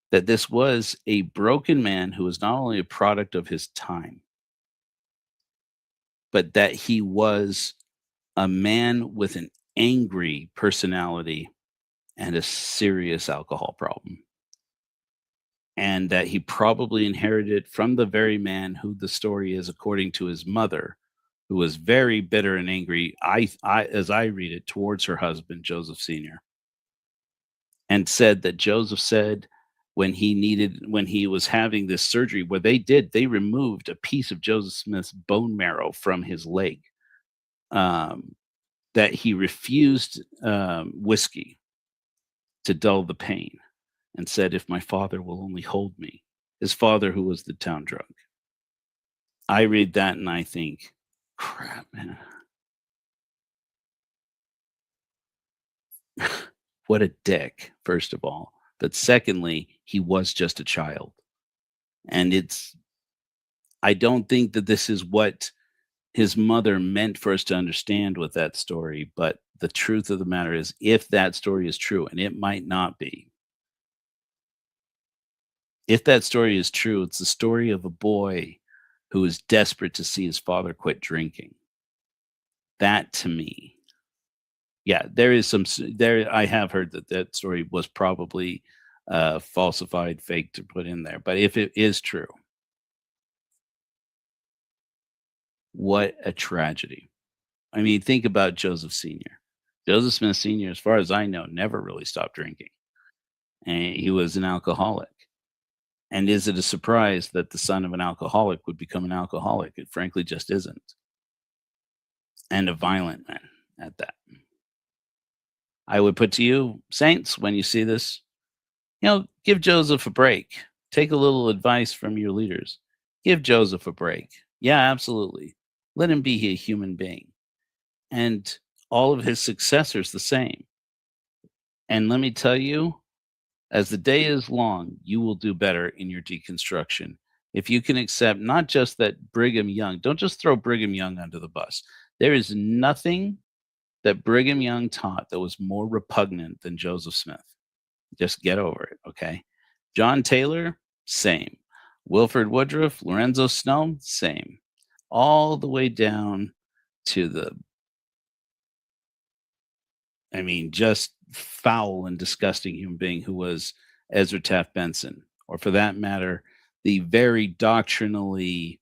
that this was a broken man who was not only a product of his time, but that he was a man with an angry personality and a serious alcohol problem. And that he probably inherited from the very man who the story is, according to his mother, who was very bitter and angry, as I read it, towards her husband, Joseph Sr., and said that Joseph said when he was having this surgery, where they removed a piece of Joseph Smith's bone marrow from his leg, that he refused whiskey to dull the pain, and said, if my father will only hold me, his father, who was the town drunk. I read that and I think, crap, man. What a dick, first of all. But secondly, he was just a child. And I don't think that this is what his mother meant for us to understand with that story. But the truth of the matter is, if that story is true, and it might not be, if that story is true, it's the story of a boy who was desperate to see his father quit drinking. That to me, yeah, there is there. I have heard that that story was probably falsified, fake to put in there. But if it is true, what a tragedy. I mean, think about Joseph Sr. Joseph Smith Sr., as far as I know, never really stopped drinking. And he was an alcoholic. And is it a surprise that the son of an alcoholic would become an alcoholic? It frankly just isn't. And a violent man at that. I would put to you, saints, when you see this, give Joseph a break. Take a little advice from your leaders. Give Joseph a break. Yeah, absolutely. Let him be a human being. And all of his successors the same. And let me tell you, as the day is long, you will do better in your deconstruction. If you can accept not just that Brigham Young, don't just throw Brigham Young under the bus. There is nothing that Brigham Young taught that was more repugnant than Joseph Smith. Just get over it, okay? John Taylor, same. Wilford Woodruff, Lorenzo Snow, same. All the way down to just foul and disgusting human being who was Ezra Taft Benson, or for that matter, the very doctrinally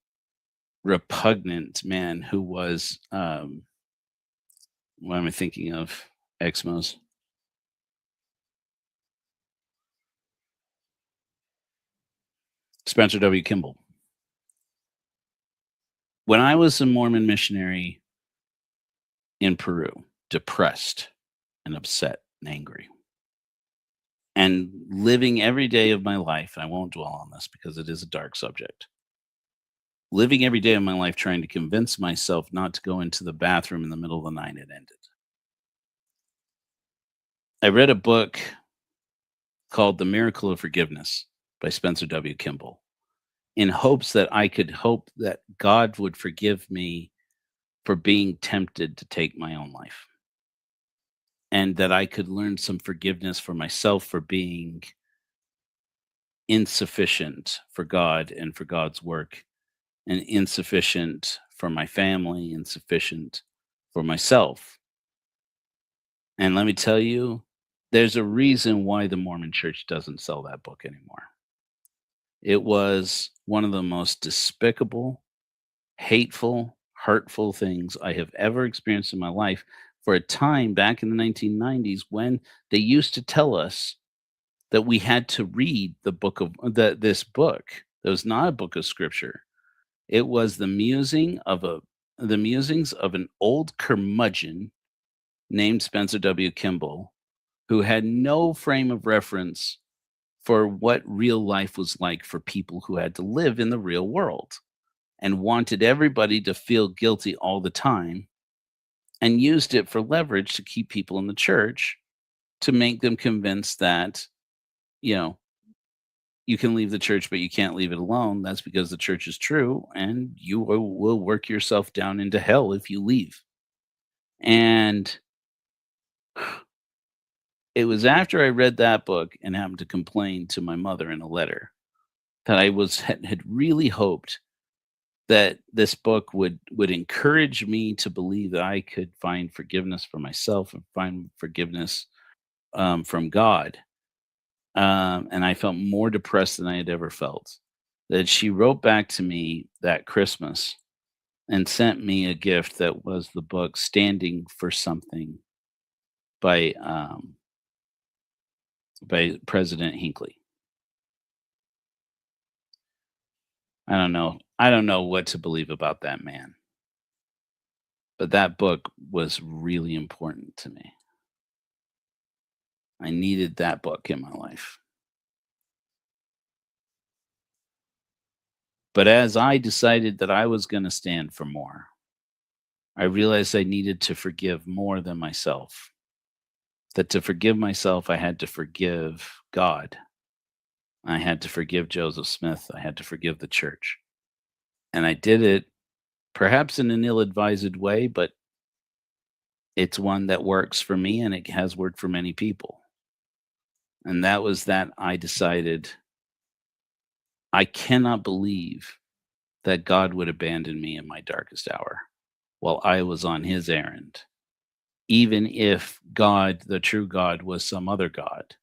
repugnant man who was, what am I thinking of? Exmos. Spencer W. Kimball. When I was a Mormon missionary in Peru, depressed and upset and angry, and living every day of my life, and I won't dwell on this because it is a dark subject, living every day of my life trying to convince myself not to go into the bathroom in the middle of the night, it ended. I read a book called The Miracle of Forgiveness by Spencer W. Kimball in hopes that I could hope that God would forgive me for being tempted to take my own life, and that I could learn some forgiveness for myself for being insufficient for God and for God's work, and insufficient for my family, insufficient for myself. And let me tell you, there's a reason why the Mormon church doesn't sell that book anymore. It was one of the most despicable, hateful, hurtful things I have ever experienced in my life, for a time back in the 1990s when they used to tell us that we had to read this book. It was not a book of scripture. It was the musings of an old curmudgeon named Spencer W. Kimball, who had no frame of reference for what real life was like for people who had to live in the real world, and wanted everybody to feel guilty all the time, and used it for leverage to keep people in the church, to make them convinced that, you know, you can leave the church, but you can't leave it alone. That's because the church is true, and you will work yourself down into hell if you leave. And it was after I read that book and happened to complain to my mother in a letter that I had really hoped that this book would encourage me to believe that I could find forgiveness for myself and find forgiveness from God. And I felt more depressed than I had ever felt. That she wrote back to me that Christmas and sent me a gift that was the book "Standing for Something" by President Hinckley. I don't know. I don't know what to believe about that man, but that book was really important to me. I needed that book in my life. But as I decided that I was going to stand for more, I realized I needed to forgive more than myself. That to forgive myself, I had to forgive God. I had to forgive Joseph Smith. I had to forgive the church. And I did it perhaps in an ill advised way, but it's one that works for me and it has worked for many people. And that was that I decided I cannot believe that God would abandon me in my darkest hour while I was on his errand, even if God, the true God, was some other God.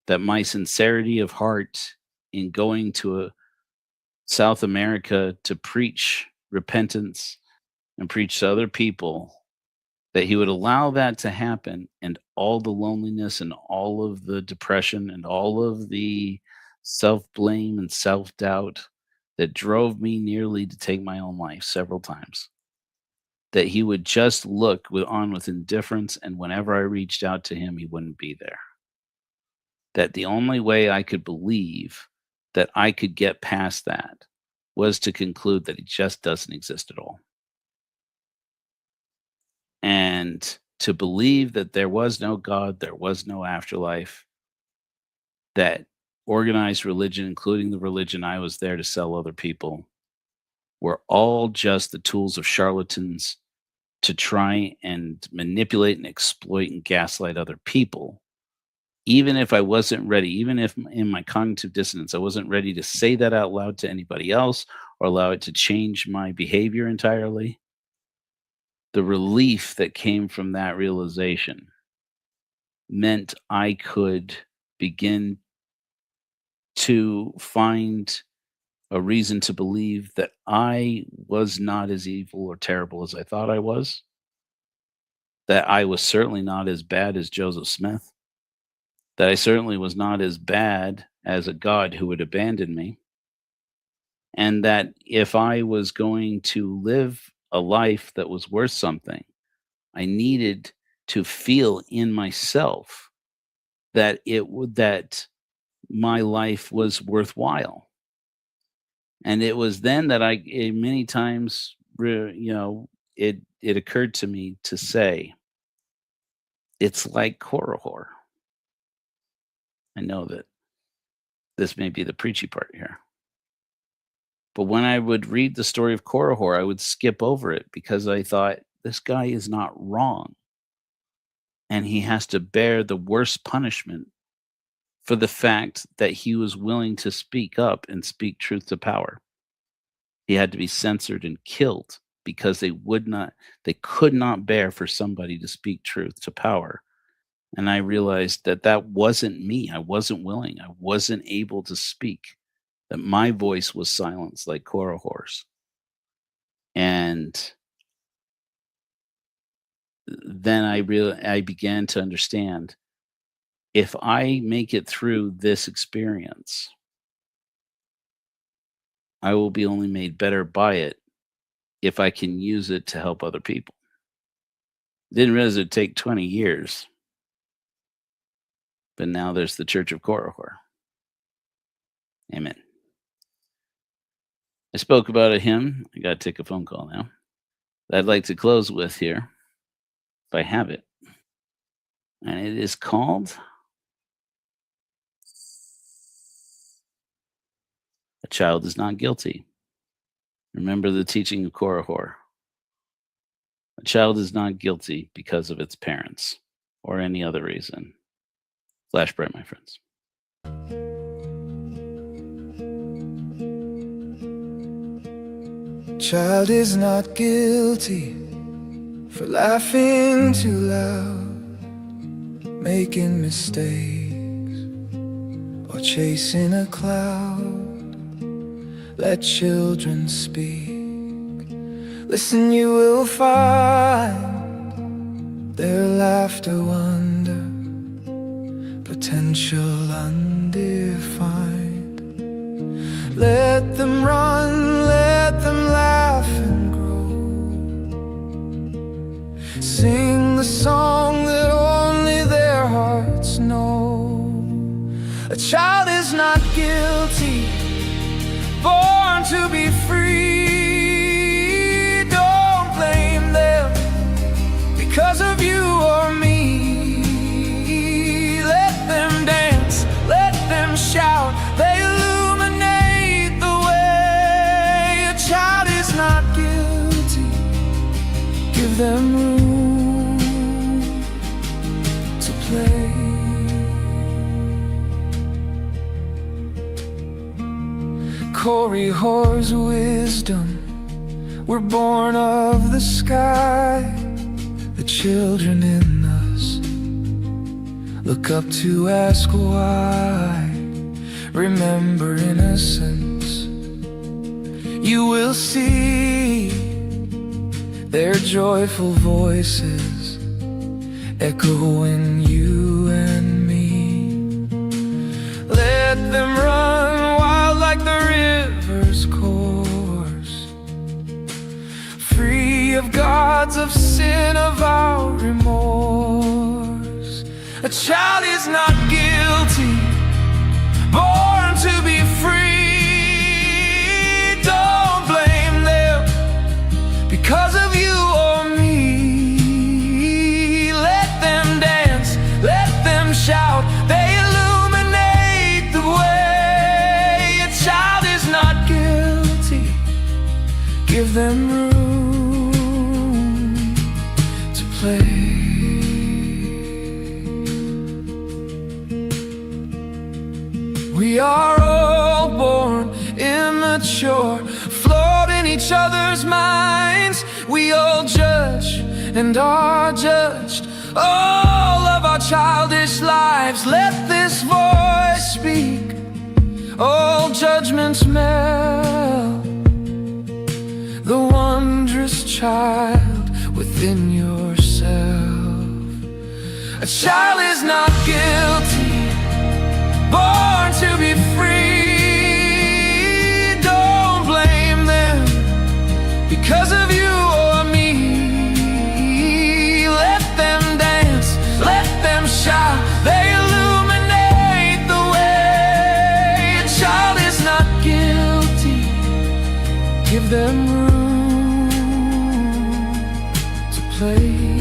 That my sincerity of heart in going to South America to preach repentance and preach to other people, that he would allow that to happen, and all the loneliness and all of the depression and all of the self-blame and self-doubt that drove me nearly to take my own life several times, that he would just look on with indifference, and whenever I reached out to him, he wouldn't be there. That the only way I could believe that I could get past that was to conclude that he just doesn't exist at all. And to believe that there was no God, there was no afterlife, that organized religion, including the religion I was there to sell other people, were all just the tools of charlatans to try and manipulate and exploit and gaslight other people. Even if I wasn't ready, even if in my cognitive dissonance, I wasn't ready to say that out loud to anybody else or allow it to change my behavior entirely, the relief that came from that realization meant I could begin to find a reason to believe that I was not as evil or terrible as I thought I was, that I was certainly not as bad as Joseph Smith, that I certainly was not as bad as a God who would abandon me, and that if I was going to live a life that was worth something, I needed to feel in myself that that my life was worthwhile. And it was then that many times, it occurred to me to say, it's like Korihor. I know that this may be the preachy part here. But when I would read the story of Korihor, I would skip over it because I thought, this guy is not wrong. And he has to bear the worst punishment for the fact that he was willing to speak up and speak truth to power. He had to be censored and killed because they could not bear for somebody to speak truth to power. And I realized that that wasn't me. I wasn't willing. I wasn't able to speak. That my voice was silenced like Korihor's. And then I began to understand, if I make it through this experience, I will be only made better by it if I can use it to help other people. Didn't realize it'd take 20 years. But now there's the Church of Korihor. Amen. I spoke about a hymn. I got to take a phone call now. That I'd like to close with here, if I have it. And it is called A Child is Not Guilty. Remember the teaching of Korihor. A child is not guilty because of its parents or any other reason. Flash bright, my friends. Child is not guilty for laughing too loud, making mistakes, or chasing a cloud. Let children speak. Listen, you will find their laughter wonder, potential undefined. Let them run, let them laugh and grow. Sing the song that only their hearts know. A child is not guilty, born to be free. Don't blame them because of you or me. Let them dance, let them shout, they illuminate the way. A child is not guilty, give them room to play. Corey hoards wisdom. We're born of the sky. The children in us look up to ask why. Remember innocence. You will see their joyful voices echoing you and me. Let them run wild like the river's course, free of gods, of sin, of our remorse. A child is not guilty, born to be free. Don't blame them because of you or me. Let them dance, let them shout, they illuminate the way. A child is not guilty, give them room to play. We are all born immature, flawed in each other's minds. We all judge and are judged all of our childish lives. Let this voice speak, all judgments melt. The wondrous child within yourself. A child is not guilty, born to be free. Don't blame them because of you or me. Let them dance, let them shout, they illuminate the way. A child is not guilty, give them room to play.